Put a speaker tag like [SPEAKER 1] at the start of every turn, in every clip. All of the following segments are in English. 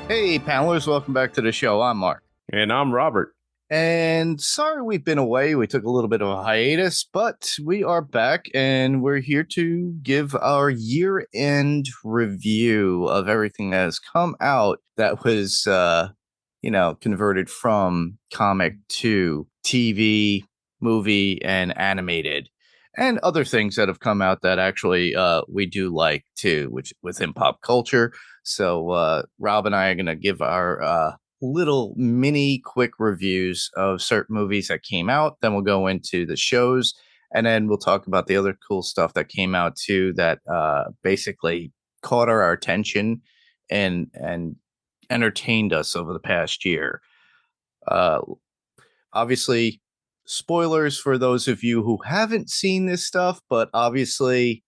[SPEAKER 1] Hey, panelists, welcome back to the show. I'm Mark.
[SPEAKER 2] And I'm Robert.
[SPEAKER 1] And sorry we've been away. We took a little bit of a hiatus, but we are back and we're here to give our year end review of everything that has come out that was, converted from comic to TV, movie, and animated. And other things that have come out that actually we do like too, which within pop culture. So Rob and I are going to give our little mini quick reviews of certain movies that came out. Then we'll go into the shows, and then we'll talk about the other cool stuff that came out too that basically caught our attention and entertained us over the past year. Uh, Obviously, spoilers for those of you who haven't seen this stuff, but obviously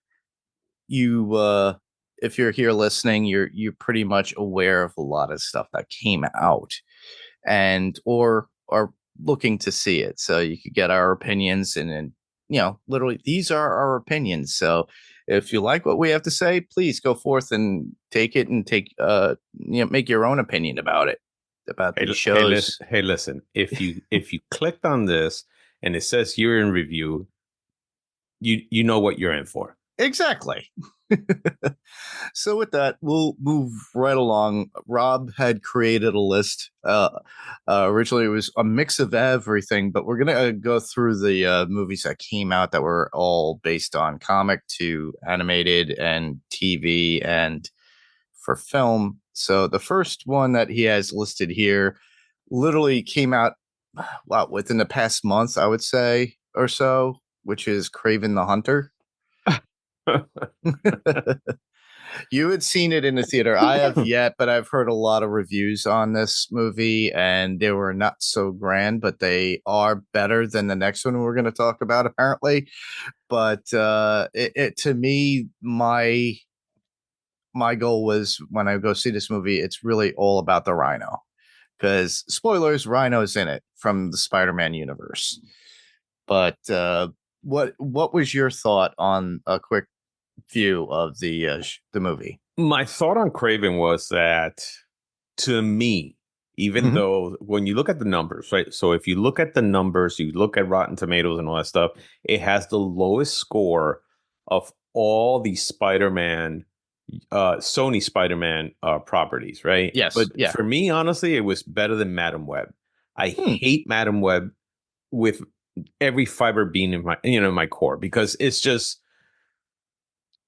[SPEAKER 1] you if you're here listening, you're pretty much aware of a lot of stuff that came out and or are looking to see it. So you could get our opinions and literally these are our opinions. So if you like what we have to say, please go forth and take it and make your own opinion about it, about these shows.
[SPEAKER 2] Listen. If you clicked on this and it says you're in review, you know what you're in for.
[SPEAKER 1] Exactly. So with that, we'll move right along. Rob had created a list. Originally, it was a mix of everything, but we're gonna go through the movies that came out that were all based on comic to animated and TV and for film. So the first one that he has listed here literally came out, within the past month, I would say, or so, which is Craven the Hunter. You had seen it in the theater. I have yet, but I've heard a lot of reviews on this movie, and they were not so grand, but they are better than the next one we're going to talk about, apparently. But to me, my goal was when I go see this movie, it's really all about the Rhino. Because spoilers, Rhino's in it from the Spider-Man universe. But what was your thought on a quick view of the movie?
[SPEAKER 2] My thought on Craven was that, to me, even though when you look at the numbers, right? So if you look at the numbers, you look at Rotten Tomatoes and all that stuff, it has the lowest score of all the Spider-Man, Sony Spider-Man properties, right?
[SPEAKER 1] Yes.
[SPEAKER 2] But
[SPEAKER 1] Yeah.
[SPEAKER 2] for me, honestly, it was better than Madam Web. I hate Madam Web with every fiber being in my core, because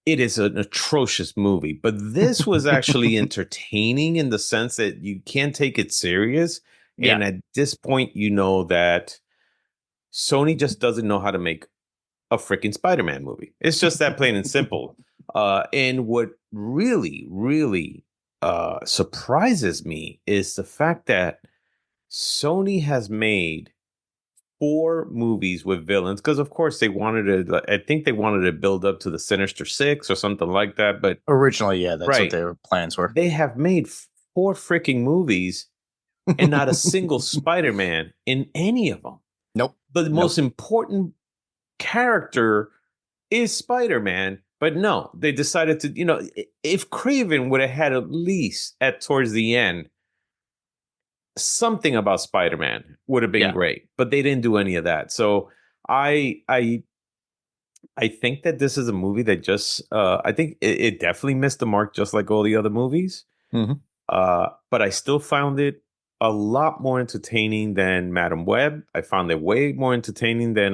[SPEAKER 2] it is an atrocious movie. But this was actually entertaining in the sense that you can't take it serious.
[SPEAKER 1] Yeah.
[SPEAKER 2] And at this point, you know that Sony just doesn't know how to make a freaking Spider-Man movie. It's just that plain and simple. And what really, really surprises me is the fact that Sony has made 4 movies with villains, because of course I think they wanted to build up to the Sinister Six or something like that. But
[SPEAKER 1] Originally, yeah, that's what
[SPEAKER 2] right,
[SPEAKER 1] their plans were.
[SPEAKER 2] they have made 4 freaking movies and not a single Spider-Man in any of them.
[SPEAKER 1] Nope.
[SPEAKER 2] But the most important character is Spider-Man. But no, they decided to, if Craven would have had at least towards the end something about Spider-Man, would have been great, but they didn't do any of that. So I think that this is a movie that just I think it definitely missed the mark, just like all the other movies. But I still found it a lot more entertaining than Madam Web. I found it way more entertaining than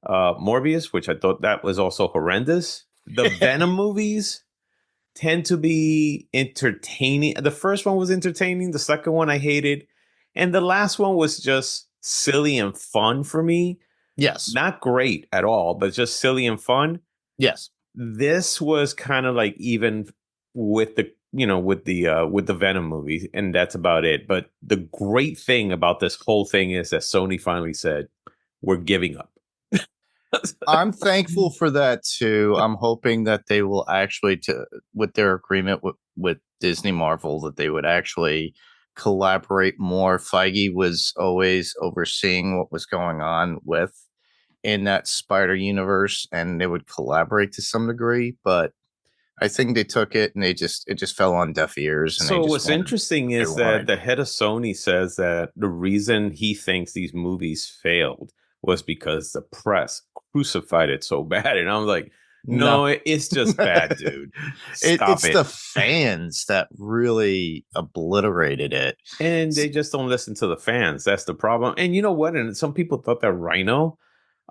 [SPEAKER 2] Morbius, which I thought that was also horrendous. The Venom movies tend to be entertaining. The first one was entertaining. The second one I hated. And the last one was just silly and fun for me.
[SPEAKER 1] Yes.
[SPEAKER 2] Not great at all, but just silly and fun.
[SPEAKER 1] Yes.
[SPEAKER 2] This was kind of like even with the Venom movie, and that's about it. But the great thing about this whole thing is that Sony finally said, we're giving up.
[SPEAKER 1] I'm thankful for that too. I'm hoping that they will actually, with their agreement with Disney Marvel, that they would actually collaborate more. Feige was always overseeing what was going on in that Spider universe, and they would collaborate to some degree. But I think they took it and it just fell on deaf ears and they
[SPEAKER 2] So
[SPEAKER 1] just
[SPEAKER 2] what's
[SPEAKER 1] wanted
[SPEAKER 2] interesting
[SPEAKER 1] they
[SPEAKER 2] is that
[SPEAKER 1] wanted.
[SPEAKER 2] the head of Sony says that the reason he thinks these movies failed was because the press crucified it so bad. And I'm like,
[SPEAKER 1] No.
[SPEAKER 2] no, it's just bad, dude. Stop
[SPEAKER 1] It's
[SPEAKER 2] it.
[SPEAKER 1] the fans that really obliterated it.
[SPEAKER 2] And
[SPEAKER 1] S-
[SPEAKER 2] they just don't listen to the fans. That's the problem. And you know what? And some people thought that Rhino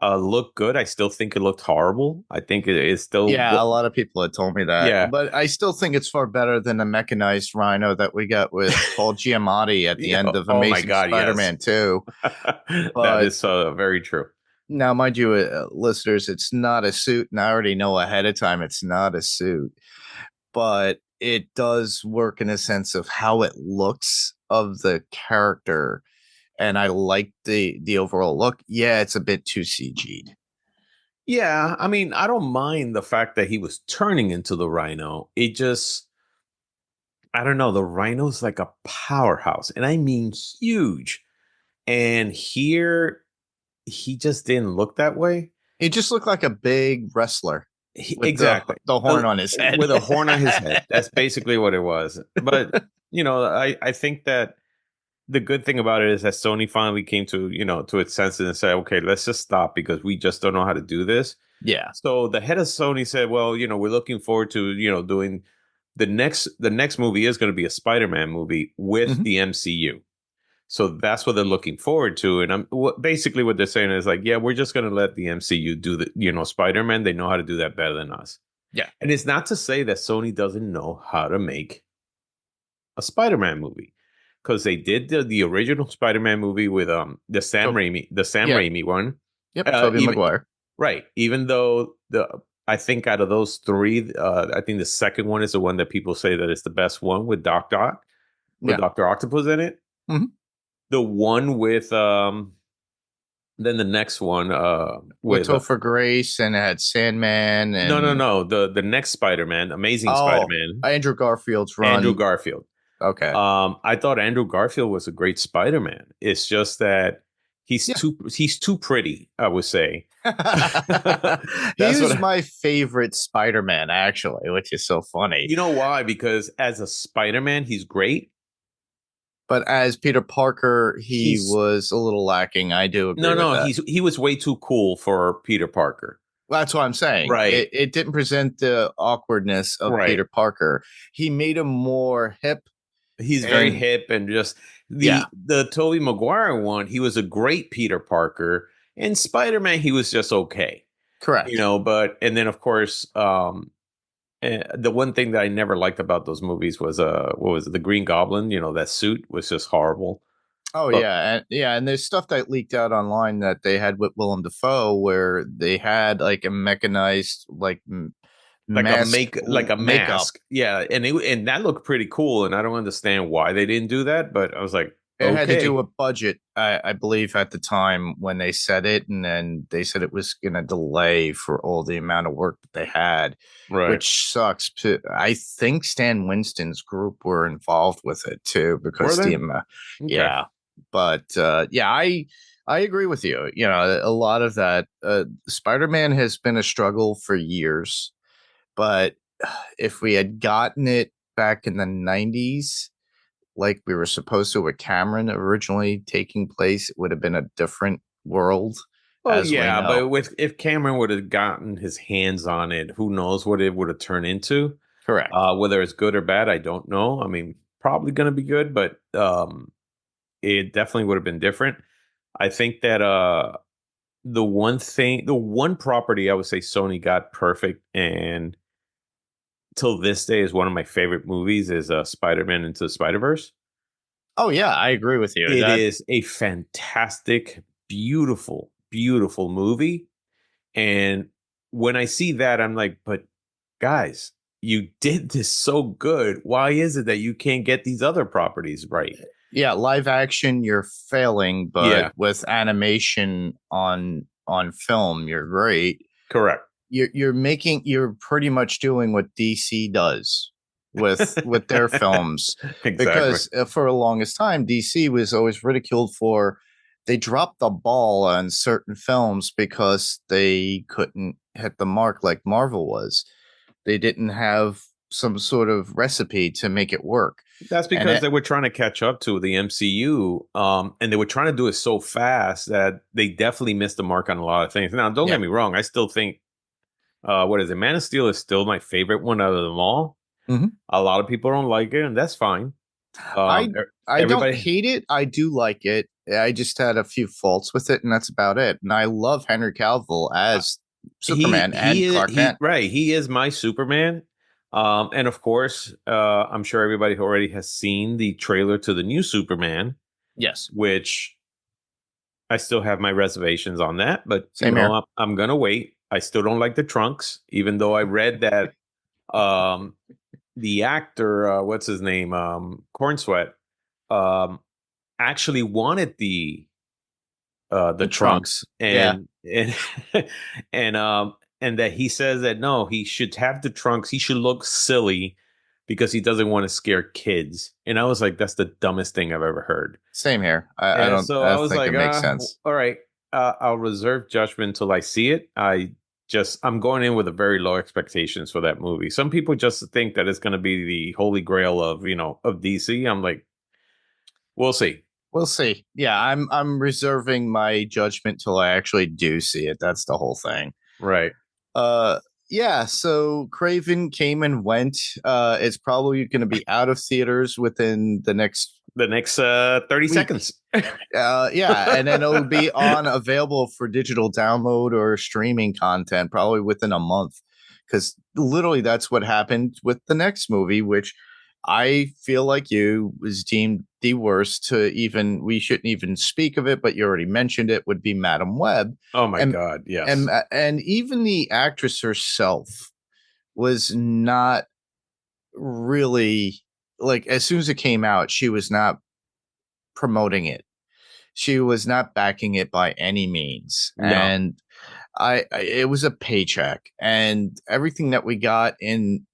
[SPEAKER 2] looked good. I still think it looked horrible. I think it is still,
[SPEAKER 1] Yeah, a lot of people had told me that,
[SPEAKER 2] yeah,
[SPEAKER 1] but I still think it's far better than the mechanized rhino that we got with Paul Giamatti at the
[SPEAKER 2] yeah.
[SPEAKER 1] end of
[SPEAKER 2] Oh my
[SPEAKER 1] Amazing
[SPEAKER 2] God, yes.
[SPEAKER 1] Spider-Man 2.
[SPEAKER 2] That
[SPEAKER 1] But
[SPEAKER 2] is very true.
[SPEAKER 1] now, mind you, listeners, it's not a suit, and I already know ahead of time it's not a suit, but it does work in a sense of how it looks of the character, and I like the overall look. Yeah, it's a bit too CG'd.
[SPEAKER 2] Yeah, I mean, I don't mind the fact that he was turning into the Rhino. It just, I don't know, the Rhino's like a powerhouse, and I mean huge. And here, he just didn't look that way.
[SPEAKER 1] He just looked like a big wrestler with
[SPEAKER 2] Exactly.
[SPEAKER 1] the horn on his head.
[SPEAKER 2] With a horn on his head. That's basically what it was. But, I think that the good thing about it is that Sony finally came to, to its senses and said, okay, let's just stop because we just don't know how to do this.
[SPEAKER 1] Yeah.
[SPEAKER 2] So the head of Sony said, well, we're looking forward to, doing the next movie is going to be a Spider-Man movie with
[SPEAKER 1] Mhm.
[SPEAKER 2] the MCU. So that's what they're looking forward to. And basically what they're saying is like, yeah, we're just going to let the MCU do the, Spider-Man. They know how to do that better than us.
[SPEAKER 1] Yeah.
[SPEAKER 2] And it's not to say that Sony doesn't know how to make a Spider-Man movie, because they did the original Spider-Man movie with
[SPEAKER 1] So,
[SPEAKER 2] The Sam
[SPEAKER 1] yeah.
[SPEAKER 2] Raimi one.
[SPEAKER 1] Yep. Toby
[SPEAKER 2] Even
[SPEAKER 1] Maguire.
[SPEAKER 2] right, even though I think out of those three, I think the second one is the one that people say that it's the best one with with
[SPEAKER 1] Yeah.
[SPEAKER 2] Doctor Octopus in it.
[SPEAKER 1] Mhm.
[SPEAKER 2] The one with then the next one
[SPEAKER 1] With
[SPEAKER 2] with
[SPEAKER 1] Topher Grace, and it had Sandman and
[SPEAKER 2] no, the next Spider-Man, Amazing
[SPEAKER 1] oh,
[SPEAKER 2] Spider-Man,
[SPEAKER 1] Andrew Garfield's
[SPEAKER 2] Andrew
[SPEAKER 1] run.
[SPEAKER 2] Garfield.
[SPEAKER 1] Okay.
[SPEAKER 2] I thought Andrew Garfield was a great Spider-Man. It's just that
[SPEAKER 1] Yeah.
[SPEAKER 2] he's too pretty, I would say.
[SPEAKER 1] He
[SPEAKER 2] That's what
[SPEAKER 1] was my favorite Spider-Man, actually, which is so funny.
[SPEAKER 2] you know why? Because as a Spider-Man, he's great.
[SPEAKER 1] But as Peter Parker, he
[SPEAKER 2] He's
[SPEAKER 1] was a little lacking. I do agree with
[SPEAKER 2] no,
[SPEAKER 1] that.
[SPEAKER 2] he was way too cool for Peter Parker.
[SPEAKER 1] That's what I'm saying.
[SPEAKER 2] Right.
[SPEAKER 1] It didn't present the awkwardness of
[SPEAKER 2] Right.
[SPEAKER 1] Peter Parker. He made him more hip
[SPEAKER 2] He's very
[SPEAKER 1] and
[SPEAKER 2] hip and just
[SPEAKER 1] yeah,
[SPEAKER 2] the Tobey Maguire one, he was a great Peter Parker. And Spider-Man, he was just okay.
[SPEAKER 1] correct.
[SPEAKER 2] But and then of course, the one thing that I never liked about those movies was what was it, the Green Goblin, that suit was just horrible.
[SPEAKER 1] Oh
[SPEAKER 2] But
[SPEAKER 1] yeah, and there's stuff that leaked out online that they had with Willem Dafoe where they had like a mechanized like mask
[SPEAKER 2] like a
[SPEAKER 1] makeup.
[SPEAKER 2] mask. Yeah, and that looked pretty cool, and I don't understand why they didn't do that, but I was like,
[SPEAKER 1] It had to do
[SPEAKER 2] okay.
[SPEAKER 1] with budget, I believe, at the time when they said it, and then they said it was going to delay for all the amount of work that they had,
[SPEAKER 2] Right.
[SPEAKER 1] which sucks. I think Stan Winston's group were involved with it too,
[SPEAKER 2] Were
[SPEAKER 1] because
[SPEAKER 2] they? Okay.
[SPEAKER 1] yeah, but yeah, I agree with you. You know, a lot of that Spider-Man has been a struggle for years, but if we had gotten it back in the 90s like we were supposed to with Cameron originally taking place, it would have been a different world,
[SPEAKER 2] Well,
[SPEAKER 1] as we
[SPEAKER 2] yeah,
[SPEAKER 1] know.
[SPEAKER 2] but with if Cameron would have gotten his hands on it, who knows what it would have turned into?
[SPEAKER 1] Correct.
[SPEAKER 2] Whether it's good or bad, I don't know. I mean, probably going to be good, but it definitely would have been different. I think that the one property I would say Sony got perfect, and till this day is one of my favorite movies is Spider-Man Into the Spider-Verse.
[SPEAKER 1] Oh yeah, I agree with you.
[SPEAKER 2] It
[SPEAKER 1] That
[SPEAKER 2] is a fantastic, beautiful, beautiful movie. And when I see that, I'm like, but guys, you did this so good. Why is it that you can't get these other properties right?
[SPEAKER 1] yeah, live action you're failing, but
[SPEAKER 2] Yeah,
[SPEAKER 1] with animation on film you're great.
[SPEAKER 2] correct.
[SPEAKER 1] You're pretty much doing what DC does with their films
[SPEAKER 2] Exactly.
[SPEAKER 1] because for the longest time DC was always ridiculed for they dropped the ball on certain films because they couldn't hit the mark like Marvel was. They didn't have some sort of recipe to make it work.
[SPEAKER 2] That's
[SPEAKER 1] And
[SPEAKER 2] because they were trying to catch up to the MCU, and they were trying to do it so fast that they definitely missed the mark on a lot of things. Now, don't
[SPEAKER 1] yeah.
[SPEAKER 2] get me wrong, I still think what is it? Man of Steel is still my favorite one out of them all.
[SPEAKER 1] Mhm.
[SPEAKER 2] A lot of people don't like it, and that's fine.
[SPEAKER 1] I I don't
[SPEAKER 2] Everybody,
[SPEAKER 1] hate it. I do like it. I just had a few faults with it, and that's about it. And I love Henry Cavill as Superman and Clark
[SPEAKER 2] he
[SPEAKER 1] Kent.
[SPEAKER 2] right, he is my Superman. And of course, I'm sure everybody already has seen the trailer to the new Superman,
[SPEAKER 1] Yes.
[SPEAKER 2] which I still have my reservations on that, but
[SPEAKER 1] Same here.
[SPEAKER 2] I'm gonna wait. I still don't like the trunks, even though I read that um, the actor, what's his name, Corn Sweat, um, actually wanted the
[SPEAKER 1] The
[SPEAKER 2] trunks,
[SPEAKER 1] trunks. Yeah.
[SPEAKER 2] and and um and that he says that no, he should have the trunks. He should look silly because he doesn't want to scare kids. And I was like, that's the dumbest thing I've ever heard.
[SPEAKER 1] Same here.
[SPEAKER 2] And so
[SPEAKER 1] I
[SPEAKER 2] I
[SPEAKER 1] don't
[SPEAKER 2] was
[SPEAKER 1] think
[SPEAKER 2] like,
[SPEAKER 1] it makes sense.
[SPEAKER 2] all right, I'll reserve judgment until I see it. I'm going in with a very low expectations for that movie. Some people just think that it's going to be the holy grail of of DC. I'm like, we'll see.
[SPEAKER 1] We'll see. Yeah, I'm reserving my judgment till I actually do see it. That's the whole thing.
[SPEAKER 2] Right.
[SPEAKER 1] Uh yeah, so Craven came and went. It's probably going to be out of theaters within the next
[SPEAKER 2] The next 30
[SPEAKER 1] week.
[SPEAKER 2] seconds.
[SPEAKER 1] Yeah, and then it'll be on available for digital download or streaming content probably within a month. Because literally that's what happened with the next movie, which I feel like you was deemed the worst to even we shouldn't even speak of it, but you already mentioned it would be Madam Web.
[SPEAKER 2] Oh my
[SPEAKER 1] And
[SPEAKER 2] God, yes.
[SPEAKER 1] and even the actress herself was not really like as soon as it came out, she was not promoting it. She was not backing it by any means.
[SPEAKER 2] No.
[SPEAKER 1] And it was a paycheck and everything that we got in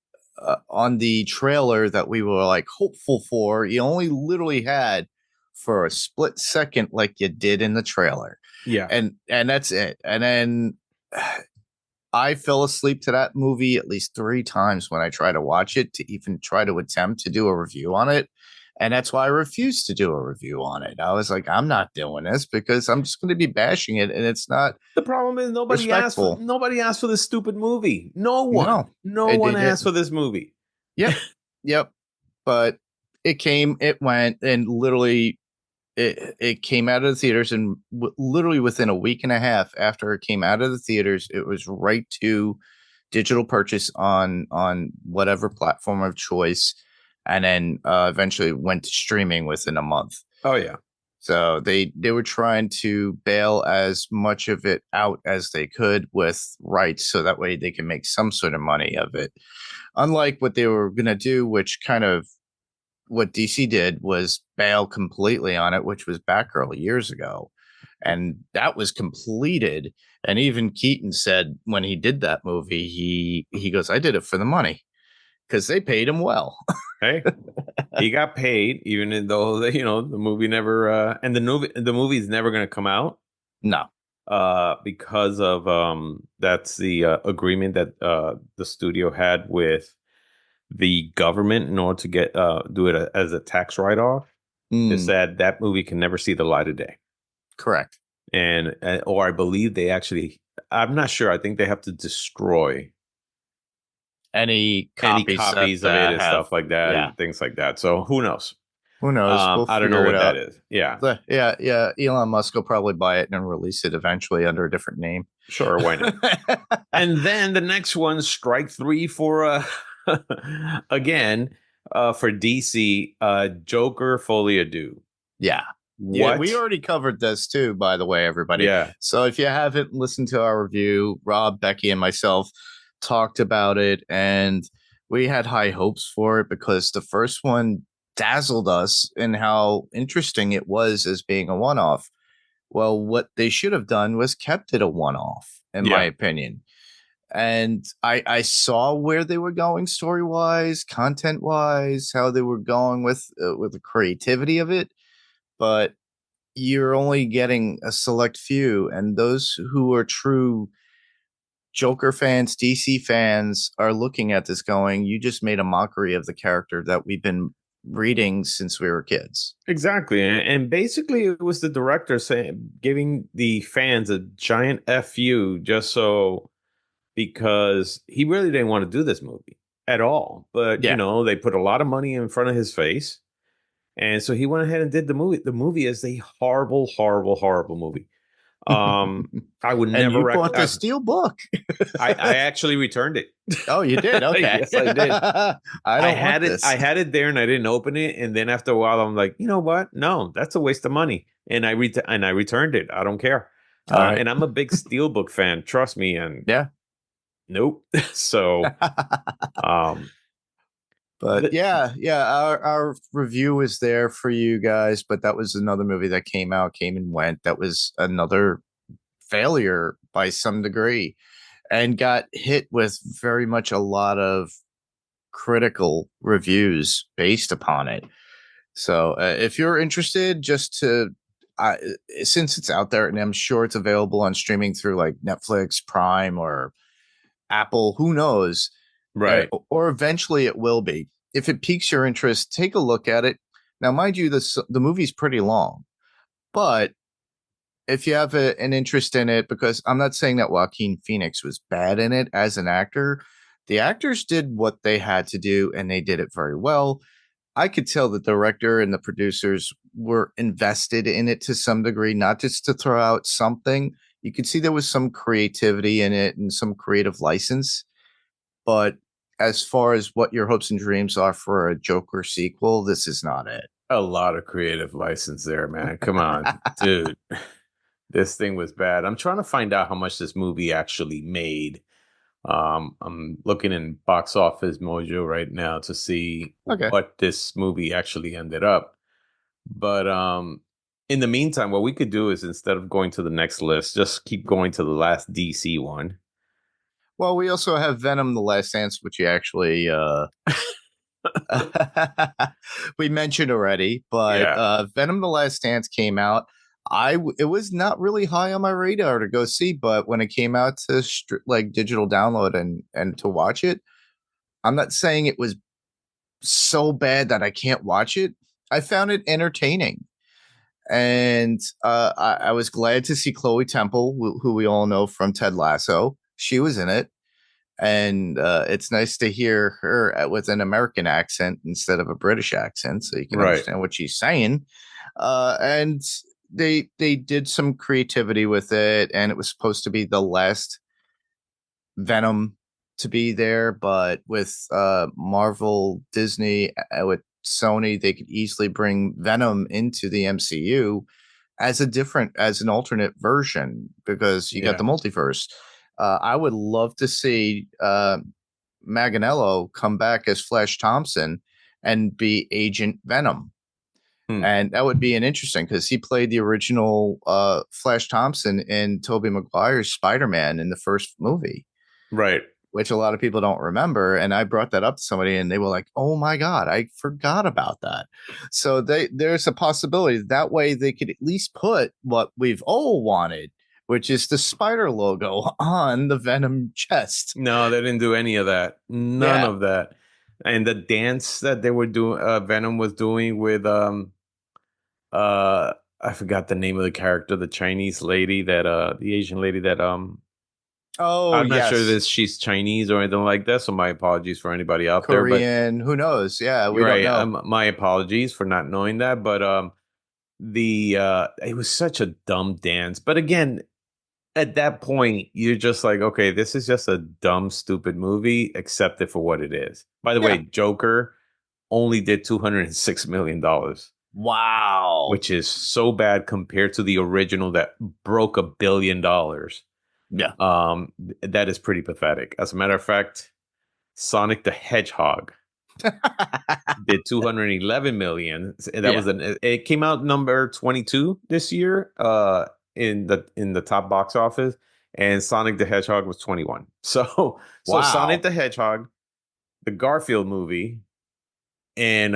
[SPEAKER 1] on the trailer that we were like hopeful for, you only literally had for a split second like you did in the trailer.
[SPEAKER 2] Yeah.
[SPEAKER 1] And that's it. And then I fell asleep to that movie at least 3 times when I tried to watch it to even try to attempt to do a review on it. And that's why I refused to do a review on it. I was like, I'm not doing this because I'm just going to be bashing it and it's not
[SPEAKER 2] The problem is
[SPEAKER 1] respectful.
[SPEAKER 2] nobody asked for this stupid movie. No one.
[SPEAKER 1] No,
[SPEAKER 2] No one
[SPEAKER 1] they
[SPEAKER 2] asked
[SPEAKER 1] didn't.
[SPEAKER 2] for this movie.
[SPEAKER 1] Yep. Yep. But it came, it went, and literally it came out of the theaters and literally within a week and a half after it came out of the theaters, it was right to digital purchase on whatever platform of choice, and then eventually went to streaming within a month.
[SPEAKER 2] Oh yeah.
[SPEAKER 1] So they were trying to bail as much of it out as they could with rights, so that way they can make some sort of money of it. Unlike what they were gonna do, which kind of what DC did was bail completely on it, which was Batgirl years ago. And that was completed. And even Keaton said when he did that movie, he goes, I did it for the money because they paid him well.
[SPEAKER 2] Hey, he got paid, even though the movie never and the movie's never going to come out
[SPEAKER 1] No,
[SPEAKER 2] because of that's the agreement that the studio had with the government in order to get do it as a tax write off. Is
[SPEAKER 1] mm,
[SPEAKER 2] that that movie can never see the light of day.
[SPEAKER 1] correct.
[SPEAKER 2] And or I believe they actually, I'm not sure, I think they have to destroy
[SPEAKER 1] Any
[SPEAKER 2] any
[SPEAKER 1] copies that
[SPEAKER 2] copies of it and
[SPEAKER 1] have,
[SPEAKER 2] stuff like that
[SPEAKER 1] yeah,
[SPEAKER 2] and things like that. So who knows?
[SPEAKER 1] who knows? We'll
[SPEAKER 2] I don't know
[SPEAKER 1] figure it
[SPEAKER 2] what that
[SPEAKER 1] out.
[SPEAKER 2] is. Yeah,
[SPEAKER 1] Yeah, yeah. Elon Musk will probably buy it and release it eventually under a different name.
[SPEAKER 2] sure, why not? And then the next one, strike three for again for DC, Joker Folie à Deux.
[SPEAKER 1] Yeah. Yeah, we
[SPEAKER 2] What?
[SPEAKER 1] already covered this too, by the way, everybody.
[SPEAKER 2] Yeah.
[SPEAKER 1] So if you haven't listened to our review, Rob, Becky, and myself talked about it, and we had high hopes for it because the first one dazzled us in how interesting it was as being a one off. Well, what they should have done was kept it a one off, in my
[SPEAKER 2] Yeah.
[SPEAKER 1] opinion. And I saw where they were going story wise, content wise, how they were going with the creativity of it, but you're only getting a select few, and those who are true Joker fans, DC fans are looking at this going, you just made a mockery of the character that we've been reading since we were kids.
[SPEAKER 2] Exactly. And basically it was the director saying giving the fans a giant FU just so because he really didn't want to do this movie at all. But
[SPEAKER 1] Yeah.
[SPEAKER 2] they put a lot of money in front of his face. And so he went ahead and did the movie. The movie is a horrible, horrible, horrible movie. I would
[SPEAKER 1] And
[SPEAKER 2] never
[SPEAKER 1] you bought the steel book.
[SPEAKER 2] I actually returned it.
[SPEAKER 1] Oh, you did? Okay.
[SPEAKER 2] Yes, I did.
[SPEAKER 1] I don't want
[SPEAKER 2] I
[SPEAKER 1] this.
[SPEAKER 2] had it there and I didn't open it. And then after a while, I'm like, you know what? No, that's a waste of money. And I returned it. I don't care.
[SPEAKER 1] All right.
[SPEAKER 2] And I'm a big Steelbook fan. Trust me. And
[SPEAKER 1] Yeah.
[SPEAKER 2] nope. So, um,
[SPEAKER 1] But
[SPEAKER 2] the,
[SPEAKER 1] yeah, our review is there for you guys, but that was another movie that came out, came and went. That was another failure by some degree and got hit with very much a lot of critical reviews based upon it. So if you're interested, just to uh, since it's out there and I'm sure it's available on streaming through like Netflix, Prime, or Apple, who knows,
[SPEAKER 2] right.
[SPEAKER 1] or eventually it will be. If it piques your interest, take a look at it. Now, mind you, the movie's pretty long, but if you have an interest in it, because I'm not saying that Joaquin Phoenix was bad in it as an actor, the actors did what they had to do and they did it very well. I could tell the director and the producers were invested in it to some degree, not just to throw out something. You could see there was some creativity in it and some creative license. But as far as what your hopes and dreams are for a Joker sequel, this is not it.
[SPEAKER 2] A lot of creative license there, man. Come on, dude. This thing was bad. I'm trying to find out how much this movie actually made. I'm looking in Box Office Mojo right now to see
[SPEAKER 1] Okay.
[SPEAKER 2] what this movie actually ended up. But in the meantime, what we could do is instead of going to the next list, just keep going to the last DC one.
[SPEAKER 1] Well, we also have Venom: The Last Dance, which you actually we mentioned already, but
[SPEAKER 2] Yeah,
[SPEAKER 1] Venom: The Last Dance came out. It was not really high on my radar to go see, but when it came out to like digital download and to watch it, I'm not saying it was so bad that I can't watch it. I found it entertaining, and I was glad to see Chloe Temple, who we all know from Ted Lasso. She was in it, and it's nice to hear her with an American accent instead of a British accent, so you can
[SPEAKER 2] right,
[SPEAKER 1] understand what she's saying. And they did some creativity with it, and it was supposed to be the last Venom to be there, but with Marvel, Disney, with Sony, they could easily bring Venom into the MCU as an alternate version because you got
[SPEAKER 2] yeah,
[SPEAKER 1] the multiverse. I would love to see Maganello come back as Flash Thompson and be Agent Venom.
[SPEAKER 2] hmm,
[SPEAKER 1] And that would be an interesting because he played the original Flash Thompson in Tobey Maguire's Spider-Man in the first movie,
[SPEAKER 2] right.
[SPEAKER 1] which a lot of people don't remember. And I brought that up to somebody and they were like, "Oh my God, I forgot about that." So there's a possibility that way they could at least put what we've all wanted, which is the spider logo on the Venom chest.
[SPEAKER 2] No, they didn't do any of that. None
[SPEAKER 1] Yeah.
[SPEAKER 2] of that. And the dance that they were doing, Venom was doing with uh, I forgot the name of the character, the Chinese lady that the Asian lady that
[SPEAKER 1] Oh,
[SPEAKER 2] I'm not sure
[SPEAKER 1] yes.
[SPEAKER 2] that she's Chinese or anything like that. So my apologies for anybody out there. But
[SPEAKER 1] Korean, who knows? Yeah, we
[SPEAKER 2] you're
[SPEAKER 1] don't
[SPEAKER 2] right.
[SPEAKER 1] know.
[SPEAKER 2] My apologies for not knowing that. But the it was such a dumb dance. But again, at that point, you're just like, okay, this is just a dumb, stupid movie. Accept it for what it is. By the way,
[SPEAKER 1] Yeah.
[SPEAKER 2] Joker only did $206 million,
[SPEAKER 1] Wow.
[SPEAKER 2] which is so bad compared to the original that broke $1 billion.
[SPEAKER 1] Yeah.
[SPEAKER 2] That is pretty pathetic. As a matter of fact, Sonic the Hedgehog did 211 million. And that
[SPEAKER 1] Yeah.
[SPEAKER 2] was it came out number 22 this year in the top box office, and Sonic the Hedgehog was 21. So Sonic
[SPEAKER 1] Wow.
[SPEAKER 2] the Hedgehog, the Garfield movie, and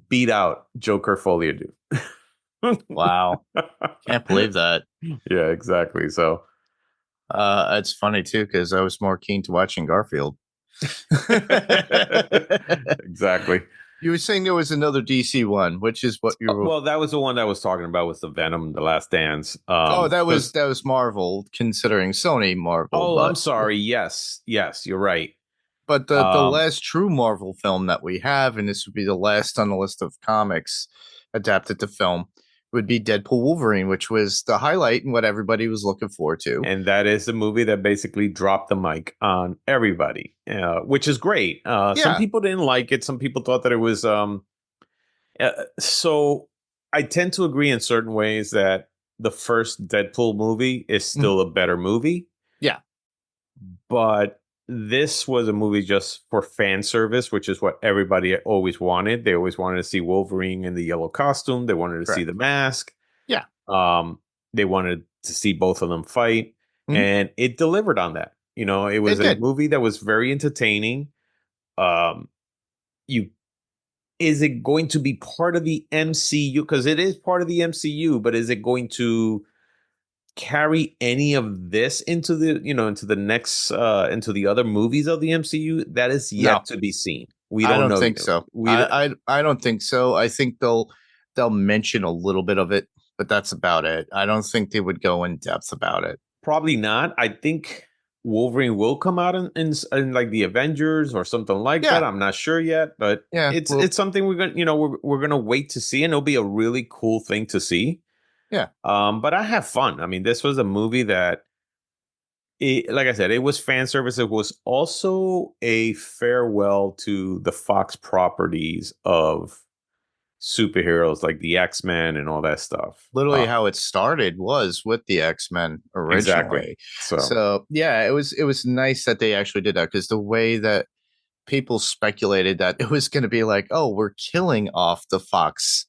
[SPEAKER 2] beat out Joker Folie à Deux.
[SPEAKER 1] Wow. Can't believe that.
[SPEAKER 2] Yeah, exactly. So
[SPEAKER 1] It's funny too because I was more keen to watching Garfield.
[SPEAKER 2] Exactly.
[SPEAKER 1] You were saying there was another DC one, which is what you were.
[SPEAKER 2] Well, that was the one I was talking about with the Venom, The Last Dance.
[SPEAKER 1] Oh, that was
[SPEAKER 2] Because
[SPEAKER 1] that was Marvel, considering Sony Marvel,
[SPEAKER 2] oh, I'm sorry. Yes, yes, you're right.
[SPEAKER 1] but the
[SPEAKER 2] Um,
[SPEAKER 1] last true Marvel film that we have, and this would be the last on the list of comics adapted to film, would be Deadpool Wolverine, which was the highlight and what everybody was looking forward to.
[SPEAKER 2] and that is the movie that basically dropped the mic on everybody, which is great. Some
[SPEAKER 1] Yeah.
[SPEAKER 2] people didn't like it. Some people thought that it was. So I tend to agree in certain ways that the first Deadpool movie is
[SPEAKER 1] Mhm.
[SPEAKER 2] still a better movie,
[SPEAKER 1] Yeah.
[SPEAKER 2] but this was a movie just for fan service, which is what everybody always wanted. They always wanted to see Wolverine in the yellow costume. They wanted to see
[SPEAKER 1] Correct.
[SPEAKER 2] the mask.
[SPEAKER 1] Yeah.
[SPEAKER 2] Um, they wanted to see both of them fight,
[SPEAKER 1] Mhm.
[SPEAKER 2] and it delivered on that. You know, it was
[SPEAKER 1] It
[SPEAKER 2] a
[SPEAKER 1] did.
[SPEAKER 2] movie that was very entertaining. Um, you is it going to be part of the MCU? Because it is part of the MCU, but is it going to carry any of this into the into the next into the other movies of the MCU? That is
[SPEAKER 1] No,
[SPEAKER 2] yet to be seen. We
[SPEAKER 1] I
[SPEAKER 2] don't
[SPEAKER 1] don't
[SPEAKER 2] know.
[SPEAKER 1] think so.
[SPEAKER 2] We
[SPEAKER 1] I don't think so. I think they'll mention a little bit of it, but that's about it. I don't think they would go in depth about it.
[SPEAKER 2] Probably not. I think Wolverine will come out in like the Avengers or something like that.
[SPEAKER 1] Yeah.
[SPEAKER 2] I'm not sure yet, but
[SPEAKER 1] Yeah. Well,
[SPEAKER 2] it's something we're gonna we're gonna wait to see, and it'll be a really cool thing to see.
[SPEAKER 1] yeah.
[SPEAKER 2] But I have fun. I mean, this was a movie that, like I said, it was fan service. It was also a farewell to the Fox properties of superheroes like the X-Men and all that stuff.
[SPEAKER 1] Literally how it started was with the X-Men
[SPEAKER 2] Exactly.
[SPEAKER 1] originally.
[SPEAKER 2] So
[SPEAKER 1] So yeah, it was nice that they actually did that because the way that people speculated that it was going to be like, oh, we're killing off the Fox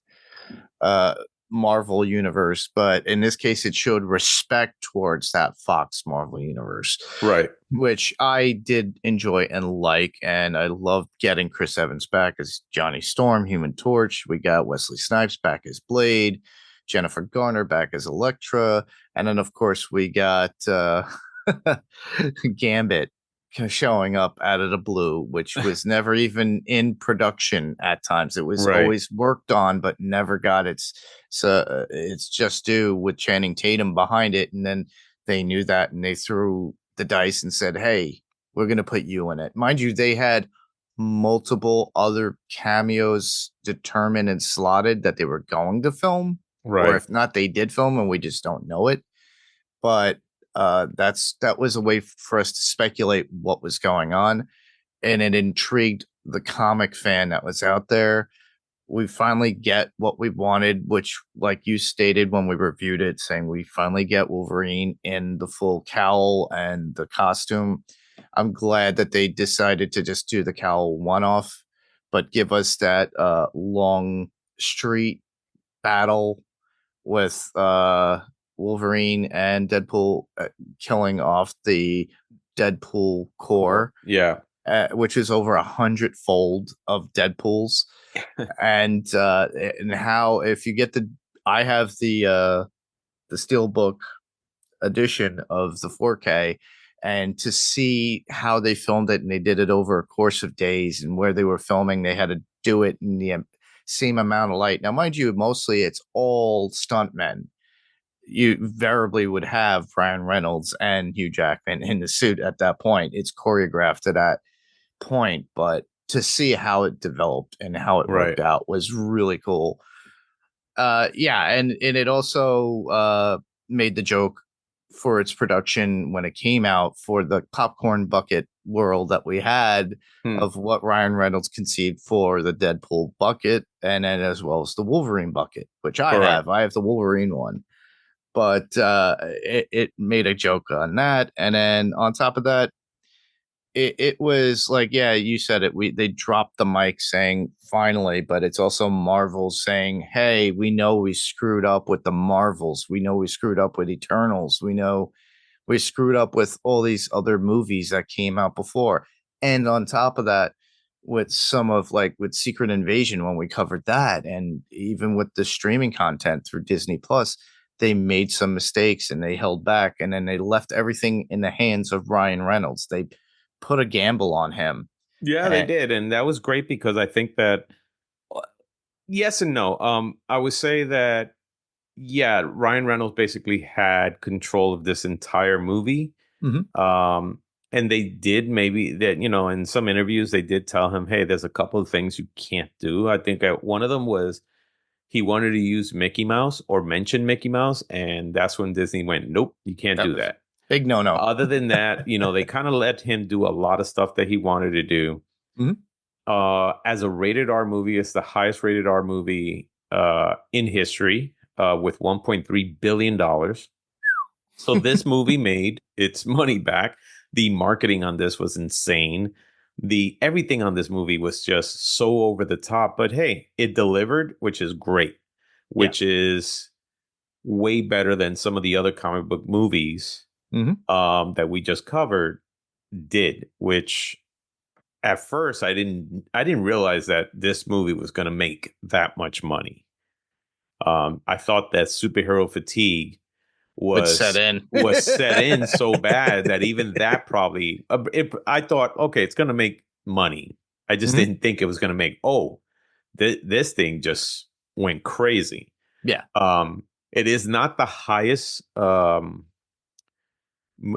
[SPEAKER 1] uh Marvel universe, but in this case it showed respect towards that Fox Marvel universe,
[SPEAKER 2] right,
[SPEAKER 1] which I did enjoy and like, and I loved getting Chris Evans back as Johnny Storm, Human Torch. We got Wesley Snipes back as Blade, Jennifer Garner back as Elektra, and then of course we got Gambit showing up out of the blue, which was never even in production at times. It was
[SPEAKER 2] right,
[SPEAKER 1] always worked on, but never got its just due with Channing Tatum behind it. And then they knew that and they threw the dice and said, hey, we're going to put you in it. Mind you, they had multiple other cameos determined and slotted that they were going to film, or
[SPEAKER 2] right,
[SPEAKER 1] if not, they did film and we just don't know it. But that was a way for us to speculate what was going on, and it intrigued the comic fan that was out there. We finally get what we wanted, which, like you stated when we reviewed it, saying we finally get Wolverine in the full cowl and the costume. I'm glad that they decided to just do the cowl one off, but give us that long street battle with Wolverine and Deadpool killing off the Deadpool
[SPEAKER 2] core,
[SPEAKER 1] core,
[SPEAKER 2] yeah,
[SPEAKER 1] which is over 100-fold of Deadpool's, and how if you get I have the Steelbook edition of the 4K. And to see how they filmed it, and they did it over a course of days, and where they were filming, they had to do it in the same amount of light. Now, mind you, mostly it's all stuntmen. You invariably would have Ryan Reynolds and Hugh Jackman in the suit at that point. It's choreographed to that point, but to see how it developed and how it
[SPEAKER 2] right,
[SPEAKER 1] worked out was really cool. Yeah, and it also made the joke for its production when it came out for the popcorn bucket world that we had
[SPEAKER 2] hmm,
[SPEAKER 1] of what Ryan Reynolds conceived for the Deadpool bucket, and then as well as the Wolverine bucket, which I
[SPEAKER 2] correct,
[SPEAKER 1] have. I have the Wolverine one, but it made a joke on that, and then on top of that, it was like, yeah, you said it. They dropped the mic saying finally, but it's also Marvel saying, hey, we know we screwed up with the Marvels. We know we screwed up with Eternals. We know we screwed up with all these other movies that came out before. And on top of that, with some of like with Secret Invasion when we covered that, and even with the streaming content through Disney Plus, they made some mistakes and they held back, and then they left everything in the hands of Ryan Reynolds. They put a gamble on him.
[SPEAKER 2] Yeah, they
[SPEAKER 1] And
[SPEAKER 2] did, and that was great because I think that yes and no. I would say that yeah, Ryan Reynolds basically had control of this entire movie.
[SPEAKER 1] Mhm.
[SPEAKER 2] Um, and they did maybe that, in some interviews, they did tell him, hey, there's a couple of things you can't do. I think one of them was he wanted to use Mickey Mouse or mention Mickey Mouse. And that's when Disney went, nope, you can't
[SPEAKER 1] That
[SPEAKER 2] do
[SPEAKER 1] was
[SPEAKER 2] that.
[SPEAKER 1] big no no.
[SPEAKER 2] Other than that, they kind of let him do a lot of stuff that he wanted to do.
[SPEAKER 1] Mhm.
[SPEAKER 2] As a rated R movie, it's the highest rated R movie in history with $1.3 billion. So this movie made its money back. The marketing on this was insane. The everything on this movie was just so over the top, but hey, it delivered, which is great,
[SPEAKER 1] Yeah.
[SPEAKER 2] which is way better than some of the other comic book movies
[SPEAKER 1] Mhm.
[SPEAKER 2] that we just covered did, which at first I didn't realize that this movie was going to make that much money. I thought that superhero fatigue
[SPEAKER 1] Would set
[SPEAKER 2] was
[SPEAKER 1] in.
[SPEAKER 2] was set in so bad that even that probably I thought, okay, it's going to make money. I just
[SPEAKER 1] Mhm.
[SPEAKER 2] didn't think it was going to make this thing just went crazy.
[SPEAKER 1] Yeah.
[SPEAKER 2] It is not the highest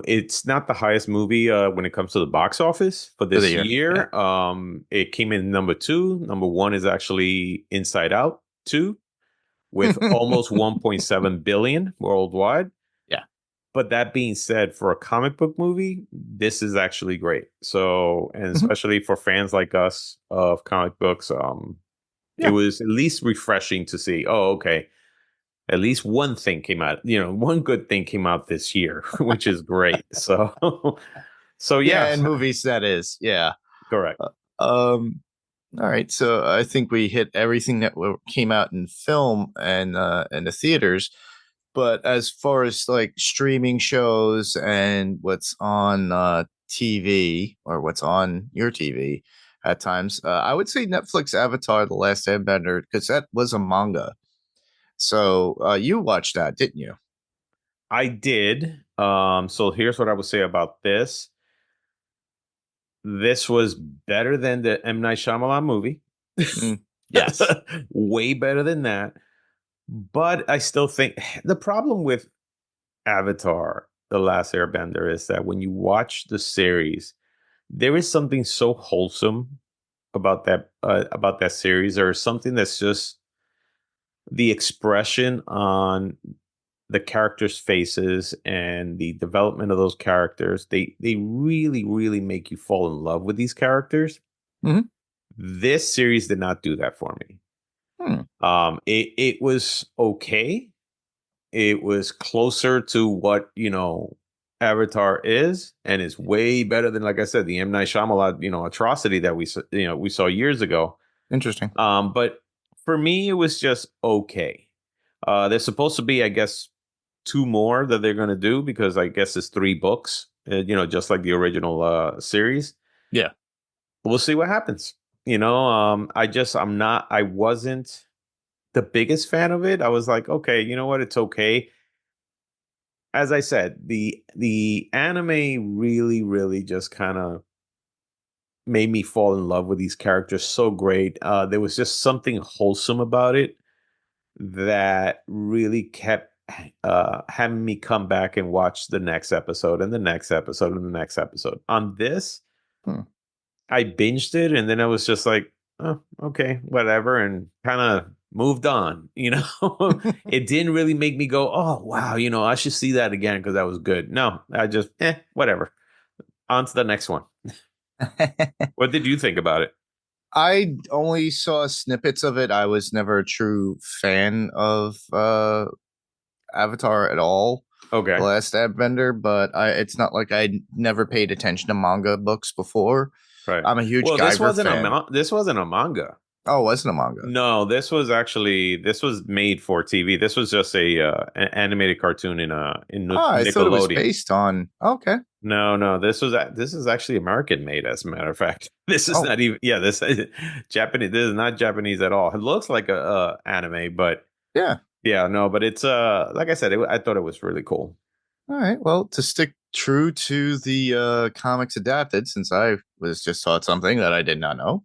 [SPEAKER 2] it's not the highest movie when it comes to the box office for
[SPEAKER 1] For the
[SPEAKER 2] this
[SPEAKER 1] year. Yeah.
[SPEAKER 2] year. It came in number 2. Number 1 is actually Inside Out 2 with almost 1.7 billion worldwide.
[SPEAKER 1] Yeah.
[SPEAKER 2] But that being said, for a comic book movie, this is actually great. So, and
[SPEAKER 1] Mhm.
[SPEAKER 2] especially for fans like us of comic books, it
[SPEAKER 1] Yeah.
[SPEAKER 2] was at least refreshing to see, oh, okay, at least one thing came out, one good thing came out this year, which is great. So, so
[SPEAKER 1] Yeah,
[SPEAKER 2] yeah,
[SPEAKER 1] and movies that is. Yeah.
[SPEAKER 2] correct.
[SPEAKER 1] Uh, Um all right, so I think we hit everything that came out in film and the theaters. But as far as like streaming shows and what's on TV or what's on your TV at times, I would say Netflix Avatar: The Last Airbender because that was a manga. So you watched that, didn't you?
[SPEAKER 2] I did. So here's what I would say about this. This was better than the M. Night Shyamalan movie.
[SPEAKER 1] Mm, yes.
[SPEAKER 2] Way better than that. But I still think the problem with Avatar, The Last Airbender, is that when you watch the series, there is something so wholesome about that series, or something that's just the expression on the characters' faces and the development of those characters. They really, really make you fall in love with these characters.
[SPEAKER 1] Hmm.
[SPEAKER 2] This series did not do that for me.
[SPEAKER 1] Hmm.
[SPEAKER 2] It was okay. It was closer to what Avatar is, and it's way better than, like I said, the M. Night Shyamalan atrocity that we saw years ago.
[SPEAKER 1] Interesting.
[SPEAKER 2] But for me, it was just okay. There's supposed to be, I guess, 2 more that they're going to do because I guess it's 3 books, just like the original series.
[SPEAKER 1] Yeah.
[SPEAKER 2] We'll see what happens. I wasn't the biggest fan of it. I was like, okay, you know what? It's okay. As I said, the anime really, really just kind of made me fall in love with these characters so great. There was just something wholesome about it that really kept having me come back and watch the next episode and the next episode and the next episode. On this,
[SPEAKER 1] Hmm.
[SPEAKER 2] I binged it and then I was just like, oh, okay, whatever, and kind of moved on. It didn't really make me go, oh, wow, I should see that again because that was good. No, I just, whatever. On to the next one. What did you think about it?
[SPEAKER 1] I only saw snippets of it. I was never a true fan of Avatar at all, The
[SPEAKER 2] Okay,
[SPEAKER 1] Last Airbender, but it's not like I never paid attention to manga books before.
[SPEAKER 2] right.
[SPEAKER 1] I'm a huge
[SPEAKER 2] Well,
[SPEAKER 1] Guyver fan.
[SPEAKER 2] this wasn't a manga.
[SPEAKER 1] Oh, it wasn't a manga.
[SPEAKER 2] No, this was made for TV. This was just an animated cartoon in
[SPEAKER 1] Oh, I thought it was
[SPEAKER 2] Nickelodeon.
[SPEAKER 1] based on. Okay.
[SPEAKER 2] No, no, this is actually American made, as a matter of fact. This is
[SPEAKER 1] Oh,
[SPEAKER 2] not even this is Japanese. This is not Japanese at all. It looks like a anime, but
[SPEAKER 1] yeah.
[SPEAKER 2] Yeah, no, but it's like I said, I thought it was really cool.
[SPEAKER 1] All right. Well, to stick true to the comics adapted, since I was just taught something that I did not know.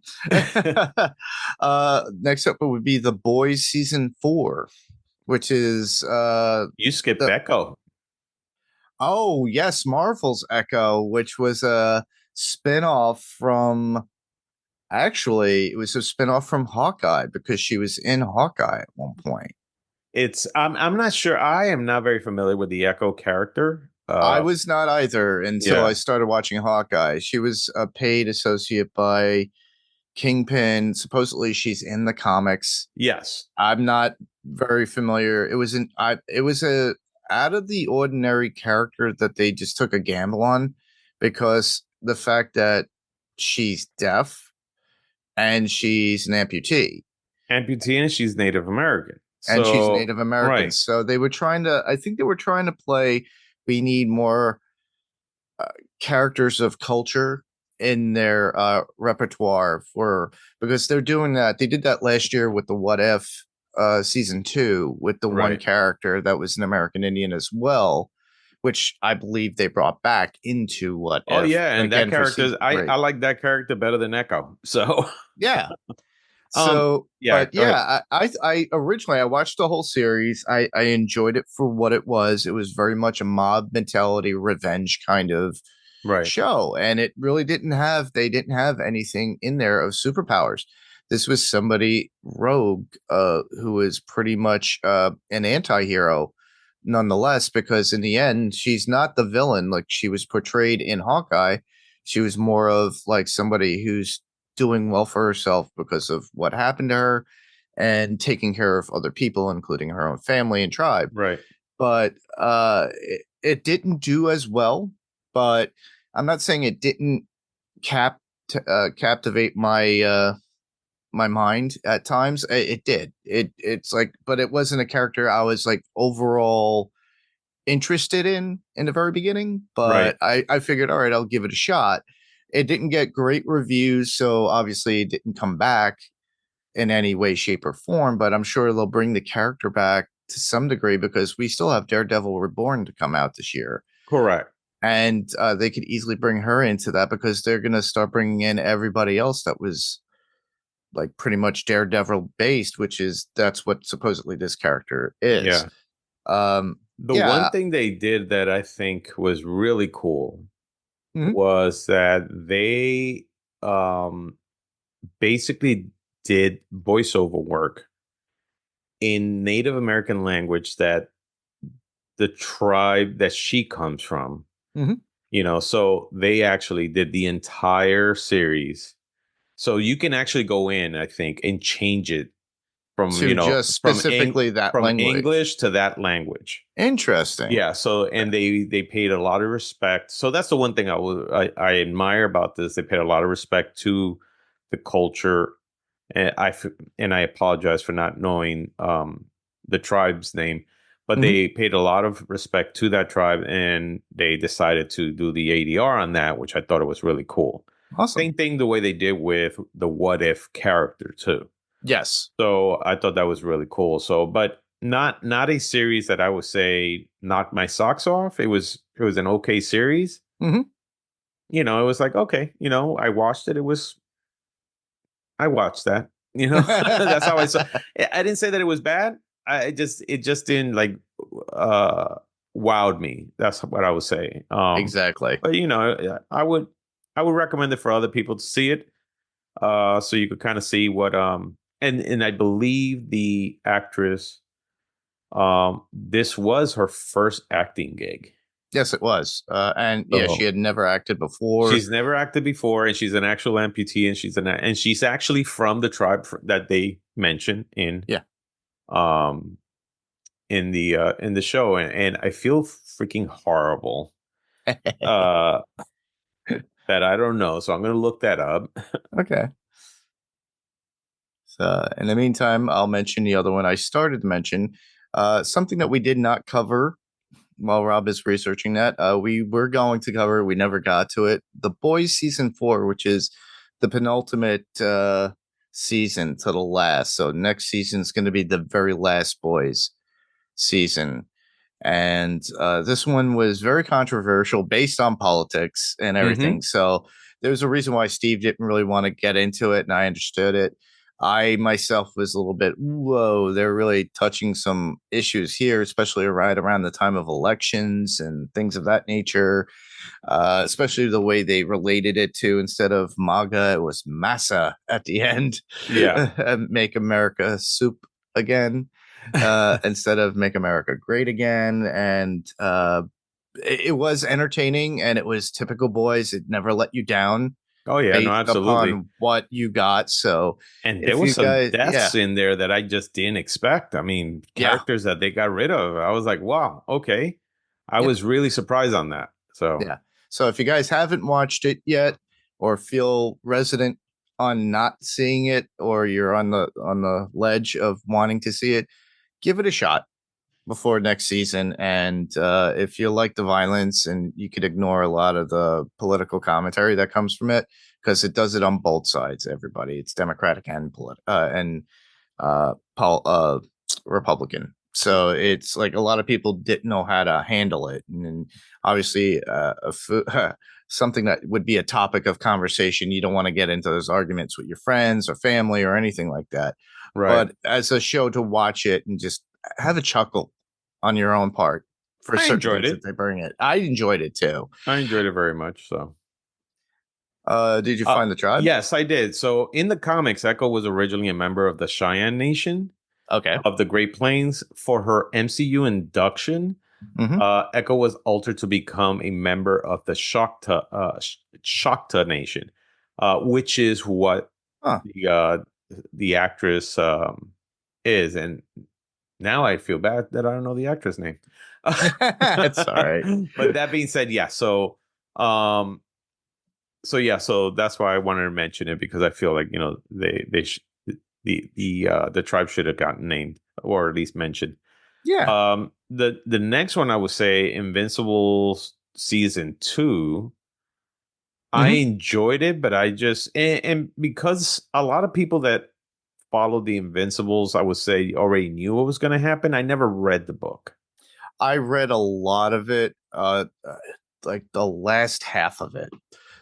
[SPEAKER 1] Next up would be The Boys season 4, which is
[SPEAKER 2] You skipped
[SPEAKER 1] the
[SPEAKER 2] Echo.
[SPEAKER 1] oh yes, Marvel's Echo, which was a spinoff from. Actually, it was a spinoff from Hawkeye because she was in Hawkeye at one point.
[SPEAKER 2] It's I'm not sure. I am not very familiar with the Echo character.
[SPEAKER 1] I was not either until I
[SPEAKER 2] Yeah.
[SPEAKER 1] started watching Hawkeye. She was a paid associate by Kingpin. Supposedly, she's in the comics.
[SPEAKER 2] Yes.
[SPEAKER 1] I'm not very familiar. It was a out of the ordinary character that they just took a gamble on because the fact that she's deaf and she's an amputee
[SPEAKER 2] Amputee and she's Native American.
[SPEAKER 1] and she's
[SPEAKER 2] So
[SPEAKER 1] Native American.
[SPEAKER 2] right,
[SPEAKER 1] So they were trying to, I think they were trying to play, we need more uh, characters of culture in their repertoire for, because they're doing that. They did that last year with the What If season 2 with the one
[SPEAKER 2] right.
[SPEAKER 1] character that was an American Indian as well, which I believe they brought back into What
[SPEAKER 2] Oh
[SPEAKER 1] If
[SPEAKER 2] yeah, and that
[SPEAKER 1] again for
[SPEAKER 2] character,
[SPEAKER 1] season
[SPEAKER 2] I
[SPEAKER 1] 3.
[SPEAKER 2] like that character better than Echo. So
[SPEAKER 1] Yeah.
[SPEAKER 2] um
[SPEAKER 1] So,
[SPEAKER 2] yeah,
[SPEAKER 1] but
[SPEAKER 2] go ahead.
[SPEAKER 1] yeah, I originally I watched the whole series. I enjoyed it for what it was. It was very much a mob mentality, revenge kind of
[SPEAKER 2] Right.
[SPEAKER 1] show, and it really didn't have. They didn't have anything in there of superpowers. This was somebody rogue, who was pretty much an anti-hero, nonetheless. Because in the end, she's not the villain like she was portrayed in Hawkeye. She was more of like somebody who's doing well for herself because of what happened to her and taking care of other people, including her own family and tribe.
[SPEAKER 2] Right.
[SPEAKER 1] But it didn't do as well. But I'm not saying it didn't captivate my my mind at times. It did. It's like, but it wasn't a character I was like overall interested in the very beginning.
[SPEAKER 2] Right.
[SPEAKER 1] But I figured, all right, I'll give it a shot. It didn't get great reviews, so obviously it didn't come back in any way, shape, or form. But I'm sure they'll bring the character back to some degree because we still have Daredevil Reborn to come out this year,
[SPEAKER 2] Correct.
[SPEAKER 1] and they could easily bring her into that because they're going to start bringing in everybody else that was like pretty much Daredevil based, which is that's what supposedly this character is.
[SPEAKER 2] Yeah.
[SPEAKER 1] Um,
[SPEAKER 2] The one
[SPEAKER 1] yeah.
[SPEAKER 2] thing they did that I think was really cool
[SPEAKER 1] Mhm.
[SPEAKER 2] was that they um basically did voiceover work in Native American language that the tribe that she comes from,
[SPEAKER 1] Mhm.
[SPEAKER 2] so they actually did the entire series. So you can actually go in, I think, and change it from,
[SPEAKER 1] To just specifically that
[SPEAKER 2] from
[SPEAKER 1] language.
[SPEAKER 2] English to that language.
[SPEAKER 1] Interesting.
[SPEAKER 2] Yeah, so and they paid a lot of respect. So that's the one thing I admire about this. They paid a lot of respect to the culture, and I apologize for not knowing the tribe's name, but
[SPEAKER 1] Mhm.
[SPEAKER 2] they paid a lot of respect to that tribe, and they decided to do the ADR on that, which I thought it was really cool.
[SPEAKER 1] Awesome.
[SPEAKER 2] Same thing the way they did with the What If character too.
[SPEAKER 1] Yes.
[SPEAKER 2] So I thought that was really cool. So, but not a series that I would say knocked my socks off. It was an okay series.
[SPEAKER 1] Mhm.
[SPEAKER 2] It was like okay. I watched it. I watched that. That's how I saw. I didn't say that it was bad. It just didn't like uh wowed me. That's what I would say.
[SPEAKER 1] Exactly.
[SPEAKER 2] But I would recommend it for other people to see it. So you could kind of see what and I believe the actress this was her first acting gig.
[SPEAKER 1] Yes, it was. And yeah, she
[SPEAKER 2] So
[SPEAKER 1] had never acted before.
[SPEAKER 2] she's never acted before, and she's an actual amputee, and she's actually from the tribe that they mention
[SPEAKER 1] Yeah.
[SPEAKER 2] um in the show, and I feel freaking horrible uh that I don't know, so I'm gonna look that up.
[SPEAKER 1] Okay. So in the meantime, I'll mention the other one I started to mention. Something that we did not cover while Rob is researching that. We were going to cover, we never got to it. The Boys season 4, which is the penultimate season to the last. So next season is going to be the very last Boys. season. And this one was very controversial based on politics and
[SPEAKER 2] Mm-hmm.
[SPEAKER 1] everything. So there's a reason why Steve didn't really want to get into it, and I understood it. I myself was a little bit, whoa, they're really touching some issues here, especially right around the time of elections and things of that nature. Especially the way they related it to, instead of MAGA, it was massa at the end.
[SPEAKER 2] Yeah.
[SPEAKER 1] Make America soup again, instead of make America great again. And it was entertaining, and it was typical boys. It never let you down
[SPEAKER 2] Oh yeah, no,
[SPEAKER 1] based
[SPEAKER 2] absolutely.
[SPEAKER 1] upon what you got. So
[SPEAKER 2] And there
[SPEAKER 1] if
[SPEAKER 2] was
[SPEAKER 1] you
[SPEAKER 2] some
[SPEAKER 1] guys, yeah,
[SPEAKER 2] deaths in there that I just didn't expect. I mean,
[SPEAKER 1] yeah,
[SPEAKER 2] characters that they got rid of. I was like, wow, okay. I
[SPEAKER 1] yeah,
[SPEAKER 2] was really surprised on that. So,
[SPEAKER 1] yeah. So if you guys haven't watched it yet, or feel resident on not seeing it, or you're on the ledge of wanting to see it, give it a shot before next season. And if you like the violence, and you could ignore a lot of the political commentary that comes from it, because it does it on both sides. Everybody, it's Democratic and Republican. So it's like a lot of people didn't know how to handle it, and obviously, something that would be a topic of conversation. You don't want to get into those arguments with your friends or family or anything like that.
[SPEAKER 2] right.
[SPEAKER 1] But as a show to watch it and just have a chuckle on your own part for
[SPEAKER 2] I
[SPEAKER 1] certain
[SPEAKER 2] enjoyed
[SPEAKER 1] things that
[SPEAKER 2] it.
[SPEAKER 1] they bring it. I enjoyed it too.
[SPEAKER 2] I enjoyed it very much. So,
[SPEAKER 1] Did you find the tribe?
[SPEAKER 2] yes, I did. So, in the comics, Echo was originally a member of the Cheyenne Nation
[SPEAKER 1] Okay.
[SPEAKER 2] of the Great Plains. For her MCU induction,
[SPEAKER 1] Hmm.
[SPEAKER 2] Echo was altered to become a member of the Shakta Nation, which is what
[SPEAKER 1] Huh.
[SPEAKER 2] the actress is. And now I feel bad that I don't know the actress name.
[SPEAKER 1] It's all right.
[SPEAKER 2] But that being said, yeah. Um, so that's why I wanted to mention it, because I feel like, the tribe should have gotten named, or at least mentioned.
[SPEAKER 1] Yeah.
[SPEAKER 2] The next one, I would say Invincible season 2. I
[SPEAKER 1] Hmm.
[SPEAKER 2] enjoyed it, but and because a lot of people that followed the Invincibles, I would say, already knew what was going to happen. I never read the book.
[SPEAKER 1] I read a lot of it, like the last half of it.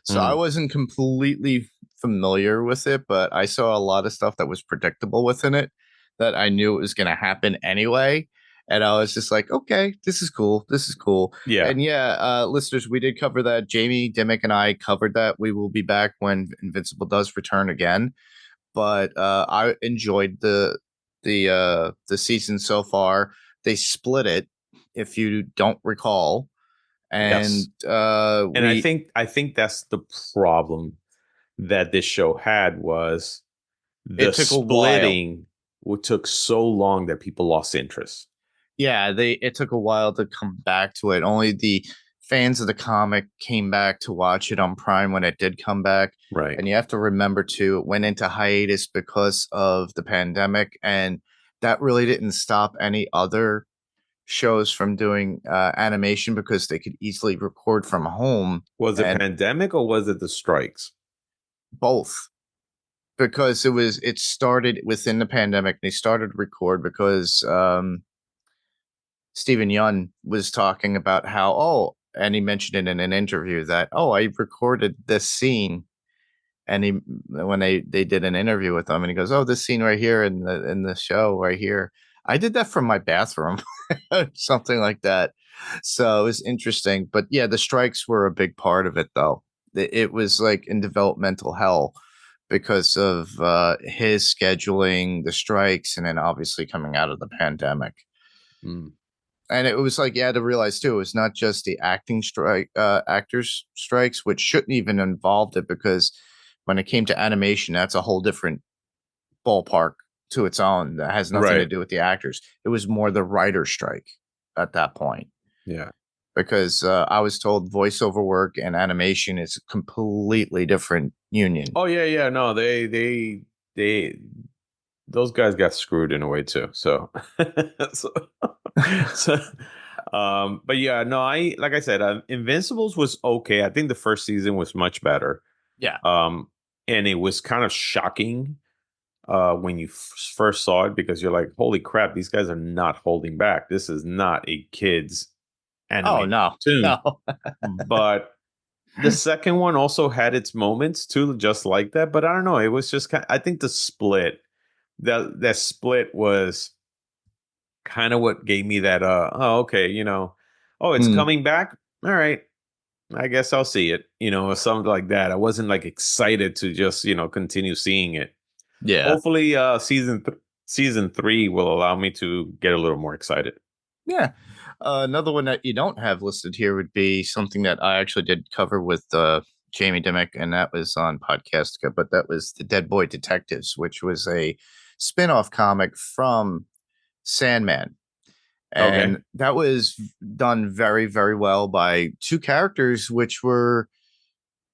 [SPEAKER 1] So I
[SPEAKER 2] Mm,
[SPEAKER 1] wasn't completely familiar with it, but I saw a lot of stuff that was predictable within it, that I knew it was going to happen anyway. And I was just like, okay, this is cool. This is cool.
[SPEAKER 2] yeah.
[SPEAKER 1] And yeah, listeners, we did cover that. Jamie Dimmick and I covered that. We will be back when Invincible does return again. But I enjoyed the season so far. They split it, if you don't recall, and
[SPEAKER 2] Yes. And I
[SPEAKER 1] we
[SPEAKER 2] think I think that's the problem that this show had, was the
[SPEAKER 1] it took a while.
[SPEAKER 2] splitting took so long that people lost interest.
[SPEAKER 1] Yeah, they it took a while to come back to it. Only the fans of the comic came back to watch it on Prime when it did come back.
[SPEAKER 2] Right.
[SPEAKER 1] And you have to remember too, it went into hiatus because of the pandemic, and that really didn't stop any other shows from doing animation, because they could easily record from home.
[SPEAKER 2] Was it
[SPEAKER 1] And
[SPEAKER 2] pandemic, or was it the strikes?
[SPEAKER 1] both, because it started within the pandemic. They started record because Stephen Yun was talking about how, oh, and he mentioned it in an interview that, oh, I recorded this scene. And he, when they did an interview with him, and he goes, oh, this scene right here in the show right here, I did that from my bathroom. Something like that. So it was interesting. But yeah, the strikes were a big part of it, though. It was like in developmental hell because of his scheduling, the strikes, and then obviously coming out of the pandemic.
[SPEAKER 2] Mm,
[SPEAKER 1] And it was like you had to realize too, it's not just the actors strikes, which shouldn't even involved it, because when it came to animation, that's a whole different ballpark to its own. That has nothing to
[SPEAKER 2] right.
[SPEAKER 1] do with the actors. It was more the writer strike at that point,
[SPEAKER 2] Yeah.
[SPEAKER 1] because I was told voiceover work and animation is a completely different union.
[SPEAKER 2] Oh yeah, yeah. No, they those guys got screwed in a way too. So, so, so but yeah, no, like I said, Invincibles was okay. I think the first season was much better.
[SPEAKER 1] Yeah.
[SPEAKER 2] Um, and it was kind of shocking. when you first saw it, because you're like, holy crap, these guys are not holding back. This is not a kids
[SPEAKER 1] Oh
[SPEAKER 2] animated
[SPEAKER 1] no,
[SPEAKER 2] cartoon.
[SPEAKER 1] no.
[SPEAKER 2] But the second one also had its moments too, just like that. But I don't know. It was just kind. I think the split, that split was kind of what gave me that. Oh, okay. Oh, it's
[SPEAKER 1] Mm,
[SPEAKER 2] coming back. All right. I guess I'll see it. Or something like that. I wasn't like excited to just continue seeing it.
[SPEAKER 1] yeah,
[SPEAKER 2] Hopefully, season 3 will allow me to get a little more excited.
[SPEAKER 1] yeah. Another one that you don't have listed here would be something that I actually did cover with Jamie Dimmick, and that was on Podcastica. But that was the Dead Boy Detectives, which was a spin-off comic from Sandman.
[SPEAKER 2] Okay.
[SPEAKER 1] And that was done very, very well by two characters, which were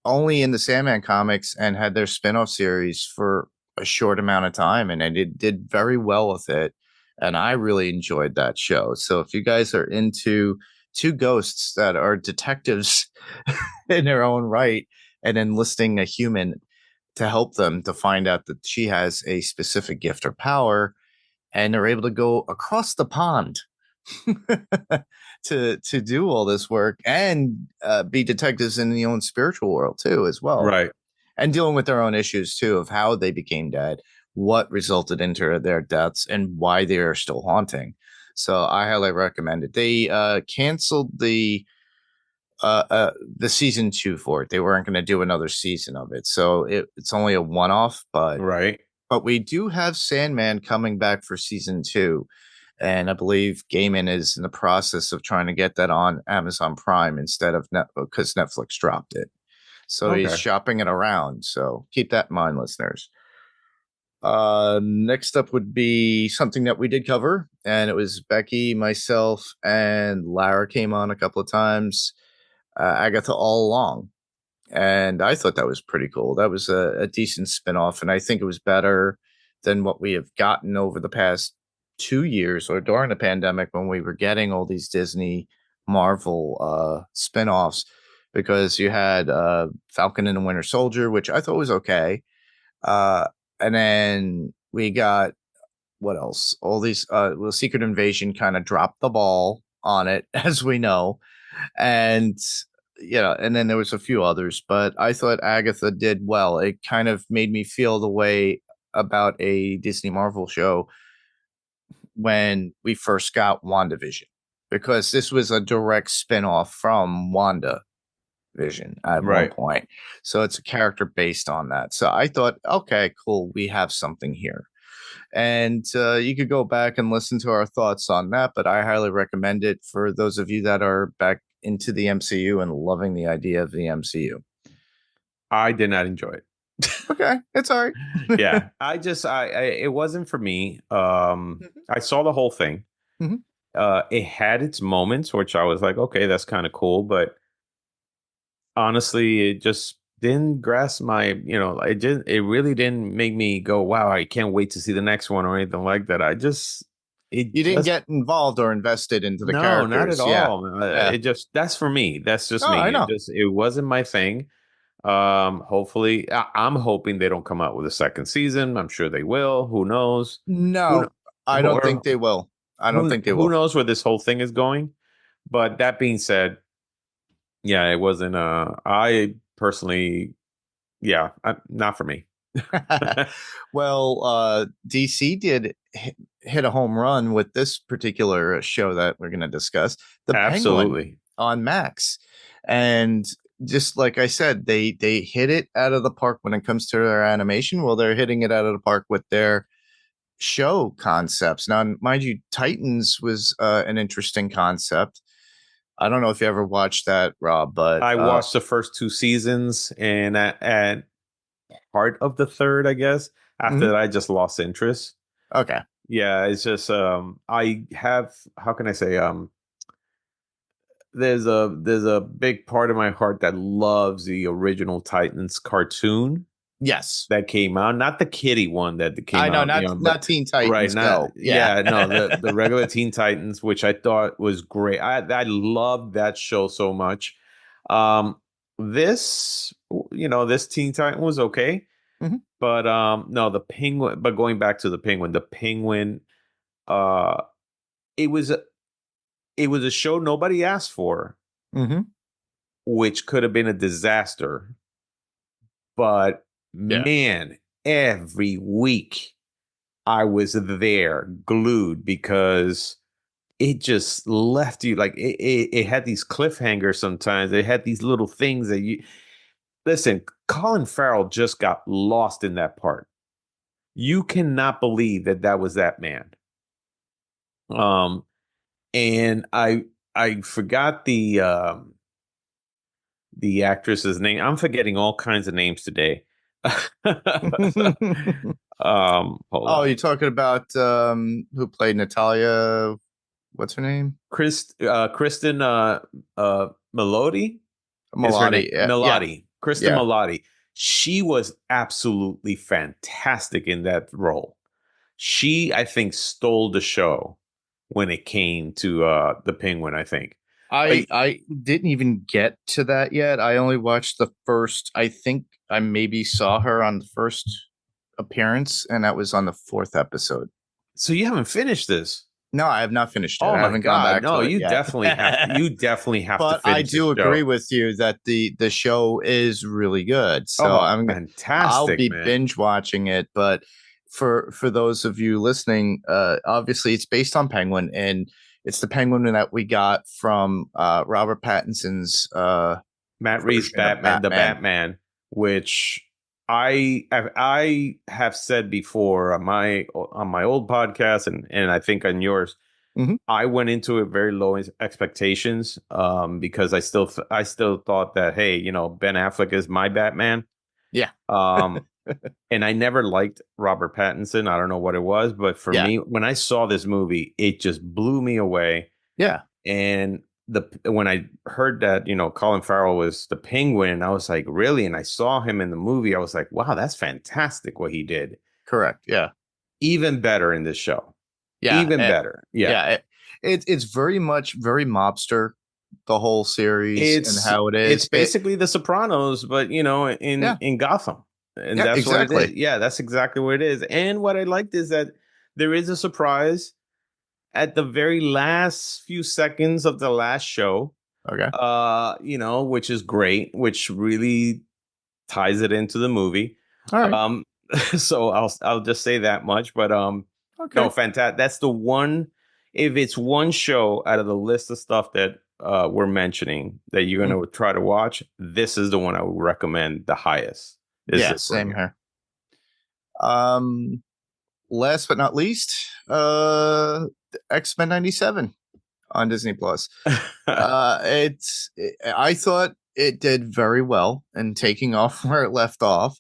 [SPEAKER 1] only in the Sandman comics and had their spin-off series for a short amount of time, and they did very well with it. And I really enjoyed that show. So if you guys are into two ghosts that are detectives in their own right and enlisting a human to help them to find out that she has a specific gift or power, and they're able to go across the pond to do all this work and be detectives in the own spiritual world too, as well,
[SPEAKER 2] Right.
[SPEAKER 1] and dealing with their own issues too of how they became dead, what resulted into their deaths, and why they are still haunting. So I highly recommend it. They canceled the season 2 for it. They weren't going to do another season of it, so it's only a one off.
[SPEAKER 2] Right.
[SPEAKER 1] But we do have Sandman coming back for season 2, and I believe Gaiman is in the process of trying to get that on Amazon Prime instead of because Netflix dropped it. So he's
[SPEAKER 2] Okay.
[SPEAKER 1] shopping it around. So keep that in mind, listeners. Next up would be something that we did cover, and it was Becky, myself, and Lara came on a couple of times. Agatha All Along, and I thought that was pretty cool. That was a decent spinoff, and I think it was better than what we have gotten over the past 2 years or during the pandemic when we were getting all these Disney Marvel spinoffs, because you had Falcon and the Winter Soldier, which I thought was okay. Uh, and then we got what else? All these well, Secret Invasion kind of dropped the ball on it, as we know, and and then there was a few others, but I thought Agatha did well. It kind of made me feel the way about a Disney Marvel show when we first got WandaVision, because this was a direct spin-off from WandaVision at one
[SPEAKER 2] Right.
[SPEAKER 1] point. So it's a character based on that. So I thought, okay, cool, we have something here. And you could go back and listen to our thoughts on that, but I highly recommend it for those of you that are back into the MCU and loving the idea of the MCU.
[SPEAKER 2] I did not enjoy it.
[SPEAKER 1] Okay, it's all right.
[SPEAKER 2] Yeah. I it wasn't for me.
[SPEAKER 1] Mhm,
[SPEAKER 2] I saw the whole thing.
[SPEAKER 1] mhm.
[SPEAKER 2] It had its moments, which I was like, okay, that's kind of cool, but honestly, it just didn't grasp it really didn't make me go, wow, I can't wait to see the next one or anything like that. It
[SPEAKER 1] You didn't
[SPEAKER 2] just
[SPEAKER 1] get involved or invested into the
[SPEAKER 2] No, not at
[SPEAKER 1] characters. Yeah,
[SPEAKER 2] all.
[SPEAKER 1] yeah.
[SPEAKER 2] It just That's for me. That's just
[SPEAKER 1] Oh, I
[SPEAKER 2] me.
[SPEAKER 1] know.
[SPEAKER 2] It wasn't my thing. Hopefully, I'm hoping they don't come out with a second season. I'm sure they will. Who knows? Who
[SPEAKER 1] No,
[SPEAKER 2] kn-
[SPEAKER 1] I don't think
[SPEAKER 2] or
[SPEAKER 1] they will. I don't think they
[SPEAKER 2] who
[SPEAKER 1] will.
[SPEAKER 2] knows where this whole thing is going? But that being said, yeah, it wasn't. I personally, yeah, not for me.
[SPEAKER 1] Well, DC did hit a home run with this particular show that we're going to discuss, The Penguin
[SPEAKER 2] Absolutely,
[SPEAKER 1] on Max. And just like I said, they hit it out of the park when it comes to their animation. Well, they're hitting it out of the park with their show concepts. Now, mind you, Titans was an interesting concept. I don't know if you ever watched that, Rob, but
[SPEAKER 2] I watched the first 2 seasons, and at part of the third, I guess. After
[SPEAKER 1] mhm,
[SPEAKER 2] that, I just lost interest.
[SPEAKER 1] okay.
[SPEAKER 2] Yeah, it's just I have, how can I say, there's a big part of my heart that loves the original Titans cartoon
[SPEAKER 1] Yes.
[SPEAKER 2] that came out, not the kitty one that came
[SPEAKER 1] I know,
[SPEAKER 2] out,
[SPEAKER 1] not
[SPEAKER 2] but
[SPEAKER 1] Teen
[SPEAKER 2] right,
[SPEAKER 1] Titans
[SPEAKER 2] not
[SPEAKER 1] Go. Yeah.
[SPEAKER 2] yeah, no, the regular Teen Titans, which I thought was great. I loved that show so much. Um this this Teen Titan was okay.
[SPEAKER 1] Mhm.
[SPEAKER 2] But no, the penguin. But going back to the penguin, uh, it was a it was a show nobody asked for,
[SPEAKER 1] Mhm.
[SPEAKER 2] which could have been a disaster. But
[SPEAKER 1] Yeah.
[SPEAKER 2] man, every week I was there glued because it just left you like it had these cliffhangers sometimes. It had these little things that you listen. Colin Farrell just got lost in that part. You cannot believe that that was that man. Um, and I forgot the actress's name. I'm forgetting all kinds of names today. Hold
[SPEAKER 1] Oh,
[SPEAKER 2] on.
[SPEAKER 1] you're talking about who played Natalia? What's her name?
[SPEAKER 2] Kristen Melody is her name.
[SPEAKER 1] Melody. Yeah, yeah,
[SPEAKER 2] Melody. Kristen
[SPEAKER 1] yeah.
[SPEAKER 2] Melody. She was absolutely fantastic in that role. She, I think, stole the show when it came to the Penguin. I think.
[SPEAKER 1] I
[SPEAKER 2] I,
[SPEAKER 1] I didn't even get to that yet. I only watched the first. I think I maybe saw her on the first appearance, and that was on the fourth episode.
[SPEAKER 2] so you haven't finished this?
[SPEAKER 1] No, I have not finished it.
[SPEAKER 2] Oh
[SPEAKER 1] I
[SPEAKER 2] my
[SPEAKER 1] haven't gone
[SPEAKER 2] god!
[SPEAKER 1] back
[SPEAKER 2] No,
[SPEAKER 1] to it
[SPEAKER 2] you
[SPEAKER 1] yet.
[SPEAKER 2] definitely have. You definitely have to
[SPEAKER 1] But I
[SPEAKER 2] finish this
[SPEAKER 1] do agree
[SPEAKER 2] show.
[SPEAKER 1] with you that the show is really good. So
[SPEAKER 2] Oh,
[SPEAKER 1] I'll
[SPEAKER 2] fantastic,
[SPEAKER 1] be
[SPEAKER 2] man!
[SPEAKER 1] binge watching it. But for those of you listening, obviously it's based on Penguin, and it's the Penguin that we got from Robert Pattinson's
[SPEAKER 2] Matt Reeves
[SPEAKER 1] version of
[SPEAKER 2] Batman, the
[SPEAKER 1] Batman.
[SPEAKER 2] Batman, which I have said before on my old podcast and I think on yours.
[SPEAKER 1] Hmm.
[SPEAKER 2] I went into it very low expectations because I still thought that hey, Ben Affleck is my Batman.
[SPEAKER 1] Yeah,
[SPEAKER 2] Um, and I never liked Robert Pattinson. I don't know what it was, but for
[SPEAKER 1] yeah,
[SPEAKER 2] me, when I saw this movie, it just blew me away.
[SPEAKER 1] yeah.
[SPEAKER 2] And when I heard that, Colin Farrell was the Penguin, I was like, really? And I saw him in the movie, I was like, wow, that's fantastic what he did.
[SPEAKER 1] Correct. Yeah,
[SPEAKER 2] Even better in this show.
[SPEAKER 1] yeah,
[SPEAKER 2] Even better. Yeah.
[SPEAKER 1] yeah. It's very much very mobster, the whole series and
[SPEAKER 2] It's
[SPEAKER 1] how it
[SPEAKER 2] it's
[SPEAKER 1] is.
[SPEAKER 2] basically The Sopranos, but in
[SPEAKER 1] Yeah,
[SPEAKER 2] in Gotham. And
[SPEAKER 1] yeah,
[SPEAKER 2] that's what it is.
[SPEAKER 1] exactly.
[SPEAKER 2] Yeah, that's exactly what it is. And what I liked is that there is a surprise at the very last few seconds of the last show.
[SPEAKER 1] Okay.
[SPEAKER 2] Which is great, which really ties it into the movie.
[SPEAKER 1] All right.
[SPEAKER 2] Um, so I'll just say that much. But no,
[SPEAKER 1] Okay.
[SPEAKER 2] fantastic. That's the one. If it's one show out of the list of stuff that we're mentioning that you're
[SPEAKER 1] Mm.
[SPEAKER 2] gonna try to watch, this is the one I would recommend the highest. Is
[SPEAKER 1] Yeah,
[SPEAKER 2] this one
[SPEAKER 1] same
[SPEAKER 2] here?
[SPEAKER 1] here. Um, Last but not least, X-Men 97 on Disney Plus. I thought it did very well in taking off where it left off.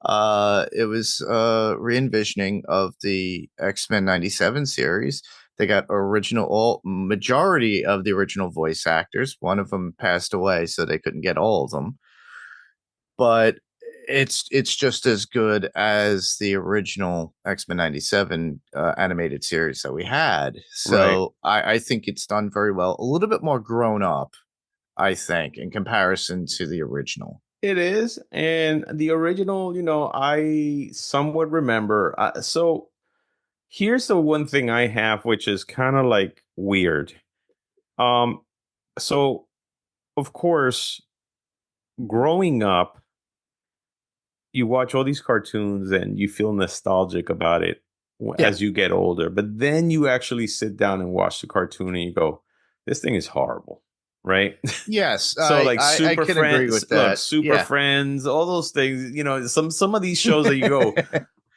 [SPEAKER 1] It was re-envisioning of the X-Men 97 series. They got all majority of the original voice actors. One of them passed away, so they couldn't get all of them. But it's just as good as the original X-Men 97 animated series that we had.
[SPEAKER 2] Right.
[SPEAKER 1] So I think it's done very well. A little bit more grown up, I think, in comparison to the original.
[SPEAKER 2] It is, and the original, I somewhat remember. So here's the one thing I have, which is kind of like weird. Um, so of course, growing up, you watch all these cartoons and you feel nostalgic about it
[SPEAKER 1] Yeah.
[SPEAKER 2] as you get older. But then you actually sit down and watch the cartoon and you go, "This thing is horrible," right?
[SPEAKER 1] Yes,
[SPEAKER 2] So like
[SPEAKER 1] I
[SPEAKER 2] Super
[SPEAKER 1] can agree
[SPEAKER 2] Friends,
[SPEAKER 1] with
[SPEAKER 2] look,
[SPEAKER 1] that.
[SPEAKER 2] Super
[SPEAKER 1] Yeah.
[SPEAKER 2] Friends, all those things. Some of these shows that you go,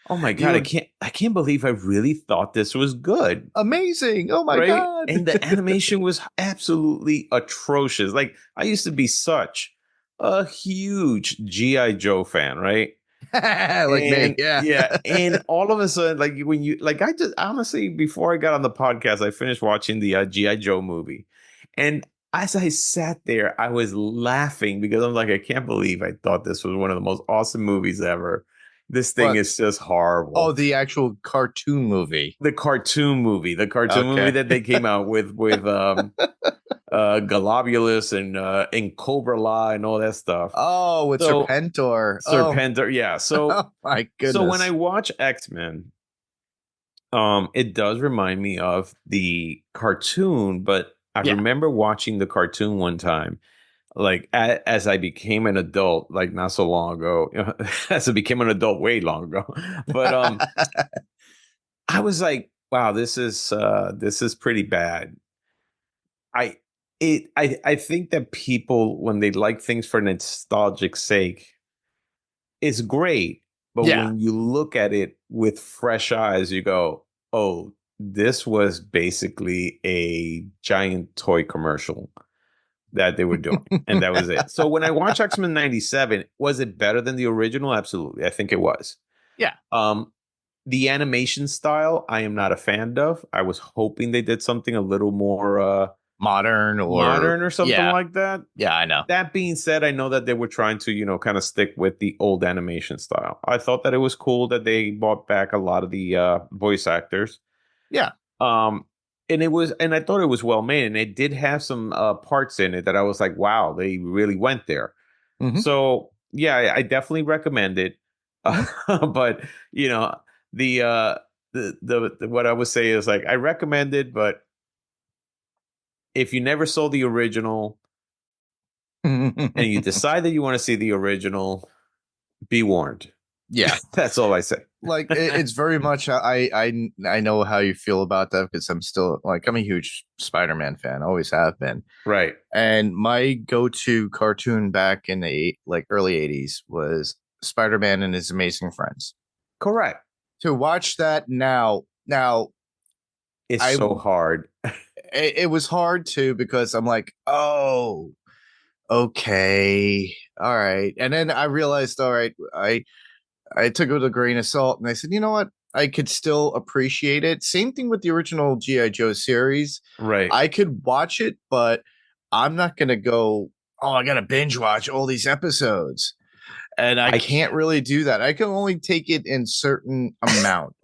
[SPEAKER 2] "Oh my god, I
[SPEAKER 1] You
[SPEAKER 2] can't believe I really thought this was good."
[SPEAKER 1] amazing. Oh my
[SPEAKER 2] Right?
[SPEAKER 1] god.
[SPEAKER 2] And the animation was absolutely atrocious. Like I used to be such a huge GI Joe fan, right?
[SPEAKER 1] Like me.
[SPEAKER 2] And
[SPEAKER 1] Yeah.
[SPEAKER 2] yeah, and all of a sudden, like when you like, I just honestly, before I got on the podcast, I finished watching the GI Joe movie, and as I sat there, I was laughing because I'm like, I can't believe I thought this was one of the most awesome movies ever. This thing
[SPEAKER 1] What?
[SPEAKER 2] is just
[SPEAKER 1] Oh,
[SPEAKER 2] horrible.
[SPEAKER 1] the actual cartoon movie.
[SPEAKER 2] The cartoon movie
[SPEAKER 1] Okay.
[SPEAKER 2] that they came out with Globulus and Cobra La and all that stuff.
[SPEAKER 1] Oh, with
[SPEAKER 2] So
[SPEAKER 1] Serpentor. Oh,
[SPEAKER 2] Serpentor, yeah.
[SPEAKER 1] oh my
[SPEAKER 2] So when I
[SPEAKER 1] goodness.
[SPEAKER 2] watch X-Men, it does remind me of the cartoon, but I
[SPEAKER 1] Yeah.
[SPEAKER 2] remember watching the cartoon one time, like as I became an adult, like not so long ago, as I became an adult way long ago. But I was like, wow, this is pretty bad. I I think that people when they like things for nostalgic sake, it's great. But
[SPEAKER 1] Yeah.
[SPEAKER 2] when you look at it with fresh eyes, you go, oh, this was basically a giant toy commercial that they were doing. And that was it. So when I watched X-Men 97, was it better than the original? Absolutely. I think it was.
[SPEAKER 1] Yeah.
[SPEAKER 2] Um, the animation style, I am not a fan of. I was hoping they did something a little more
[SPEAKER 1] Modern or
[SPEAKER 2] modern or something
[SPEAKER 1] yeah.
[SPEAKER 2] like that.
[SPEAKER 1] Yeah, I know.
[SPEAKER 2] That being said, I know that they were trying to, kind of stick with the old animation style. I thought that it was cool that they brought back a lot of the voice actors.
[SPEAKER 1] Yeah.
[SPEAKER 2] Um, and I thought it was well made, and it did have some parts in it that I was like, wow, they really went there.
[SPEAKER 1] Hmm.
[SPEAKER 2] So yeah, I definitely recommend it.
[SPEAKER 1] Hmm.
[SPEAKER 2] But you know, the what I would say is like I recommend it, but if you never saw the original and you decide that you want to see the original, be warned.
[SPEAKER 1] Yeah.
[SPEAKER 2] That's all I say.
[SPEAKER 1] Like it's very much I know how you feel about that because I'm still like I'm a huge Spider-Man fan, always have been.
[SPEAKER 2] Right.
[SPEAKER 1] And my go-to cartoon back in the like early 80s was Spider-Man and His Amazing Friends.
[SPEAKER 2] Correct.
[SPEAKER 1] To watch that now
[SPEAKER 2] It's
[SPEAKER 1] I
[SPEAKER 2] so hard.
[SPEAKER 1] it was hard too because I'm like, "Oh, okay. All right." And then I realized, all right, I took it with a grain of salt and I said, "You know what? I could still appreciate it." Same thing with the original GI Joe series.
[SPEAKER 2] Right.
[SPEAKER 1] I could watch it, but I'm not going to go, "Oh, I got to binge watch all these episodes." And I
[SPEAKER 2] I
[SPEAKER 1] can't
[SPEAKER 2] can't
[SPEAKER 1] really do that. I can only take it in certain amount,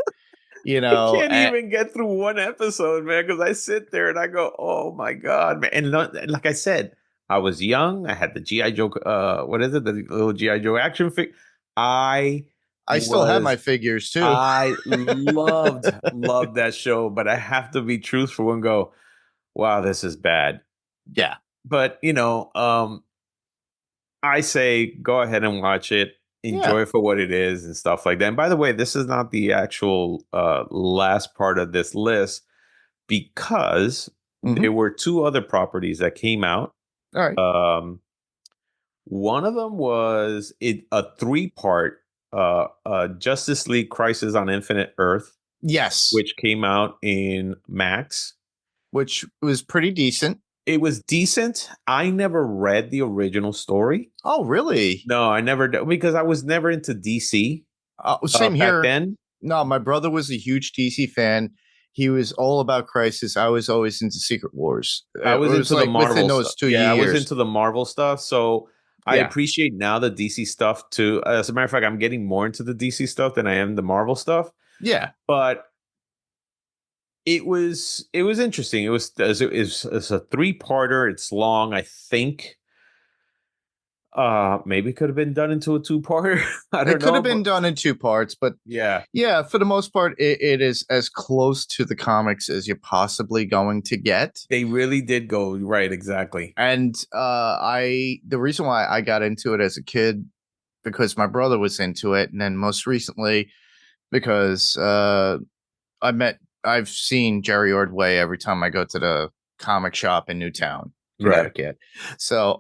[SPEAKER 2] I can't even get through one episode, man, because I sit there and I go, "Oh my god, man!" And like I said, I was young. I had the GI Joe. What is it? The little GI Joe action figure. I
[SPEAKER 1] I still have my
[SPEAKER 2] was.
[SPEAKER 1] figures too.
[SPEAKER 2] I loved that show, but I have to be truthful and go, "Wow, this is bad."
[SPEAKER 1] Yeah.
[SPEAKER 2] But I say go ahead and watch it,
[SPEAKER 1] Yeah.
[SPEAKER 2] enjoy it for what it is and stuff like that. And by the way, this is not the actual last part of this list because
[SPEAKER 1] Hmm.
[SPEAKER 2] there were two other properties that came out.
[SPEAKER 1] All right.
[SPEAKER 2] Um, one of them was a three-part Justice League Crisis on Infinite Earth,
[SPEAKER 1] Yes.
[SPEAKER 2] which came out in Max.
[SPEAKER 1] Which was pretty decent.
[SPEAKER 2] It was decent. I never read the original story.
[SPEAKER 1] Oh, really?
[SPEAKER 2] No, I never did because I was never into DC
[SPEAKER 1] Same
[SPEAKER 2] back
[SPEAKER 1] here.
[SPEAKER 2] then.
[SPEAKER 1] No, my brother was a huge DC fan. He was all about Crisis. I was always into Secret Wars.
[SPEAKER 2] I
[SPEAKER 1] It
[SPEAKER 2] was
[SPEAKER 1] was
[SPEAKER 2] into the
[SPEAKER 1] like within
[SPEAKER 2] Marvel stuff.
[SPEAKER 1] those two
[SPEAKER 2] Yeah, I was
[SPEAKER 1] years.
[SPEAKER 2] into the Marvel stuff. So I
[SPEAKER 1] Yeah.
[SPEAKER 2] appreciate now the DC stuff too. As a matter of fact, I'm getting more into the DC stuff than I am the Marvel stuff.
[SPEAKER 1] Yeah.
[SPEAKER 2] But it was interesting. It's a three-parter. It's long. I think maybe it could have been done into a two-parter. I
[SPEAKER 1] It
[SPEAKER 2] don't
[SPEAKER 1] could
[SPEAKER 2] know,
[SPEAKER 1] have
[SPEAKER 2] but
[SPEAKER 1] been done in two parts, but
[SPEAKER 2] yeah,
[SPEAKER 1] yeah, for the most part, it is as close to the comics as you're possibly going to get.
[SPEAKER 2] they really did go right. Exactly.
[SPEAKER 1] And the reason why I got into it as a kid because my brother was into it, and then most recently because I've seen Jerry Ordway every time I go to the comic shop in Newtown,
[SPEAKER 2] Right.
[SPEAKER 1] Connecticut. So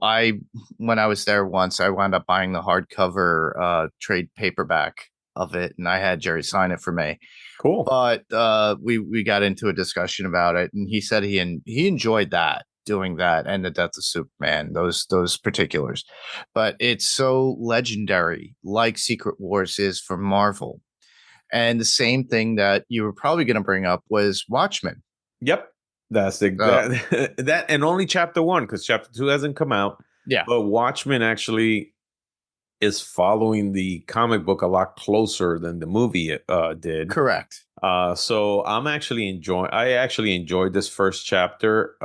[SPEAKER 1] when I was there once, I wound up buying the hardcover trade paperback of it, and I had Jerry sign it for me.
[SPEAKER 2] Cool.
[SPEAKER 1] But we got into a discussion about it, and he said he enjoyed that doing that and the death of Superman, those particulars. But it's so legendary, like Secret Wars is for Marvel. And the same thing that you were probably going to bring up was Watchmen.
[SPEAKER 2] Yep. That's the
[SPEAKER 1] Uh,
[SPEAKER 2] that and only chapter one because chapter two hasn't come out.
[SPEAKER 1] yeah,
[SPEAKER 2] But Watchmen actually is following the comic book a lot closer than the movie did.
[SPEAKER 1] correct.
[SPEAKER 2] So I actually enjoyed this first chapter.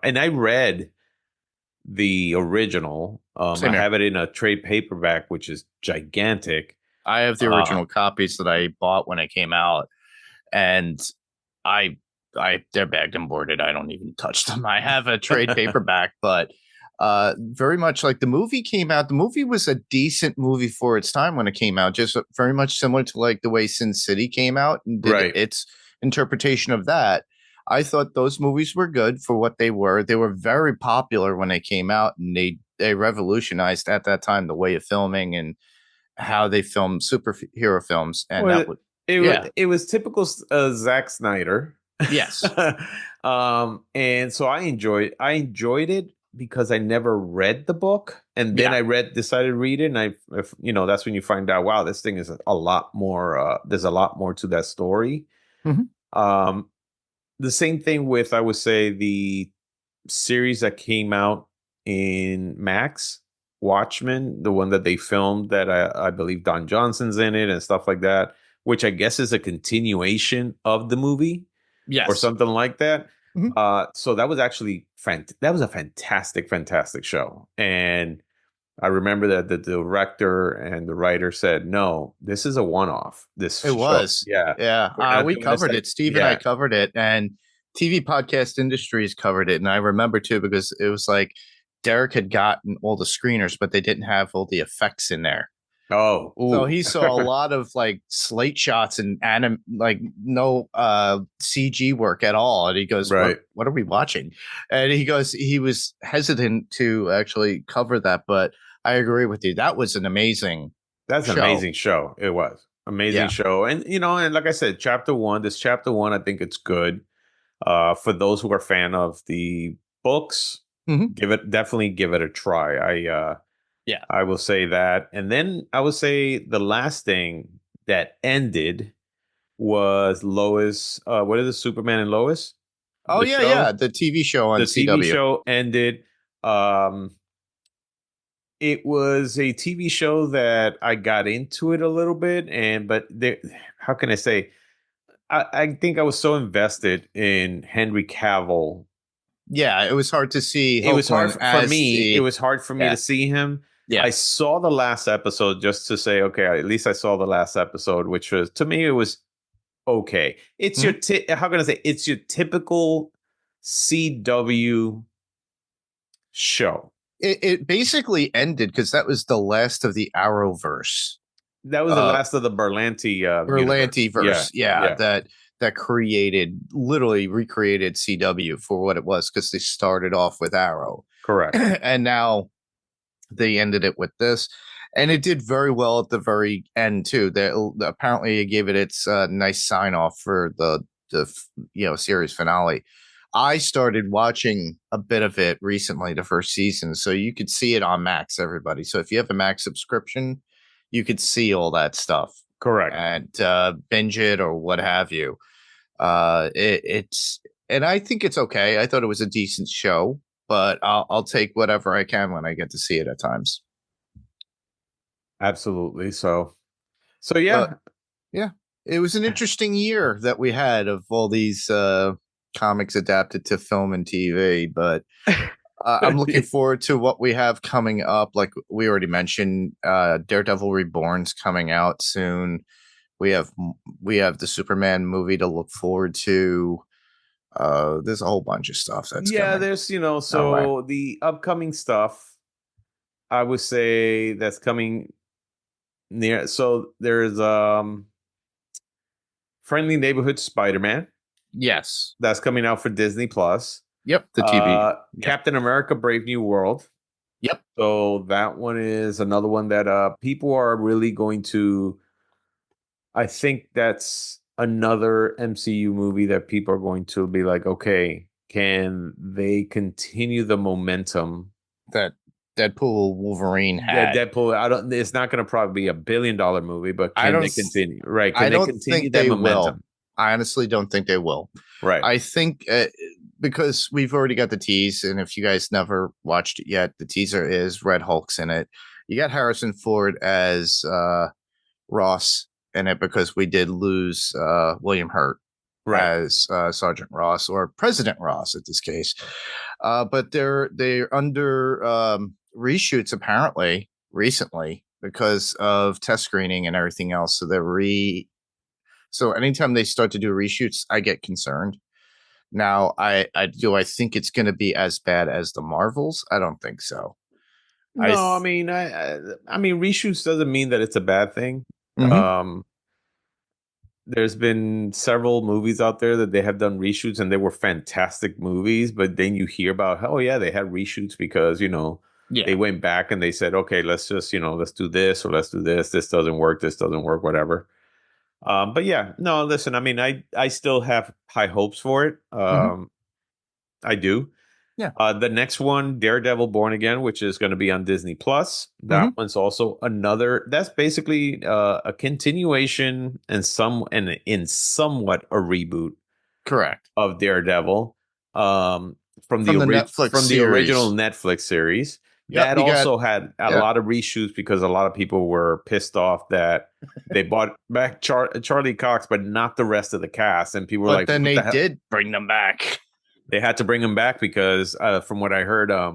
[SPEAKER 2] And I read the original. I
[SPEAKER 1] Same here.
[SPEAKER 2] have it in a trade paperback, which is gigantic.
[SPEAKER 1] I have the
[SPEAKER 2] Uh,
[SPEAKER 1] original copies that I bought when it came out, and I they're bagged and boarded. I don't even touch them. I have a trade paperback, but very much like the movie came out. The movie was a decent movie for its time when it came out, just very much similar to like the way Sin City came out and did
[SPEAKER 2] right.
[SPEAKER 1] its interpretation of that. I thought those movies were good for what they were. They were very popular when they came out, and they revolutionized at that time the way of filming and how they filmed superhero films. And that
[SPEAKER 2] Well,
[SPEAKER 1] would, yeah,
[SPEAKER 2] it was typical Zack Snyder.
[SPEAKER 1] yes,
[SPEAKER 2] And so I enjoyed it because I never read the book, and then
[SPEAKER 1] yeah.
[SPEAKER 2] I decided to read it, and that's when you find out, wow, this thing is a lot more. There's a lot more to that story.
[SPEAKER 1] Mhm.
[SPEAKER 2] Um, the same thing with, I would say, the series that came out in Max, Watchmen, the one that they filmed that I believe Don Johnson's in it and stuff like that, which I guess is a continuation of the movie or
[SPEAKER 1] Yes.
[SPEAKER 2] something like that.
[SPEAKER 1] Mhm.
[SPEAKER 2] So that was actually that was a fantastic, fantastic show. And I remember that the director and the writer said, "No, this is a one-off. This
[SPEAKER 1] It
[SPEAKER 2] show,
[SPEAKER 1] was.
[SPEAKER 2] yeah,
[SPEAKER 1] Yeah.
[SPEAKER 2] we're not
[SPEAKER 1] We
[SPEAKER 2] doing this
[SPEAKER 1] covered
[SPEAKER 2] like,
[SPEAKER 1] it. Steve and I
[SPEAKER 2] yeah,
[SPEAKER 1] covered it, and TV Podcast Industries covered it. And I remember too, because it was like Derek had gotten all the screeners, but they didn't have all the effects in there.
[SPEAKER 2] oh,
[SPEAKER 1] So
[SPEAKER 2] ooh,
[SPEAKER 1] he saw a lot of like slate shots and like no CG work at all. And he goes,
[SPEAKER 2] right."
[SPEAKER 1] what are we watching? And he goes, he was hesitant to actually cover that, but I agree with you. That was an amazing
[SPEAKER 2] That's an
[SPEAKER 1] show.
[SPEAKER 2] amazing show. It was amazing
[SPEAKER 1] Yeah.
[SPEAKER 2] show, and and like I said, chapter one, I think it's good. For those who are fan of the books,
[SPEAKER 1] Hmm.
[SPEAKER 2] definitely give it a try.
[SPEAKER 1] Yeah.
[SPEAKER 2] I will say that, and then I would say the last thing that ended was Lois. What is it, Superman and Lois?
[SPEAKER 1] Oh
[SPEAKER 2] The
[SPEAKER 1] yeah, yeah.
[SPEAKER 2] show,
[SPEAKER 1] The TV show on
[SPEAKER 2] the TV
[SPEAKER 1] CW.
[SPEAKER 2] show ended. Um, it was a TV show that I got into it a little bit, but there, how can I say? I think I was so invested in Henry Cavill.
[SPEAKER 1] Yeah, it was hard to see
[SPEAKER 2] It was hard
[SPEAKER 1] Hoagland
[SPEAKER 2] for
[SPEAKER 1] as
[SPEAKER 2] me. It
[SPEAKER 1] the
[SPEAKER 2] was hard for me
[SPEAKER 1] yeah,
[SPEAKER 2] to see him.
[SPEAKER 1] yeah.
[SPEAKER 2] I saw the last episode just to say, okay, at least I saw the last episode, which was, to me, it was okay. It's
[SPEAKER 1] Mhm.
[SPEAKER 2] how can I say? It's your typical CW show.
[SPEAKER 1] It basically ended because that was the last of the Arrowverse.
[SPEAKER 2] That was the
[SPEAKER 1] Uh
[SPEAKER 2] last of the Berlanti universe. Yeah,
[SPEAKER 1] Berlantiverse, yeah,
[SPEAKER 2] yeah,
[SPEAKER 1] that created literally recreated CW for what it was because they started off with Arrow,
[SPEAKER 2] correct.
[SPEAKER 1] and now they ended it with this, and it did very well at the very end too. They apparently it gave it its nice sign off for the series finale. I started watching a bit of it recently, the first season, so you could see it on Max. Everybody, so if you have a Max subscription, you could see all that stuff
[SPEAKER 2] Correct.
[SPEAKER 1] and binge it or what have you. It's and I think it's okay. I thought it was a decent show, but I'll take whatever I can when I get to see it at times.
[SPEAKER 2] Absolutely. So
[SPEAKER 1] But
[SPEAKER 2] yeah.
[SPEAKER 1] yeah, it was an interesting year that we had of all these comics adapted to film and TV. But I'm looking forward to what we have coming up. Like we already mentioned, Daredevil Reborn's coming out soon. We have we have the Superman movie to look forward to. There's a whole bunch of stuff that's
[SPEAKER 2] Yeah,
[SPEAKER 1] coming
[SPEAKER 2] there's,
[SPEAKER 1] our way.
[SPEAKER 2] so the upcoming stuff, I would say that's coming near. So there's Friendly Neighborhood Spider-Man
[SPEAKER 1] Yes.
[SPEAKER 2] that's coming out for Disney Plus.
[SPEAKER 1] Yep. The TV. Yeah.
[SPEAKER 2] Captain America Brave New World.
[SPEAKER 1] Yep.
[SPEAKER 2] So that one is another one that people are really going to, I think that's another MCU movie that people are going to be like, okay, can they continue the momentum
[SPEAKER 1] That Deadpool Wolverine
[SPEAKER 2] that
[SPEAKER 1] had.
[SPEAKER 2] Deadpool? I don't. It's not going to probably be $1 billion movie, but
[SPEAKER 1] I
[SPEAKER 2] can
[SPEAKER 1] don't.
[SPEAKER 2] they continue? Right? Can
[SPEAKER 1] I
[SPEAKER 2] they
[SPEAKER 1] don't
[SPEAKER 2] continue
[SPEAKER 1] think
[SPEAKER 2] that
[SPEAKER 1] they will.
[SPEAKER 2] momentum?
[SPEAKER 1] I honestly don't think they will.
[SPEAKER 2] Right.
[SPEAKER 1] I think because we've already got the tease, and if you guys never watched it yet, the teaser is Red Hulk's in it. You got Harrison Ford as Ross, in it because we did lose William Hurt
[SPEAKER 2] Right.
[SPEAKER 1] as Sergeant Ross or President Ross at this case. But they're under reshoots apparently recently because of test screening and everything else. So anytime they start to do reshoots, I get concerned. Now, I think it's going to be as bad as the Marvels. I don't think so. I
[SPEAKER 2] No, I mean, reshoots doesn't mean that it's a bad thing.
[SPEAKER 1] Mhm.
[SPEAKER 2] Um, there's been several movies out there that they have done reshoots and they were fantastic movies, but then you hear about, oh yeah, they had reshoots because, they
[SPEAKER 1] Yeah.
[SPEAKER 2] went back and they said, okay, let's just, let's do this or let's do this. This doesn't work, whatever. But yeah, no, listen, I mean, I still have high hopes for it.
[SPEAKER 1] Hmm.
[SPEAKER 2] I do.
[SPEAKER 1] Yeah.
[SPEAKER 2] The next one, Daredevil Born Again, which is going to be on Disney Plus. That
[SPEAKER 1] Hmm.
[SPEAKER 2] one's also another. That's basically a continuation and in somewhat a reboot
[SPEAKER 1] Correct.
[SPEAKER 2] of Daredevil, um,
[SPEAKER 1] From the Netflix
[SPEAKER 2] from the original
[SPEAKER 1] series.
[SPEAKER 2] Netflix series.
[SPEAKER 1] Yep.
[SPEAKER 2] That
[SPEAKER 1] You got
[SPEAKER 2] also had a
[SPEAKER 1] yeah.
[SPEAKER 2] lot of reshoots because a lot of people were pissed off that they bought back Charlie Cox, but not the rest of the cast, and people were
[SPEAKER 1] But
[SPEAKER 2] like,
[SPEAKER 1] then
[SPEAKER 2] "What
[SPEAKER 1] they
[SPEAKER 2] the hell?"
[SPEAKER 1] did bring them back.
[SPEAKER 2] They had to bring him back because, from what I heard, I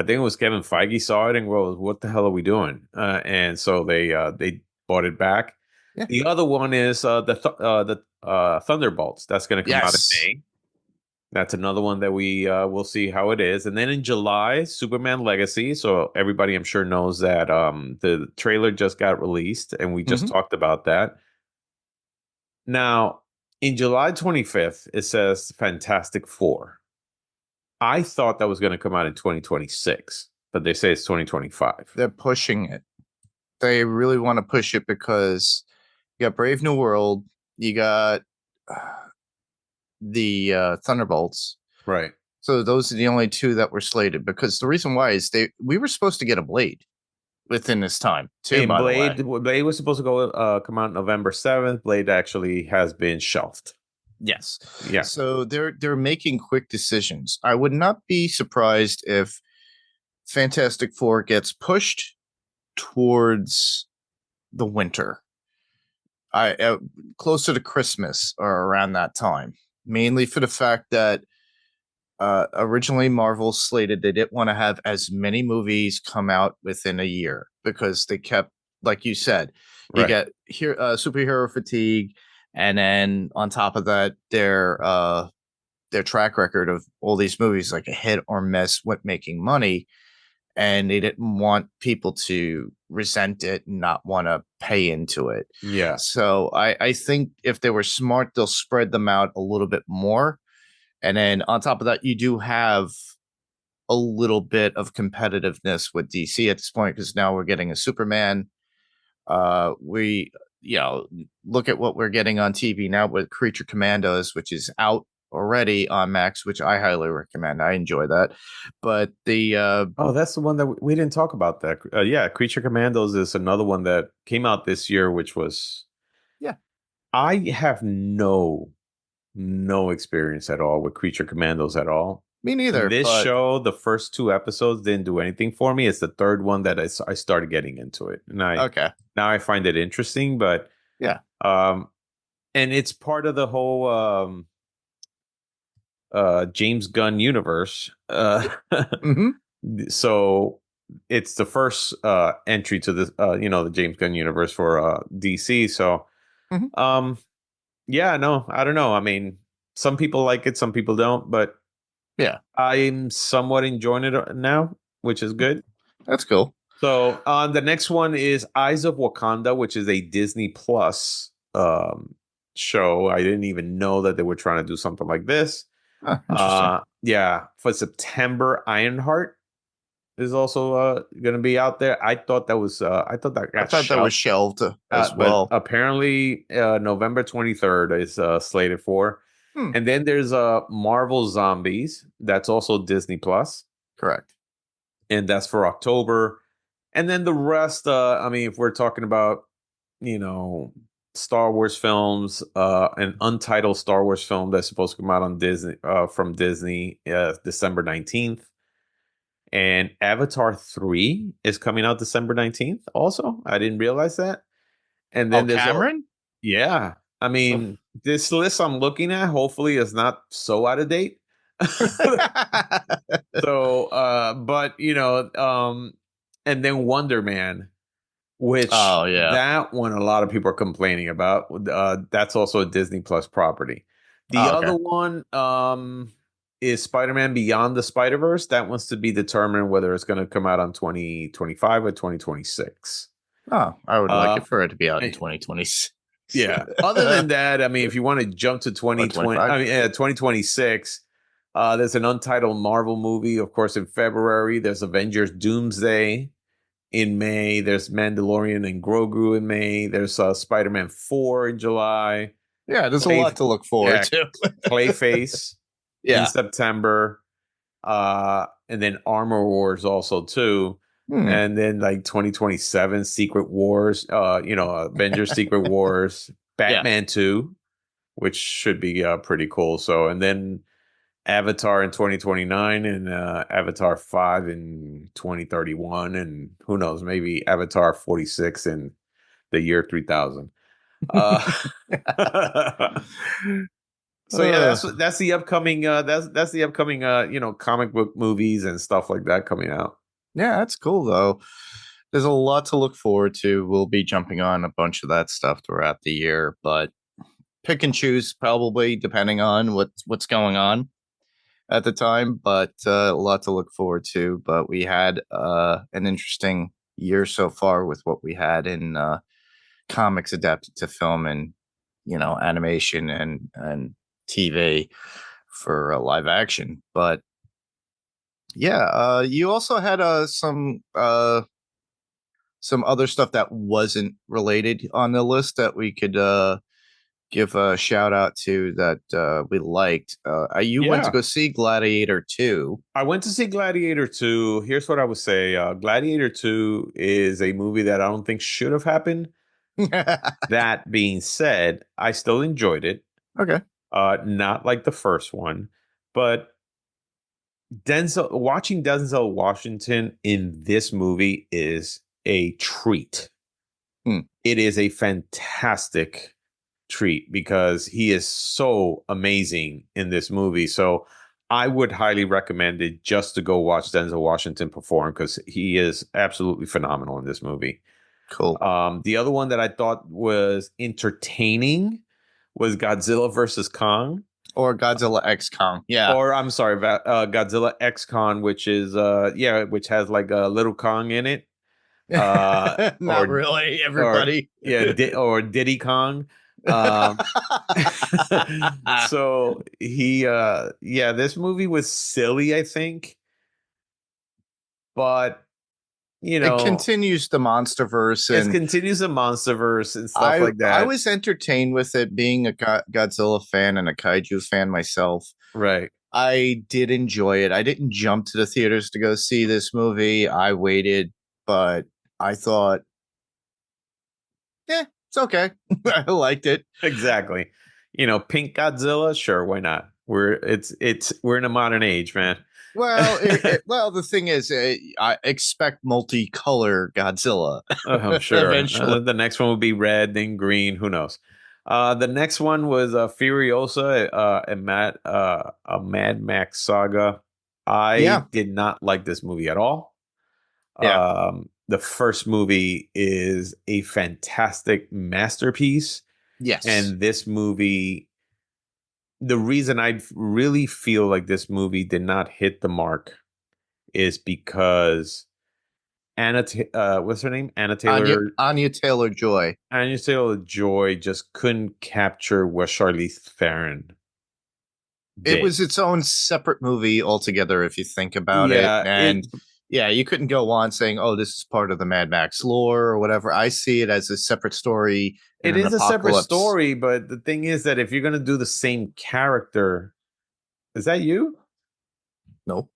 [SPEAKER 2] think it was Kevin Feige saw it and well, what the hell are we doing? And so they bought it back.
[SPEAKER 1] Yeah.
[SPEAKER 2] The other one is the Thunderbolts. That's going to come out in
[SPEAKER 1] Yes.
[SPEAKER 2] May. That's another one that we will see how it is. And then in July, Superman Legacy. So everybody, I'm sure, knows that the trailer just got released, and we just
[SPEAKER 1] Hmm.
[SPEAKER 2] talked about that. Now, in July 25th, it says Fantastic Four. I thought that was going to come out in 2026, but they say it's 2025.
[SPEAKER 1] They're pushing it. They really want to push it because you got Brave New World, you got uh, the Thunderbolts.
[SPEAKER 2] Right.
[SPEAKER 1] So those are the only two that were slated. Because the reason why is we were supposed to get a Blade within this time too.
[SPEAKER 2] And
[SPEAKER 1] By the way,
[SPEAKER 2] Blade was supposed to go come out November 7th. Blade actually has been shelved.
[SPEAKER 1] yes.
[SPEAKER 2] Yeah.
[SPEAKER 1] So they're making quick decisions. I would not be surprised if Fantastic Four gets pushed towards the winter. I closer to Christmas or around that time, mainly for the fact that originally Marvel slated they didn't want to have as many movies come out within a year because they kept, like you said, you
[SPEAKER 2] Right.
[SPEAKER 1] get here superhero fatigue, and then on top of that, their track record of all these movies like a hit or miss with making money, and they didn't want people to resent it and not want to pay into it.
[SPEAKER 2] Yeah.
[SPEAKER 1] So I think if they were smart, they'll spread them out a little bit more. And then on top of that, you do have a little bit of competitiveness with DC at this point because now we're getting a Superman. We, look at what we're getting on TV now with Creature Commandos, which is out already on Max, which I highly recommend. I enjoy that. But the
[SPEAKER 2] Oh, that's the one that we didn't talk about. That yeah, Creature Commandos is another one that came out this year, which was
[SPEAKER 1] yeah,
[SPEAKER 2] I have no experience at all with Creature Commandos at all.
[SPEAKER 1] me neither.
[SPEAKER 2] This
[SPEAKER 1] But
[SPEAKER 2] show, the first two episodes didn't do anything for me. It's the third one that I started getting into it, and I
[SPEAKER 1] okay,
[SPEAKER 2] now I find it interesting. But
[SPEAKER 1] yeah,
[SPEAKER 2] um, and it's part of the whole James Gunn universe.
[SPEAKER 1] hmm,
[SPEAKER 2] So it's the first entry to the the James Gunn universe for DC. So
[SPEAKER 1] hmm,
[SPEAKER 2] um, yeah, no, I don't know. I mean, some people like it, some people don't, but
[SPEAKER 1] yeah,
[SPEAKER 2] I'm somewhat enjoying it now, which is good.
[SPEAKER 1] that's cool.
[SPEAKER 2] So the next one is Eyes of Wakanda, which is a Disney Plus show. I didn't even know that they were trying to do something like this.
[SPEAKER 1] Huh, interesting.
[SPEAKER 2] Yeah, for September, Ironheart is also going to be out there. I thought that
[SPEAKER 1] I
[SPEAKER 2] got
[SPEAKER 1] thought that was
[SPEAKER 2] shelved,
[SPEAKER 1] shelved as
[SPEAKER 2] but
[SPEAKER 1] well.
[SPEAKER 2] apparently November 23rd is slated for.
[SPEAKER 1] Hmm,
[SPEAKER 2] And then there's Marvel Zombies. That's also Disney Plus,
[SPEAKER 1] correct.
[SPEAKER 2] and that's for October. And then the rest, I mean, if we're talking about, you know, Star Wars films, an untitled Star Wars film that's supposed to come out on Disney, from Disney, December 19th. And Avatar 3 is coming out December 19th also. I didn't realize that. And
[SPEAKER 1] Oh,
[SPEAKER 2] then there's
[SPEAKER 1] Cameron?
[SPEAKER 2] yeah. I
[SPEAKER 1] Oh.
[SPEAKER 2] mean, this list I'm looking at hopefully is not so out of date. So, but and then Wonder Man, which
[SPEAKER 1] Oh, yeah.
[SPEAKER 2] that one a lot of people are complaining about. That's also a Disney Plus property. The
[SPEAKER 1] Oh, okay.
[SPEAKER 2] other one is Spider-Man Beyond the Spider-Verse. That one's to be determined whether it's going to come out on 2025 or 2026.
[SPEAKER 1] Oh, I would like
[SPEAKER 2] Uh,
[SPEAKER 1] it for it to be out in
[SPEAKER 2] eh,
[SPEAKER 1] 2026.
[SPEAKER 2] yeah. Other than that, I mean, if you want to jump to
[SPEAKER 1] Or
[SPEAKER 2] 2020,
[SPEAKER 1] 25.
[SPEAKER 2] I mean, 2026, there's an untitled Marvel movie, of course, in February. There's Avengers Doomsday in May. There's Mandalorian and Grogu in May. There's Spider-Man 4 in July.
[SPEAKER 1] Yeah, there's a
[SPEAKER 2] Clay,
[SPEAKER 1] lot to look forward
[SPEAKER 2] yeah,
[SPEAKER 1] to.
[SPEAKER 2] Clayface in
[SPEAKER 1] Yeah.
[SPEAKER 2] September. And then Armor Wars also too.
[SPEAKER 1] Hmm.
[SPEAKER 2] And then like 2027 Secret Wars, Avengers Secret Wars,
[SPEAKER 1] Yeah.
[SPEAKER 2] Batman 2, which should be pretty cool. So, and then Avatar in 2029 and Avatar 5 in 2031 and who knows, maybe Avatar 46 in the year 3000. Uh So yeah,
[SPEAKER 1] Uh,
[SPEAKER 2] that's the upcoming that's the upcoming comic book movies and stuff like that coming out.
[SPEAKER 1] yeah, that's cool though. There's a lot to look forward to. We'll be jumping on a bunch of that stuff throughout the year, but pick and choose probably depending on what's going on at the time. But a lot to look forward to. But we had an interesting year so far with what we had in comics adapted to film and animation and TV for live action. But yeah, you also had some other stuff that wasn't related on the list that we could give a shout out to that we liked. You went to
[SPEAKER 2] Yeah.
[SPEAKER 1] go see Gladiator 2.
[SPEAKER 2] I went to see Gladiator 2. Here's what I would say. Gladiator 2 is a movie that I don't think should have happened. That being said, I still enjoyed it.
[SPEAKER 1] Okay,
[SPEAKER 2] Not like the first one, but watching Denzel Washington in this movie is a treat.
[SPEAKER 1] hmm,
[SPEAKER 2] It is a fantastic treat because he is so amazing in this movie. So I would highly recommend it just to go watch Denzel Washington perform because he is absolutely phenomenal in this movie.
[SPEAKER 1] cool.
[SPEAKER 2] The other one that I thought was entertaining was Godzilla versus Kong.
[SPEAKER 1] Or Godzilla X Kong. Yeah.
[SPEAKER 2] Or I'm sorry, Godzilla X Con, which is which has like a little Kong in it.
[SPEAKER 1] Not
[SPEAKER 2] Or
[SPEAKER 1] really,
[SPEAKER 2] or
[SPEAKER 1] everybody.
[SPEAKER 2] yeah, or Diddy Kong. Um, so this movie was silly, I think, but you
[SPEAKER 1] It
[SPEAKER 2] know,
[SPEAKER 1] continues the MonsterVerse,
[SPEAKER 2] it
[SPEAKER 1] and
[SPEAKER 2] continues the MonsterVerse and stuff
[SPEAKER 1] I
[SPEAKER 2] like
[SPEAKER 1] I
[SPEAKER 2] that.
[SPEAKER 1] was entertained with it. Being a Godzilla fan and a kaiju fan myself,
[SPEAKER 2] Right.
[SPEAKER 1] I did enjoy it. I didn't jump to the theaters to go see this movie. I waited, but I thought, yeah, it's okay. I liked it.
[SPEAKER 2] Exactly. Pink Godzilla, sure, why not? We're in a modern age, man.
[SPEAKER 1] Well, well, the thing is, I expect multicolor Godzilla
[SPEAKER 2] I'm sure.
[SPEAKER 1] eventually.
[SPEAKER 2] The next one will be red, then green. Who knows? The next one was Furiosa, a Mad Max saga. I
[SPEAKER 1] Yeah,
[SPEAKER 2] did not like this movie at all.
[SPEAKER 1] yeah,
[SPEAKER 2] The first movie is a fantastic masterpiece,
[SPEAKER 1] yes.
[SPEAKER 2] and this movie, the reason I really feel like this movie did not hit the mark is because what's her name?
[SPEAKER 1] Anya Taylor Joy.
[SPEAKER 2] Anya Taylor-Joy just couldn't capture what Charlize Theron
[SPEAKER 1] It
[SPEAKER 2] did.
[SPEAKER 1] was its own separate movie altogether, if you think about it.
[SPEAKER 2] Yeah,
[SPEAKER 1] And yeah, you couldn't go on saying, "Oh, this is part of the Mad Max lore" or whatever. I see it as a separate story in
[SPEAKER 2] it
[SPEAKER 1] an
[SPEAKER 2] is a separate
[SPEAKER 1] apocalypse.
[SPEAKER 2] story, but the thing is that if you're gonna do the same character, is that you?
[SPEAKER 1] Nope.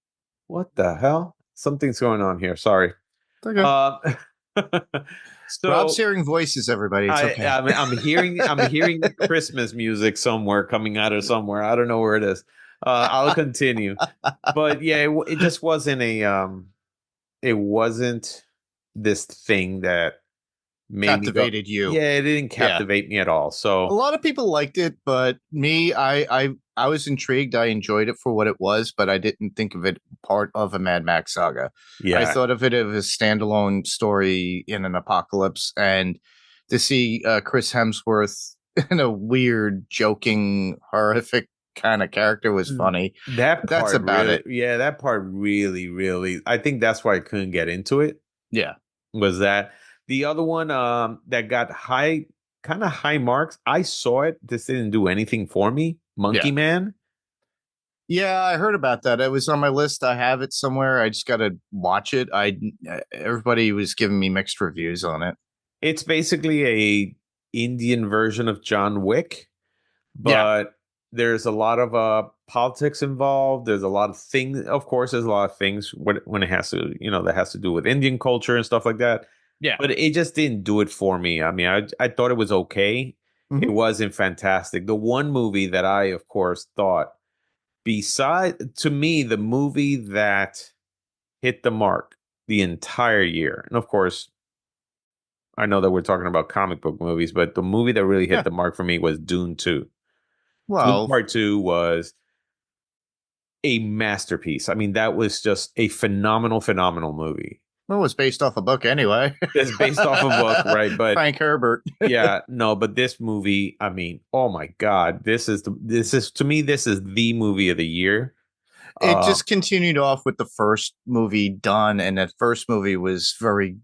[SPEAKER 2] What the hell? Something's going on here. Sorry.
[SPEAKER 1] Okay.
[SPEAKER 2] Uh,
[SPEAKER 1] Rob's
[SPEAKER 2] so
[SPEAKER 1] hearing voices. Everybody, it's okay.
[SPEAKER 2] I'm hearing Christmas music somewhere coming out of somewhere. I don't know where it is. I'll continue, but yeah, it just wasn't it wasn't this thing that made me go,
[SPEAKER 1] Captivated you.
[SPEAKER 2] yeah, it didn't
[SPEAKER 1] Yeah.
[SPEAKER 2] captivate me at all.
[SPEAKER 1] A
[SPEAKER 2] So
[SPEAKER 1] lot of people liked it, but me, I was intrigued. I enjoyed it for what it was, but I didn't think of it part of a Mad Max saga. I
[SPEAKER 2] yeah,
[SPEAKER 1] thought of it as a standalone story in an apocalypse, and to see Chris Hemsworth in a weird, joking, horrific kind of character was funny.
[SPEAKER 2] that
[SPEAKER 1] But that's
[SPEAKER 2] part
[SPEAKER 1] about
[SPEAKER 2] really,
[SPEAKER 1] it.
[SPEAKER 2] yeah, that part really, really, I think that's why I couldn't get into it.
[SPEAKER 1] Yeah,
[SPEAKER 2] Was that the other one that got high, kind of high marks? I saw it. This didn't do anything for me.
[SPEAKER 1] yeah.
[SPEAKER 2] Monkey Man.
[SPEAKER 1] Yeah, I heard about that. It was on my list. I have it somewhere. I just got to watch it. Everybody was giving me mixed reviews on it.
[SPEAKER 2] It's basically a Indian version of John Wick,
[SPEAKER 1] Yeah,
[SPEAKER 2] but there's a lot of politics involved. There's a lot of things. Of course, there's a lot of things when it has to, that has to do with Indian culture and stuff like that.
[SPEAKER 1] yeah.
[SPEAKER 2] But it just didn't do it for me. I mean, I thought it was okay. It
[SPEAKER 1] Hmm.
[SPEAKER 2] wasn't fantastic. The one movie that I, of course, thought beside to me the movie that hit the mark the entire year, and of course I know that we're talking about comic book movies, but the movie that really hit
[SPEAKER 1] Yeah.
[SPEAKER 2] the mark for me was Dune 2. Dune
[SPEAKER 1] Well,
[SPEAKER 2] Part 2 was a masterpiece. I mean, that was just a phenomenal, phenomenal movie.
[SPEAKER 1] it was based off a book anyway.
[SPEAKER 2] It's based off a book, right? But
[SPEAKER 1] Frank Herbert.
[SPEAKER 2] yeah, no, but this movie, I mean, oh my God, this is to me, this is the movie of the year.
[SPEAKER 1] It
[SPEAKER 2] Um,
[SPEAKER 1] just continued off with the first movie done, and that first movie was very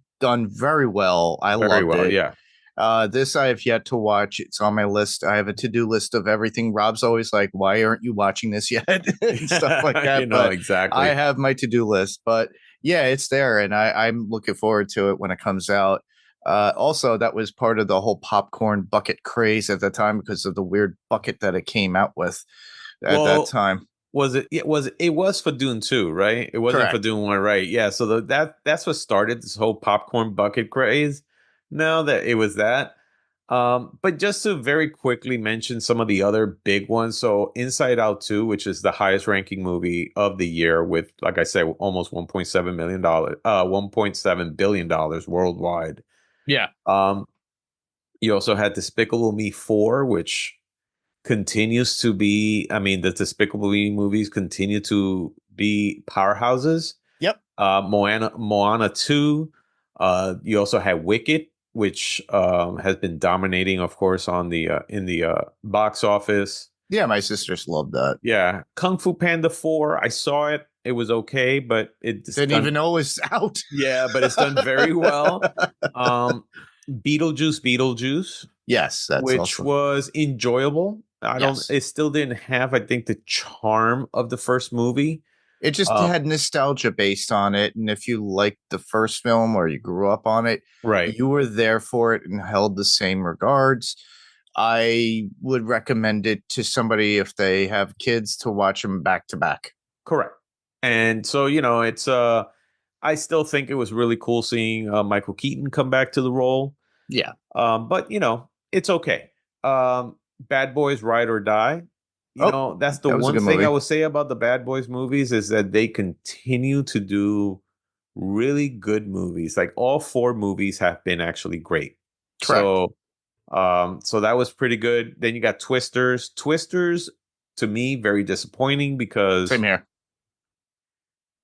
[SPEAKER 1] well. I
[SPEAKER 2] very
[SPEAKER 1] loved
[SPEAKER 2] well,
[SPEAKER 1] it.
[SPEAKER 2] yeah.
[SPEAKER 1] This I have yet to watch. It's on my list. I have a to-do list of everything. Rob's always like, "Why aren't you watching this yet?" and stuff like that. But I
[SPEAKER 2] Exactly.
[SPEAKER 1] have my to-do list. But yeah, it's there, and I'm looking forward to it when it comes out. Also, that was part of the whole popcorn bucket craze at the time because of the weird bucket that it came out with at that
[SPEAKER 2] Well,
[SPEAKER 1] time.
[SPEAKER 2] was it? It was for Dune 2, right? It wasn't for
[SPEAKER 1] Correct.
[SPEAKER 2] Dune 1, right? Yeah. So that's what started this whole popcorn bucket craze. Now that it was that. But just to very quickly mention some of the other big ones. So Inside Out 2, which is the highest ranking movie of the year with, like I said, almost $1.7 million, $1.7 billion worldwide.
[SPEAKER 1] Yeah.
[SPEAKER 2] Um, you also had Despicable Me 4, which continues to be, I mean, the Despicable Me movies continue to be powerhouses.
[SPEAKER 1] Yep.
[SPEAKER 2] Moana 2. You also had Wicked, which has been dominating, of course, on the in the box office.
[SPEAKER 1] Yeah, my sisters loved that.
[SPEAKER 2] Yeah, Kung Fu Panda 4. I saw it. It was okay, but it's
[SPEAKER 1] Didn't
[SPEAKER 2] done.
[SPEAKER 1] even know it was out.
[SPEAKER 2] Yeah, but it's done very well. Um, Beetlejuice,
[SPEAKER 1] Yes, that's
[SPEAKER 2] which
[SPEAKER 1] also
[SPEAKER 2] was enjoyable. I don't.
[SPEAKER 1] yes.
[SPEAKER 2] It still didn't have, I think, the charm of the first movie.
[SPEAKER 1] It just
[SPEAKER 2] Uh,
[SPEAKER 1] had nostalgia based on it, and if you liked the first film or you grew up on it,
[SPEAKER 2] right.
[SPEAKER 1] you were there for it and held the same regards. I would recommend it to somebody if they have kids to watch them back to back.
[SPEAKER 2] Correct. And so, it's I still think it was really cool seeing Michael Keaton come back to the role.
[SPEAKER 1] Yeah,
[SPEAKER 2] But it's okay. Bad Boys Ride or Die.
[SPEAKER 1] oh,
[SPEAKER 2] That's the
[SPEAKER 1] that was a
[SPEAKER 2] one
[SPEAKER 1] good
[SPEAKER 2] thing I
[SPEAKER 1] movie.
[SPEAKER 2] would say about the Bad Boys movies is that they continue to do really good movies. Like all four movies have been actually great.
[SPEAKER 1] Correct.
[SPEAKER 2] So that was pretty good. Then you got Twisters. Twisters to me very disappointing
[SPEAKER 1] Same
[SPEAKER 2] because
[SPEAKER 1] here.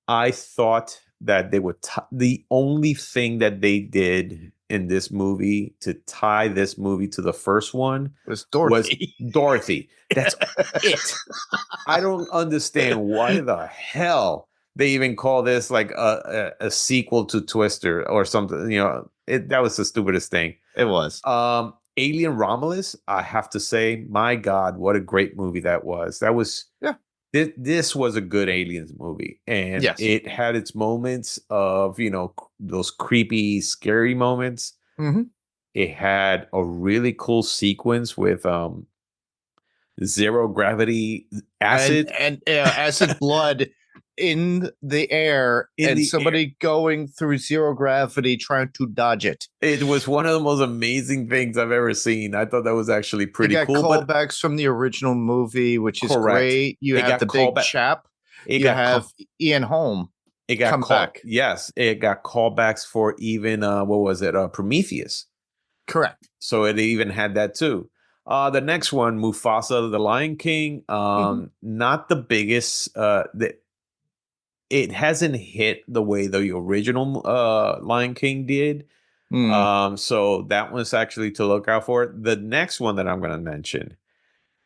[SPEAKER 2] I thought that they would the only thing that they did in this movie to tie this movie to the first one
[SPEAKER 1] It was
[SPEAKER 2] was
[SPEAKER 1] Dorothy.
[SPEAKER 2] Dorothy. That's it. I don't understand why the hell they even call this like a sequel to Twister or something. That was the stupidest thing.
[SPEAKER 1] It was.
[SPEAKER 2] Alien Romulus, I have to say, my God, what a great movie that was. That was
[SPEAKER 1] Yeah.
[SPEAKER 2] this was a good aliens movie, and
[SPEAKER 1] Yes.
[SPEAKER 2] it had its moments of those creepy, scary moments.
[SPEAKER 1] Hmm.
[SPEAKER 2] It had a really cool sequence with zero gravity
[SPEAKER 1] and
[SPEAKER 2] acid
[SPEAKER 1] and acid blood in the air
[SPEAKER 2] in
[SPEAKER 1] and
[SPEAKER 2] the air.
[SPEAKER 1] somebody going through zero gravity trying to dodge it.
[SPEAKER 2] It was one of the most amazing things I've ever seen. I thought that was actually
[SPEAKER 1] They
[SPEAKER 2] pretty
[SPEAKER 1] got
[SPEAKER 2] cool, but
[SPEAKER 1] callbacks from the original movie, which is
[SPEAKER 2] correct.
[SPEAKER 1] great. You
[SPEAKER 2] It
[SPEAKER 1] have
[SPEAKER 2] got
[SPEAKER 1] the big
[SPEAKER 2] callback.
[SPEAKER 1] chap.
[SPEAKER 2] It
[SPEAKER 1] You
[SPEAKER 2] got
[SPEAKER 1] have
[SPEAKER 2] call.
[SPEAKER 1] Ian Holm
[SPEAKER 2] It got
[SPEAKER 1] come
[SPEAKER 2] call.
[SPEAKER 1] back.
[SPEAKER 2] Yes, it got callbacks for even what was it? Prometheus.
[SPEAKER 1] Correct.
[SPEAKER 2] So it even had that too. The next one, Mufasa, the Lion King,
[SPEAKER 1] Hmm.
[SPEAKER 2] not the biggest. It hasn't hit the way the original Lion King did.
[SPEAKER 1] Mm.
[SPEAKER 2] So that one's actually to look out for. The next one that I'm going to mention.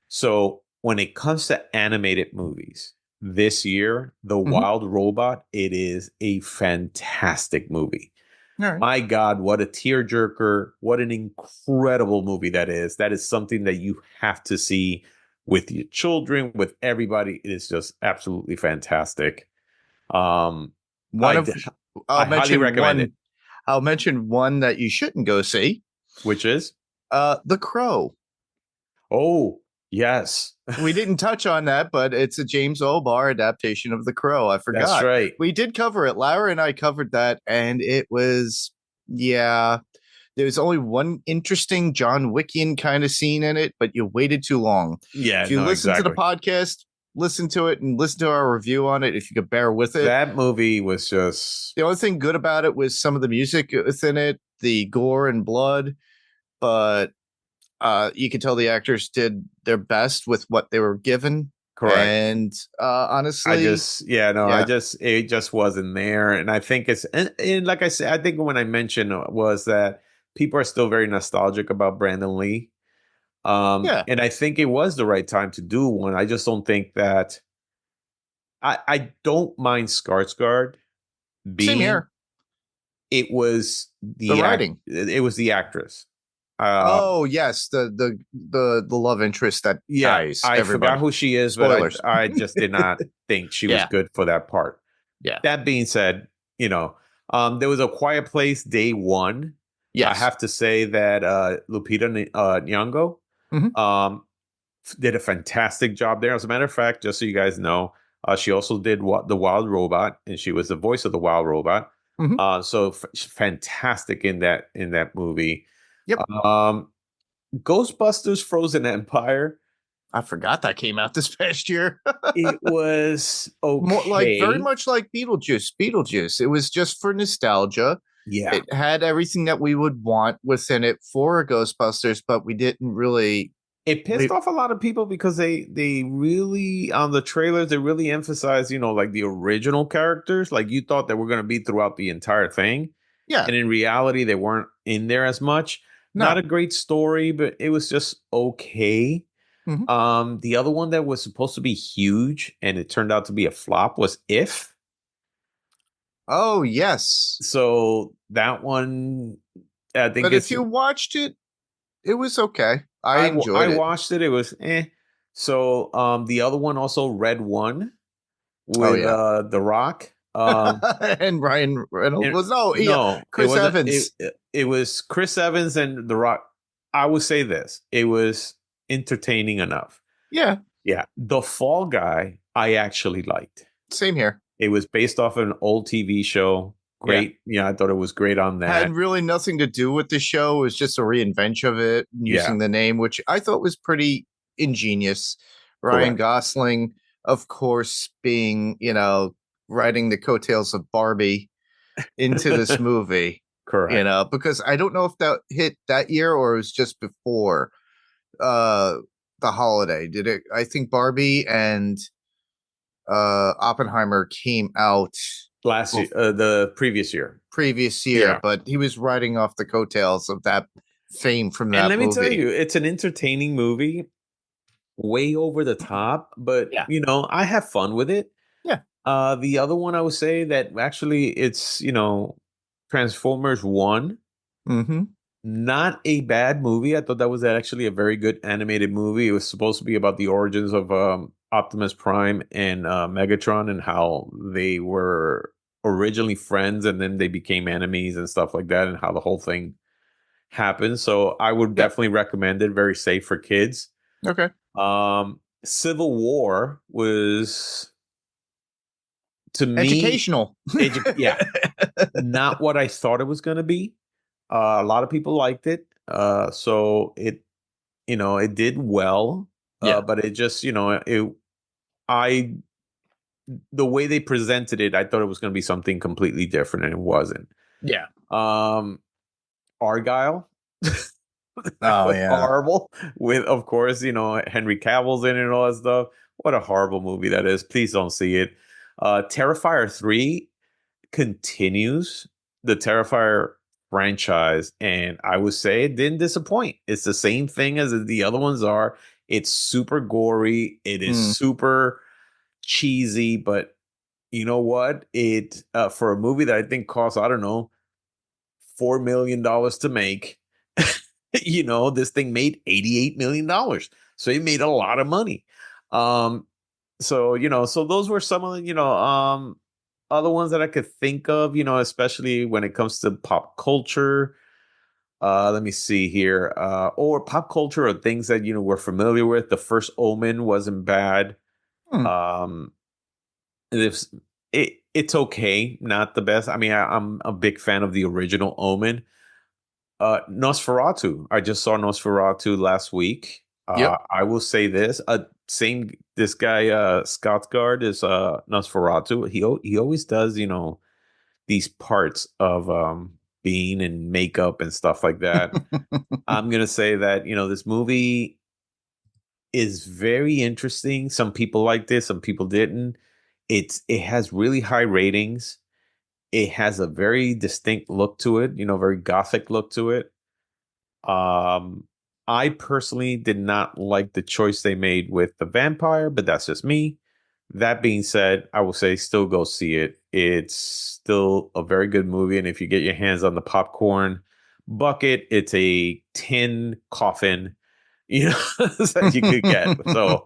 [SPEAKER 2] So when it comes to animated movies, this year, The
[SPEAKER 1] Hmm.
[SPEAKER 2] Wild Robot, it is a fantastic movie.
[SPEAKER 1] All right.
[SPEAKER 2] My God, what a tearjerker. What an incredible movie that is. That is something that you have to see with your children, with everybody. It is just absolutely fantastic. Um,
[SPEAKER 1] One
[SPEAKER 2] I,
[SPEAKER 1] of
[SPEAKER 2] I
[SPEAKER 1] I'll
[SPEAKER 2] highly
[SPEAKER 1] mention
[SPEAKER 2] recommend it,
[SPEAKER 1] one. I'll mention one that you shouldn't go see.
[SPEAKER 2] which is,
[SPEAKER 1] The Crow.
[SPEAKER 2] oh, yes,
[SPEAKER 1] We didn't touch on that, but it's a James O'Barr adaptation of The Crow. I
[SPEAKER 2] that's
[SPEAKER 1] forgot.
[SPEAKER 2] right.
[SPEAKER 1] We did cover it. Lara and I covered that, and it was, yeah, there's only one interesting John Wickian kind of scene in it, but you waited too long.
[SPEAKER 2] Yeah,
[SPEAKER 1] If you
[SPEAKER 2] no,
[SPEAKER 1] listen to the
[SPEAKER 2] exactly.
[SPEAKER 1] podcast, listen to it and listen to our review on it, if you could bear with it.
[SPEAKER 2] That movie was just
[SPEAKER 1] The only thing good about it was some of the music within it, the gore and blood, but you could tell the actors did their best with what they were given.
[SPEAKER 2] correct.
[SPEAKER 1] And
[SPEAKER 2] I
[SPEAKER 1] honestly,
[SPEAKER 2] just, yeah, no,
[SPEAKER 1] yeah,
[SPEAKER 2] it just wasn't there. And I think and like I said, I think when I mentioned was that people are still very nostalgic about Brandon Lee.
[SPEAKER 1] yeah,
[SPEAKER 2] And I think it was the right time to do one. I just don't think that I don't mind Skarsgård
[SPEAKER 1] same
[SPEAKER 2] being
[SPEAKER 1] here. The writing.
[SPEAKER 2] it was the actress. Uh,
[SPEAKER 1] Oh yes, the love interest that
[SPEAKER 2] yeah,
[SPEAKER 1] dies.
[SPEAKER 2] I forgot
[SPEAKER 1] Everybody.
[SPEAKER 2] who she is, but
[SPEAKER 1] Spoilers.
[SPEAKER 2] I just did not think she was
[SPEAKER 1] Yeah,
[SPEAKER 2] good for that part.
[SPEAKER 1] yeah,
[SPEAKER 2] That being said, you know, there was A Quiet Place day one. I
[SPEAKER 1] yes.
[SPEAKER 2] have to say that Lupita Nyong'o
[SPEAKER 1] Hmm.
[SPEAKER 2] um, did a fantastic job there. As a matter of fact, just so you guys know, she also did the Wild Robot, and she was the voice of the Wild Robot.
[SPEAKER 1] Hmm.
[SPEAKER 2] So fantastic in that movie.
[SPEAKER 1] Yep.
[SPEAKER 2] Um, Ghostbusters: Frozen Empire.
[SPEAKER 1] I forgot that came out this past year.
[SPEAKER 2] It was
[SPEAKER 1] More like very
[SPEAKER 2] okay.
[SPEAKER 1] much like Beetlejuice. Beetlejuice. It was just for nostalgia.
[SPEAKER 2] Yeah,
[SPEAKER 1] It had everything that we would want within it for a Ghostbusters, but we didn't really.
[SPEAKER 2] it pissed
[SPEAKER 1] We,
[SPEAKER 2] off a lot of people because they really on the trailers they really emphasized, like the original characters, like you thought they were going to be throughout the entire thing,
[SPEAKER 1] yeah,
[SPEAKER 2] and in reality they weren't in there as much. Not
[SPEAKER 1] no.
[SPEAKER 2] a great story, but it was just okay.
[SPEAKER 1] Hmm.
[SPEAKER 2] The other one that was supposed to be huge and it turned out to be a flop was If.
[SPEAKER 1] Oh yes,
[SPEAKER 2] So that one, I think
[SPEAKER 1] but if
[SPEAKER 2] it's
[SPEAKER 1] you watched it, it was okay. I
[SPEAKER 2] I
[SPEAKER 1] enjoyed it.
[SPEAKER 2] watched it. It was eh. So the other one also Red One
[SPEAKER 1] Oh
[SPEAKER 2] with
[SPEAKER 1] yeah,
[SPEAKER 2] The Rock.
[SPEAKER 1] and Ryan Reynolds
[SPEAKER 2] And
[SPEAKER 1] was no, yeah,
[SPEAKER 2] no, it
[SPEAKER 1] Chris
[SPEAKER 2] wasn't.
[SPEAKER 1] Evans.
[SPEAKER 2] It was Chris Evans and The Rock. I would say this: it was entertaining enough.
[SPEAKER 1] Yeah,
[SPEAKER 2] Yeah, The Fall Guy I actually liked.
[SPEAKER 1] same here.
[SPEAKER 2] It was based off an old TV show.
[SPEAKER 1] Yeah,
[SPEAKER 2] Great. Yeah, I thought it was great on
[SPEAKER 1] had
[SPEAKER 2] that.
[SPEAKER 1] really nothing to do with the show. It was just a reinvention of it
[SPEAKER 2] Yeah,
[SPEAKER 1] using the name, which I thought was pretty ingenious. Ryan
[SPEAKER 2] correct.
[SPEAKER 1] Gosling, of course, being riding the coattails of Barbie into this movie.
[SPEAKER 2] Correct.
[SPEAKER 1] Because I don't know if that hit that year or it was just before uh the holiday. Did it? I think Barbie and Oppenheimer came out
[SPEAKER 2] Last year, the previous year.
[SPEAKER 1] previous year,
[SPEAKER 2] Yeah.
[SPEAKER 1] but he was riding off the coattails of that fame from
[SPEAKER 2] And
[SPEAKER 1] that
[SPEAKER 2] let me tell
[SPEAKER 1] movie.
[SPEAKER 2] you, it's an entertaining movie, way over the top, but
[SPEAKER 1] Yeah.
[SPEAKER 2] I have fun with it.
[SPEAKER 1] Yeah.
[SPEAKER 2] The other one I would say that actually it's, Transformers 1.
[SPEAKER 1] Mm-hmm.
[SPEAKER 2] Not a bad movie. I thought that was actually a very good animated movie. It was supposed to be about the origins of Optimus Prime and Megatron and how they were originally friends and then they became enemies and stuff like that and how the whole thing happened. So I would
[SPEAKER 1] Yep.
[SPEAKER 2] definitely recommend it. Very safe for kids.
[SPEAKER 1] Okay.
[SPEAKER 2] Civil War was to me,
[SPEAKER 1] Educational.
[SPEAKER 2] yeah, not what I thought it was going to be. A lot of people liked it. So it did well.
[SPEAKER 1] Yeah.
[SPEAKER 2] But it just, I, the way they presented it, I thought it was going to be something completely different and it wasn't.
[SPEAKER 1] Yeah.
[SPEAKER 2] Um, Argyle. That
[SPEAKER 1] Oh
[SPEAKER 2] was
[SPEAKER 1] yeah.
[SPEAKER 2] horrible. With, of course, Henry Cavill's in it and all that stuff. What a horrible movie that is. Please don't see it. Terrifier 3 continues the Terrifier franchise, and I would say it didn't disappoint. It's the same thing as the other ones are. It's super gory. It is
[SPEAKER 1] Hmm.
[SPEAKER 2] super cheesy, but you know what? It for a movie that I think cost, I don't know, $4 million to make. This thing made $88 million, so it made a lot of money. Um, so those were some of the other ones that I could think of. Especially when it comes to pop culture. Let me see here. Or pop culture or things that we're familiar with. The First Omen wasn't bad.
[SPEAKER 1] Hmm.
[SPEAKER 2] Um, it's it's okay, not the best. I mean, I'm a big fan of the original Omen. Nosferatu. I just saw Nosferatu last week.
[SPEAKER 1] Yep.
[SPEAKER 2] I will say this: same this guy Skarsgård is Nosferatu. He always does these parts of being in makeup and stuff like that. I'm gonna say that this movie is very interesting. Some people liked it, some people didn't. It has really high ratings. It has a very distinct look to it, very gothic look to it. Um, I personally did not like the choice they made with the vampire, but that's just me. That being said, I will say still go see it. It's still a very good movie, and if you get your hands on the popcorn bucket, it's a tin coffin, that you could get. So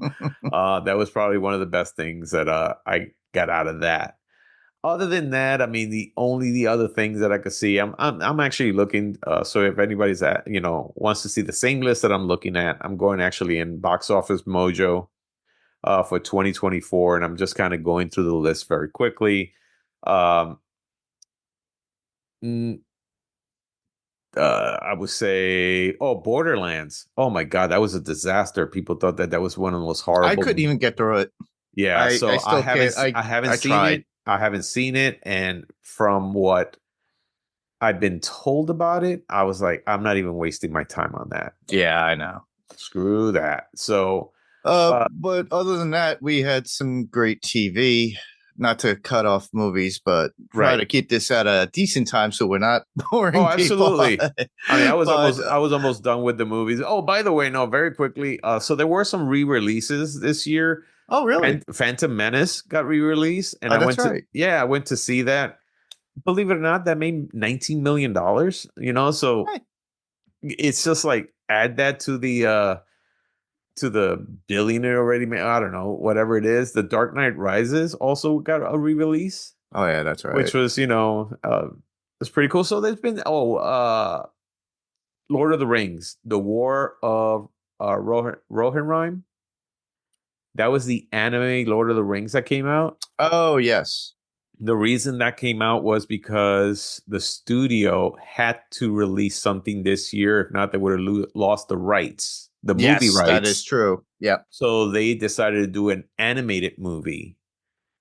[SPEAKER 2] that was probably one of the best things that I got out of that. Other than that, I mean, the other things that I could see, I'm actually looking. So if anybody's wants to see the same list that I'm looking at, I'm going actually in Box Office Mojo for 2024, and I'm just kind of going through the list very quickly. Um, mm, I would say, oh, Borderlands. Oh my God, that was a disaster. People thought that that was one of the most
[SPEAKER 1] I
[SPEAKER 2] horrible.
[SPEAKER 1] couldn't even get through it.
[SPEAKER 2] Yeah,
[SPEAKER 1] I
[SPEAKER 2] so I
[SPEAKER 1] still
[SPEAKER 2] haven't
[SPEAKER 1] can't.
[SPEAKER 2] s- I haven't
[SPEAKER 1] I
[SPEAKER 2] seen
[SPEAKER 1] tried.
[SPEAKER 2] it. I haven't seen it, and from what I've been told about it, I was like, I'm not even wasting my time on that.
[SPEAKER 1] Yeah, I know.
[SPEAKER 2] Screw that. So,
[SPEAKER 1] But other than that, we had some great TV. Not to cut off movies, but try
[SPEAKER 2] right.
[SPEAKER 1] to keep this at a decent time so we're not
[SPEAKER 2] Oh,
[SPEAKER 1] boring people.
[SPEAKER 2] absolutely. I mean,
[SPEAKER 1] But
[SPEAKER 2] I was almost done with the movies. Oh, by the way, no, very quickly. So there were some re-releases this year.
[SPEAKER 1] oh, really?
[SPEAKER 2] Phantom Menace got re-released, and
[SPEAKER 1] Oh, that's right.
[SPEAKER 2] I went to see that. Believe it or not, that made $19 million. So
[SPEAKER 1] Hey,
[SPEAKER 2] it's just like add that to the billion it already made. I don't know, whatever it is. The Dark Knight Rises also got a re-release,
[SPEAKER 1] oh yeah, that's
[SPEAKER 2] which
[SPEAKER 1] right.
[SPEAKER 2] was it's pretty cool. So there's been Lord of the Rings, The War of Rohirrim. That was the anime Lord of the Rings that came out.
[SPEAKER 1] Oh yes,
[SPEAKER 2] The reason that came out was because the studio had to release something this year. If not, they would have lost the rights, the movie
[SPEAKER 1] yes, that is
[SPEAKER 2] rights.
[SPEAKER 1] true. Yep.
[SPEAKER 2] So they decided to do an animated movie,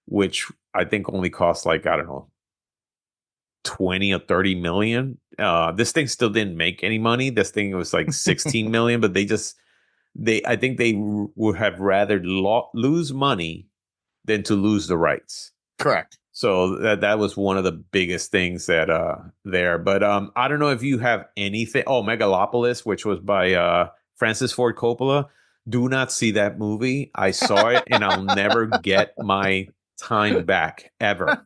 [SPEAKER 2] which I think only cost like, I don't know, 20 or 30 million. This thing still didn't make any money. This thing was like 16 million, but I think they would have rather lose money than to lose the rights.
[SPEAKER 1] Correct.
[SPEAKER 2] So that was one of the biggest things that there. But I don't know if you have anything. Oh, Megalopolis, which was by Francis Ford Coppola. Do not see that movie. I saw it and I'll never get my time back ever.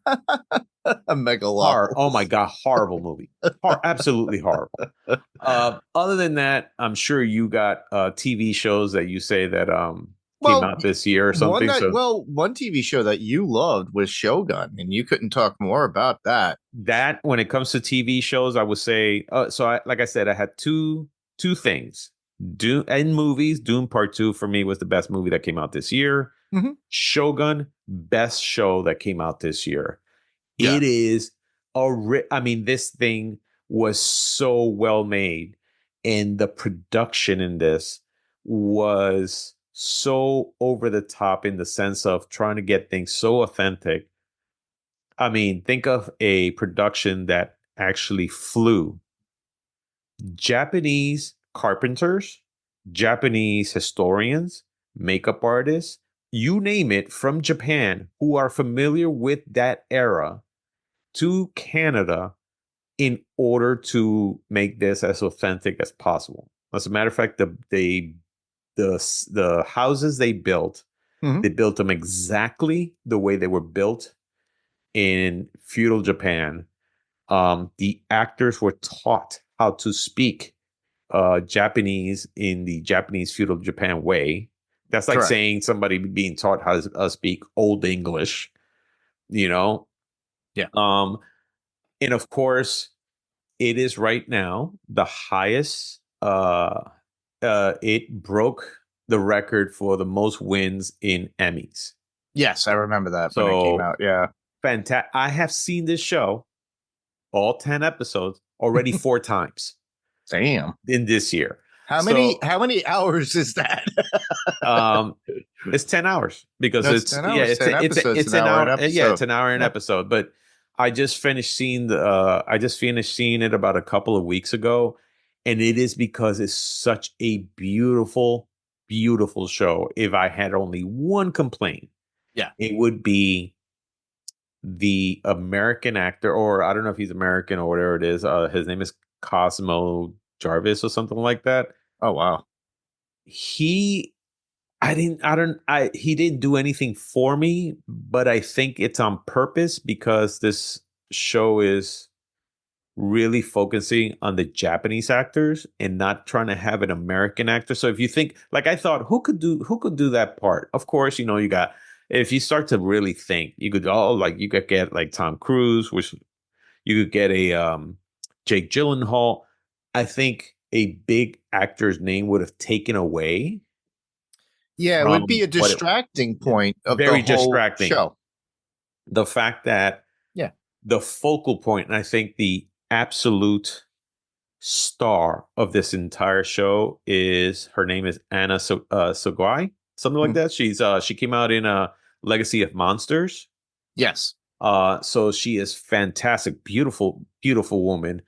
[SPEAKER 1] A
[SPEAKER 2] Oh my
[SPEAKER 1] megalopolis.
[SPEAKER 2] god, horrible movie. Absolutely horrible. Other than that, I'm sure you got TV shows that you say that came
[SPEAKER 1] Well,
[SPEAKER 2] out this year or something. So
[SPEAKER 1] one TV show that you loved was Shogun, and you couldn't talk more about that.
[SPEAKER 2] that when it comes to TV shows, I would say like I said, I had two things. Doom and movies, Doom Part 2 for me was the best movie that came out this year.
[SPEAKER 1] Mhm.
[SPEAKER 2] Shogun, best show that came out this year.
[SPEAKER 1] Yeah,
[SPEAKER 2] It is I mean, this thing was so well made, and the production in this was so over the top in the sense of trying to get things so authentic. I mean, think of a production that actually flew. Japanese carpenters, Japanese historians, makeup artists, you name it, from Japan who are familiar with that era to Canada in order to make this as authentic as possible. As a matter of fact, the houses
[SPEAKER 1] Mhm.
[SPEAKER 2] they built them exactly the way they were built in feudal Japan. The actors were taught how to speak Japanese in the Japanese feudal Japan way. That's like
[SPEAKER 1] Correct.
[SPEAKER 2] saying somebody being taught how to speak Old English, you know.
[SPEAKER 1] Yeah.
[SPEAKER 2] Um, and of course, it is right now the highest. It broke the record for the most wins in Emmys.
[SPEAKER 1] Yes, I remember that when it came
[SPEAKER 2] So
[SPEAKER 1] out. Yeah.
[SPEAKER 2] fantastic! I have seen this show, all 10 episodes, already 4 times
[SPEAKER 1] Damn.
[SPEAKER 2] in this year.
[SPEAKER 1] How many
[SPEAKER 2] So
[SPEAKER 1] how many hours is that?
[SPEAKER 2] um, it's 10 hours because
[SPEAKER 1] That's
[SPEAKER 2] it's
[SPEAKER 1] 10
[SPEAKER 2] yeah,
[SPEAKER 1] hours, 10 episodes,
[SPEAKER 2] it's
[SPEAKER 1] an
[SPEAKER 2] an
[SPEAKER 1] hour an
[SPEAKER 2] hour. Yeah,
[SPEAKER 1] episode.
[SPEAKER 2] it's an hour an
[SPEAKER 1] Yeah.
[SPEAKER 2] episode. But I just finished seeing it about a couple of weeks ago, and it is because it's such a beautiful, beautiful show. If I had only one complaint,
[SPEAKER 1] Yeah.
[SPEAKER 2] it would be the American actor, or I don't know if he's American or whatever it is. His name is Cosmo Jarvis or something like that.
[SPEAKER 1] Oh, wow.
[SPEAKER 2] He he didn't do anything for me, but I think it's on purpose because this show is really focusing on the Japanese actors and not trying to have an American actor. So if you think, like, I thought, who could do that part? Of course, you got, if you start to really think, you could, like, you could get like Tom Cruise, which you could get a Jake Gyllenhaal. I think a big actor's name would have taken away
[SPEAKER 1] Yeah, it would be
[SPEAKER 2] from
[SPEAKER 1] a
[SPEAKER 2] what it
[SPEAKER 1] distracting point of the
[SPEAKER 2] very
[SPEAKER 1] whole
[SPEAKER 2] distracting.
[SPEAKER 1] show.
[SPEAKER 2] The fact that
[SPEAKER 1] Yeah.
[SPEAKER 2] the focal point, and I think the absolute star of this entire show is, her name is Anna Sogoi, something like
[SPEAKER 1] Mhm.
[SPEAKER 2] that. She came out in a Legacy of Monsters.
[SPEAKER 1] Yes.
[SPEAKER 2] So she is fantastic, beautiful, beautiful woman.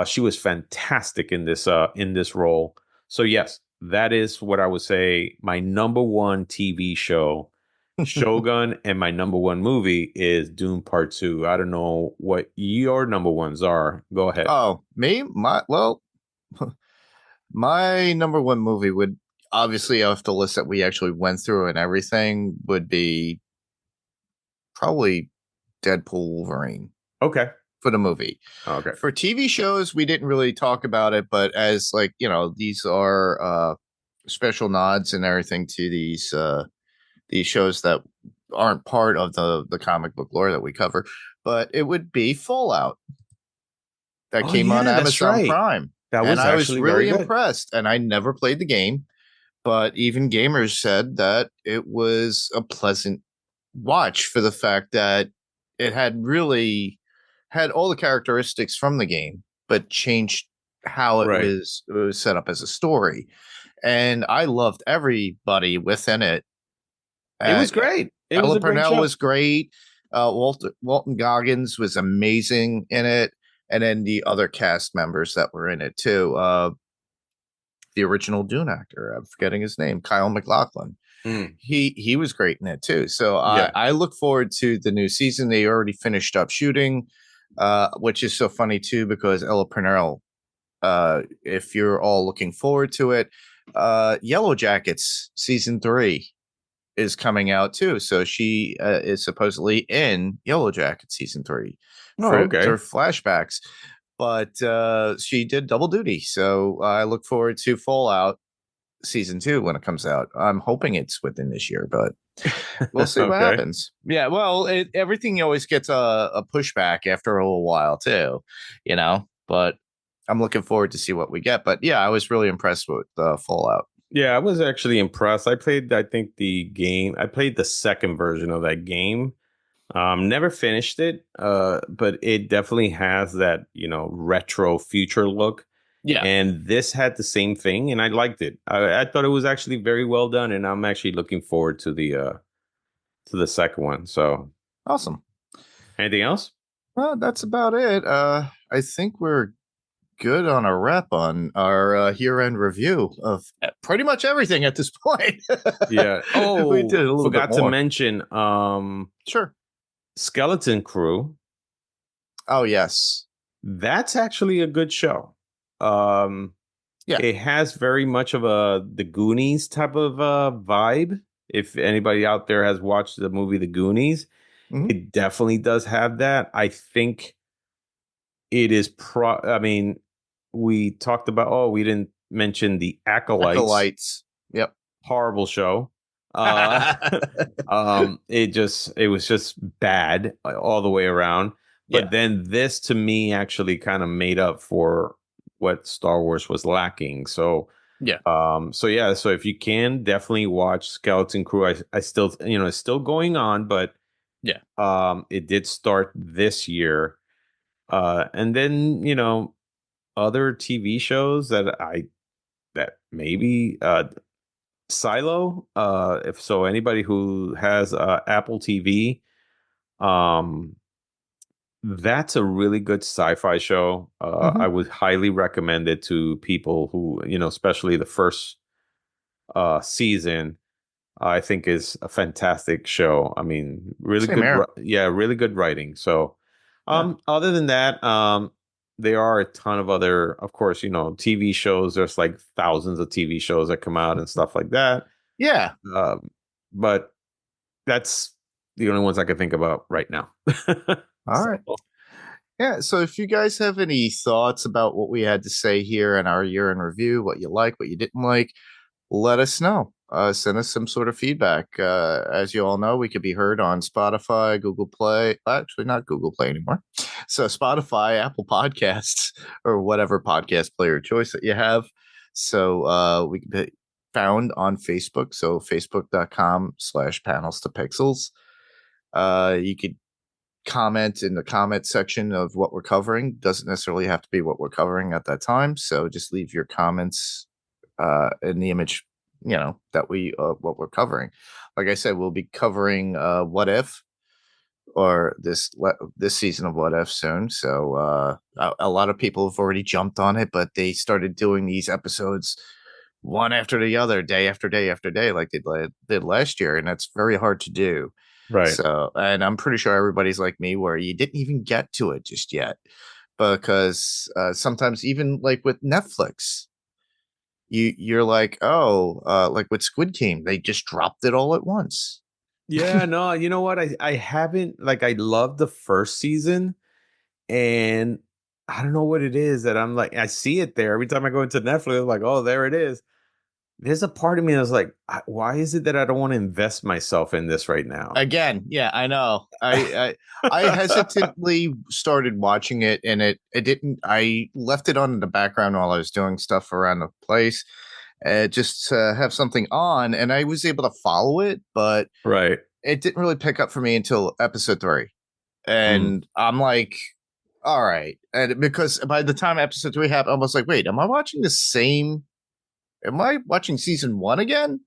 [SPEAKER 2] She was fantastic in this role. So yes, that is what I would say my number one TV show, Shogun, and my number one movie is Dune Part Two. I don't know what your number ones are. Go ahead.
[SPEAKER 1] Oh, me? My number one movie would obviously off the list that we actually went through and everything would be probably Deadpool Wolverine
[SPEAKER 2] Okay.
[SPEAKER 1] for the movie.
[SPEAKER 2] Okay.
[SPEAKER 1] For TV shows, we didn't really talk about it, but as like, these are special nods and everything to these shows that aren't part of the comic book lore that we cover, but it would be Fallout that
[SPEAKER 2] Oh
[SPEAKER 1] came on
[SPEAKER 2] yeah, that's
[SPEAKER 1] Amazon
[SPEAKER 2] right.
[SPEAKER 1] Prime.
[SPEAKER 2] That
[SPEAKER 1] And
[SPEAKER 2] was
[SPEAKER 1] I was
[SPEAKER 2] actually very
[SPEAKER 1] really
[SPEAKER 2] good.
[SPEAKER 1] impressed. And I never played the game, but even gamers said that it was a pleasant watch for the fact that it had all the characteristics from the game, but changed how
[SPEAKER 2] Right.
[SPEAKER 1] it was set up as a story. And I loved everybody within it.
[SPEAKER 2] It was
[SPEAKER 1] Yeah,
[SPEAKER 2] great. It was
[SPEAKER 1] Ella
[SPEAKER 2] a great
[SPEAKER 1] Purnell
[SPEAKER 2] show.
[SPEAKER 1] was great. Walton Goggins was amazing in it, and then the other cast members that were in it too. The original Dune actor, I'm forgetting his name, Kyle MacLachlan.
[SPEAKER 2] Mm,
[SPEAKER 1] He was great in it too. So
[SPEAKER 2] yeah.
[SPEAKER 1] I look forward to the new season. They already finished up shooting, which is so funny too because Ella Purnell. If you're all looking forward to it, Yellow Jackets season 3 is coming out too. So she is supposedly in Yellow Jacket season 3
[SPEAKER 2] Oh,
[SPEAKER 1] for
[SPEAKER 2] okay.
[SPEAKER 1] flashbacks, but she did double duty. So I look forward to Fallout season 2 when it comes out. I'm hoping it's within this year, but we'll see what
[SPEAKER 2] Okay.
[SPEAKER 1] happens. Yeah, well, everything always gets a pushback after a little while too, But I'm looking forward to see what we get. But yeah, I was really impressed with Fallout.
[SPEAKER 2] Yeah, I was actually impressed. I played, I think, the game. I played the second version of that game. Never finished it, but it definitely has that, retro future look.
[SPEAKER 1] Yeah,
[SPEAKER 2] And this had the same thing, and I liked it. I thought it was actually very well done, and I'm actually looking forward to the second one. So,
[SPEAKER 1] awesome.
[SPEAKER 2] anything else?
[SPEAKER 1] Well, that's about it. I think we're good on a wrap on our year-end review of pretty much everything at this point.
[SPEAKER 2] Yeah.
[SPEAKER 1] We did
[SPEAKER 2] Oh,
[SPEAKER 1] a little bit
[SPEAKER 2] forgot to
[SPEAKER 1] more.
[SPEAKER 2] mention
[SPEAKER 1] Sure.
[SPEAKER 2] Skeleton Crew.
[SPEAKER 1] Oh yes.
[SPEAKER 2] That's actually a good show. Um
[SPEAKER 1] Yeah.
[SPEAKER 2] it has very much of a the Goonies type of vibe. If anybody out there has watched the movie The Goonies,
[SPEAKER 1] Hmm.
[SPEAKER 2] it definitely does have that. I think it is I mean, we talked about, oh, we didn't mention The Acolytes.
[SPEAKER 1] Acolytes. Yep.
[SPEAKER 2] Horrible show. Uh it was just bad all the way around.
[SPEAKER 1] Yeah.
[SPEAKER 2] But then this to me actually kind of made up for what Star Wars was lacking.
[SPEAKER 1] Yeah.
[SPEAKER 2] So yeah, so if you can definitely watch Skeleton Crew. I still, it's still going on, but
[SPEAKER 1] Yeah.
[SPEAKER 2] it did start this year. And then, other TV shows that maybe Silo, if so, anybody who has Apple TV, um, that's a really good sci-fi show. I
[SPEAKER 1] Hmm.
[SPEAKER 2] would highly recommend it to people who, especially the first season. I think is a fantastic show. I mean, really
[SPEAKER 1] Same
[SPEAKER 2] good,
[SPEAKER 1] here.
[SPEAKER 2] yeah, really good writing. So,
[SPEAKER 1] Yeah.
[SPEAKER 2] other than that, there are a ton of other, of course, TV shows. There's like thousands of TV shows that come out and stuff like that.
[SPEAKER 1] Yeah.
[SPEAKER 2] Um, but that's the only ones I can think about right now.
[SPEAKER 1] All
[SPEAKER 2] So,
[SPEAKER 1] right. Yeah. So if you guys have any thoughts about what we had to say here in our year in review, what you like, what you didn't like, let us know. Send us some sort of feedback. As you all know, we could be heard on Spotify, Google Play. Actually, not Google Play anymore. So Spotify, Apple Podcasts, or whatever podcast player choice that you have. So we can be found on Facebook. So facebook.com/panels to pixels. You could comment in the comment section of what we're covering. Doesn't necessarily have to be what we're covering at that time. So just leave your comments in the image, that we what we're covering. Like I said, we'll be covering What If, or this season of What If soon. So a lot of people have already jumped on it, but they started doing these episodes one after the other, day after day after day, like they did last year, and that's very hard to do.
[SPEAKER 2] right.
[SPEAKER 1] So, and I'm pretty sure everybody's like me, where you didn't even get to it just yet, because sometimes even like with Netflix, you're like, oh, like with Squid Game, they just dropped it all at once.
[SPEAKER 2] Yeah, no, you know what? I haven't, like, I love the first season, and I don't know what it is that I'm like, I see it there every time I go into Netflix. I'm like, oh, there it is. There's a part of me that's like, why is it that I don't want to invest myself in this right now?
[SPEAKER 1] Again, yeah, I know. I hesitantly started watching it, and it didn't. I left it on in the background while I was doing stuff around the place, just to have something on, and I was able to follow it, but
[SPEAKER 2] Right.
[SPEAKER 1] it didn't really pick up for me until episode 3,
[SPEAKER 2] Mm,
[SPEAKER 1] and I'm like, all right, and because by the time episode 3 happened, I was like, wait, am I watching the same? Am I watching season 1 again?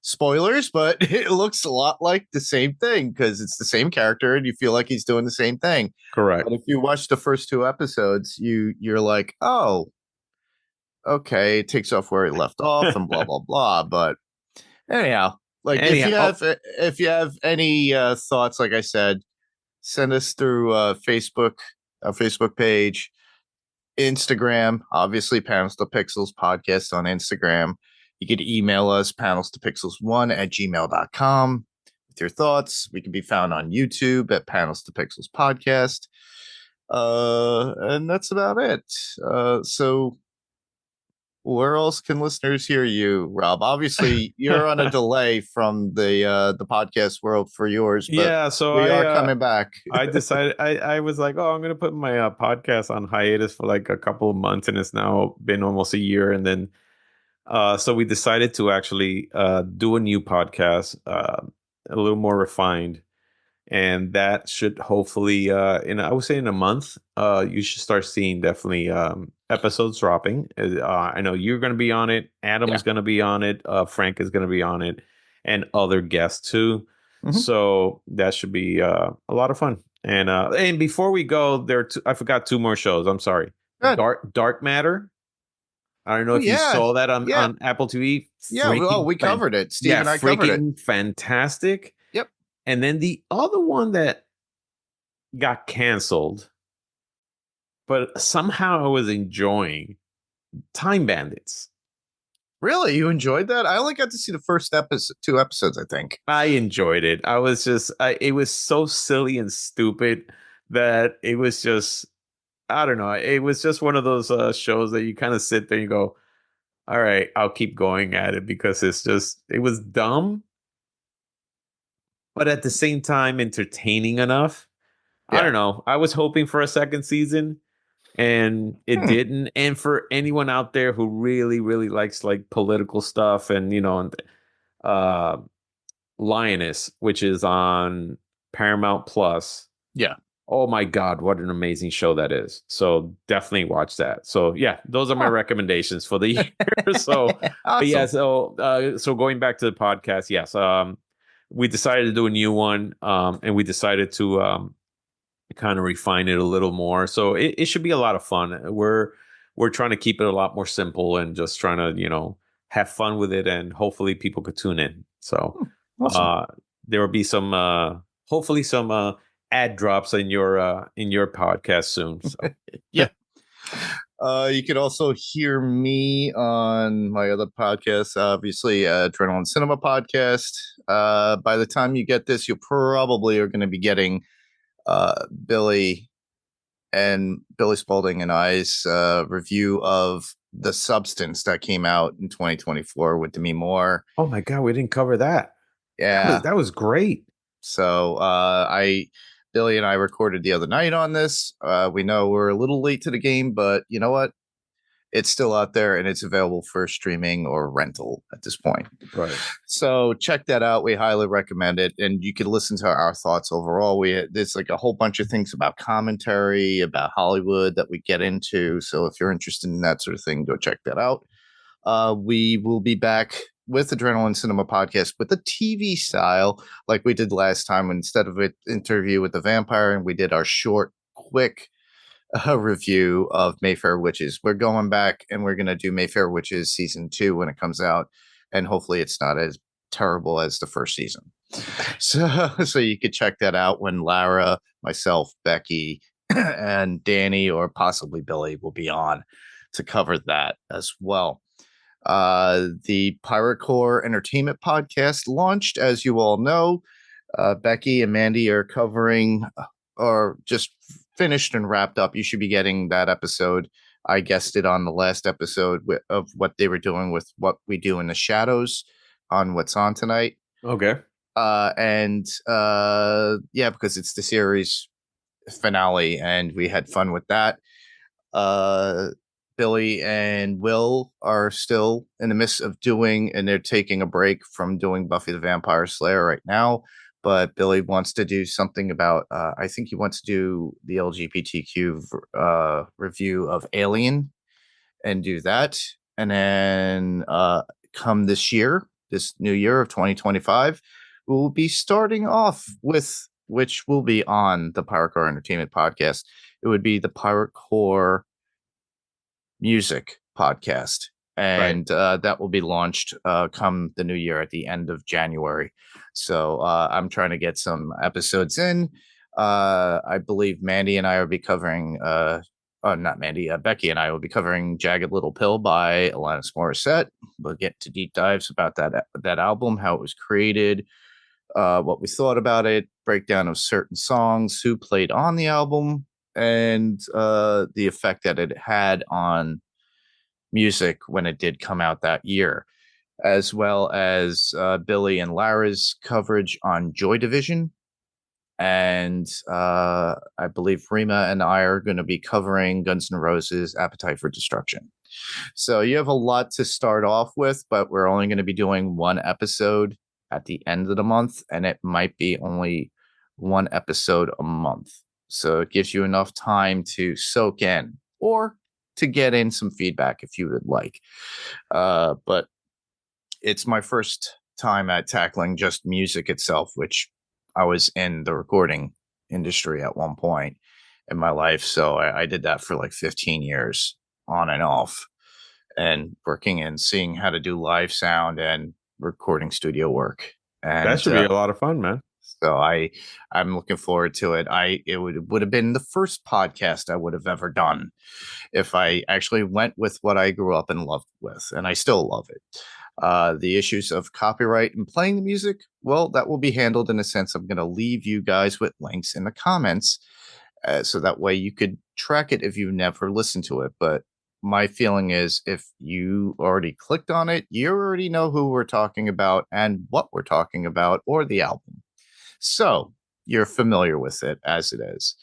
[SPEAKER 1] Spoilers, but it looks a lot like the same thing because it's the same character and you feel like he's doing the same thing.
[SPEAKER 2] correct.
[SPEAKER 1] But if you watch the first 2 episodes, you're like, oh, okay, it takes off where he left off and blah blah blah. But anyhow, like
[SPEAKER 2] Anyhow,
[SPEAKER 1] if you have any thoughts, like I said, send us through Facebook, our Facebook page, Instagram, obviously Panels to Pixels podcast on Instagram. You could email us panels to pixels1@gmail.com with your thoughts. We can be found on YouTube at Panels to Pixels Podcast. And that's about it. So where else can listeners hear you, Rob? Obviously, you're on a delay from the podcast world for yours, but
[SPEAKER 2] yeah, so
[SPEAKER 1] we are coming back.
[SPEAKER 2] I decided I was like, oh, I'm gonna put my podcast on hiatus for like a couple of months, and it's now been almost a year, and then so we decided to actually do a new podcast, a little more refined, and that should hopefully in I would say in a month you should start seeing definitely episodes dropping. I know you're going to be on it, Adam
[SPEAKER 1] Yeah.
[SPEAKER 2] is going to be on it, Frank is going to be on it, and other guests too.
[SPEAKER 1] Hmm.
[SPEAKER 2] So that should be a lot of fun, And before we go, I forgot two more shows. I'm sorry.
[SPEAKER 1] Good.
[SPEAKER 2] Dark Matter. I don't know
[SPEAKER 1] Oh
[SPEAKER 2] if you
[SPEAKER 1] yeah,
[SPEAKER 2] saw that
[SPEAKER 1] yeah,
[SPEAKER 2] on Apple TV.
[SPEAKER 1] yeah. We covered it. Steve
[SPEAKER 2] Yeah,
[SPEAKER 1] and I covered it.
[SPEAKER 2] freaking fantastic.
[SPEAKER 1] Yep.
[SPEAKER 2] And then the other one that got canceled, but somehow I was enjoying Time Bandits.
[SPEAKER 1] Really, you enjoyed that? I only got to see the first episode, 2 episodes, I think.
[SPEAKER 2] I enjoyed it. It was so silly and stupid that it was just, I don't know. It was just one of those shows that you kind of sit there and you go, all right, I'll keep going at it because it was dumb, but at the same time entertaining enough. I
[SPEAKER 1] Yeah.
[SPEAKER 2] don't know. I was hoping for a second season and it
[SPEAKER 1] Hmm.
[SPEAKER 2] didn't. And for anyone out there who really, really likes like political stuff and, uh, Lioness, which is on Paramount Plus.
[SPEAKER 1] Yeah.
[SPEAKER 2] Oh my God, what an amazing show that is. So definitely watch that. So yeah, those are my
[SPEAKER 1] Huh.
[SPEAKER 2] recommendations for the year. So but yeah,
[SPEAKER 1] Awesome.
[SPEAKER 2] so going back to the podcast, yes. We decided to do a new one. And we decided to kind of refine it a little more. So it should be a lot of fun. We're trying to keep it a lot more simple and just trying to, have fun with it and hopefully people could tune in. So
[SPEAKER 1] Hmm. Awesome.
[SPEAKER 2] uh there will be some hopefully some ad drops in your podcast soon. So
[SPEAKER 1] Yeah. You could also hear me on my other podcast, obviously, Adrenaline Cinema Podcast. By the time you get this, you probably are going to be getting Billy and Billy Spalding and I's review of The Substance that came out in 2024 with Demi Moore.
[SPEAKER 2] oh my God, we didn't cover that.
[SPEAKER 1] Yeah.
[SPEAKER 2] That was great.
[SPEAKER 1] So Billy and I recorded the other night on this. We know we're a little late to the game, but you know what? It's still out there and it's available for streaming or rental at this point.
[SPEAKER 2] Right.
[SPEAKER 1] So check that out. We highly recommend it, and you can listen to our thoughts overall. There's like a whole bunch of things about commentary about Hollywood that we get into. So if you're interested in that sort of thing, go check that out. We will be back with Adrenaline Cinema Podcast with a TV style, like we did last time. Instead of an interview with the vampire, and we did our short, quick review of Mayfair Witches. We're going back and we're going to do Mayfair Witches season 2 when it comes out, and hopefully it's not as terrible as the first season. So you could check that out when Lara, myself, Becky, and Danny, or possibly Billy, will be on to cover that as well. The Pirate Core Entertainment Podcast launched, as you all know. Becky and Mandy are covering, or just finished and wrapped up. You should be getting that episode. I guessed it on the last episode of what they were doing with What We Do in the Shadows on What's On Tonight.
[SPEAKER 2] Okay.
[SPEAKER 1] Yeah, because it's the series finale and we had fun with that. Billy and Will are still in the midst of doing, and they're taking a break from doing Buffy the Vampire Slayer right now. But Billy wants to do something about, I think he wants to do the LGBTQ review of Alien and do that. And then come this new year of 2025, we'll be starting off with, which will be on the Pirate Core Entertainment Podcast. It would be the Pirate Core Music Podcast. And that will be launched come the new year at the end of January. So I'm trying to get some episodes in. I believe Mandy and I will be covering, not Mandy, Becky and I will be covering Jagged Little Pill by Alanis Morissette. We'll get to deep dives about that album, how it was created, what we thought about it, breakdown of certain songs, who played on the album, and the effect that it had on music when it did come out that year, as well as Billy and Lara's coverage on Joy Division. And I believe Rima and I are going to be covering Guns N' Roses' Appetite for Destruction. So you have a lot to start off with, but we're only going to be doing one episode at the end of the month, and it might be only one episode a month. So it gives you enough time to soak in or to get in some feedback if you would like. But it's my first time at tackling just music itself, which I was in the recording industry at one point in my life. So I did that for like 15 years on and off, and working and seeing how to do live sound and recording studio work.
[SPEAKER 2] That
[SPEAKER 1] And
[SPEAKER 2] should be a lot of fun, man.
[SPEAKER 1] so I'm looking forward to it. It would have been the first podcast I would have ever done if I actually went with what I grew up and loved with, and I still love it. The issues of copyright and playing the music, well, that will be handled in a sense. I'm going to leave you guys with links in the comments, so that way you could track it if you never listened to it. But my feeling is if you already clicked on it, you already know who we're talking about and what we're talking about, or the album. So you're familiar with it as it is.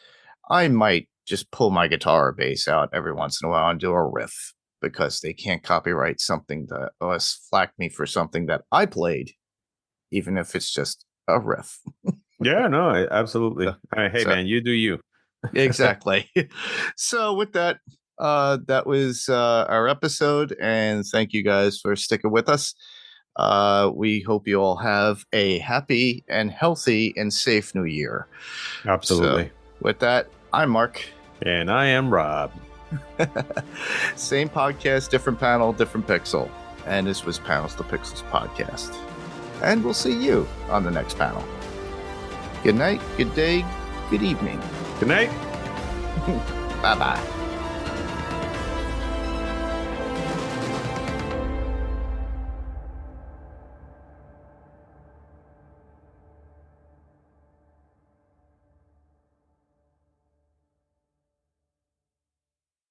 [SPEAKER 1] I might just pull my guitar or bass out every once in a while and do a riff, because they can't copyright something that us flack me for something that I played, even if it's just a riff.
[SPEAKER 2] Yeah, no, absolutely. Hey,
[SPEAKER 1] So
[SPEAKER 2] man, you do you.
[SPEAKER 1] exactly. So with that, that was our episode, and thank you guys for sticking with us. We hope you all have a happy and healthy and safe new year. So
[SPEAKER 2] Absolutely.
[SPEAKER 1] with that, I'm Mark.
[SPEAKER 2] And I am Rob.
[SPEAKER 1] Same podcast, different panel, different pixel. And this was Panels to Pixels podcast. And we'll see you on the next panel. Good night, good day, good evening.
[SPEAKER 2] Good night.
[SPEAKER 1] Bye bye.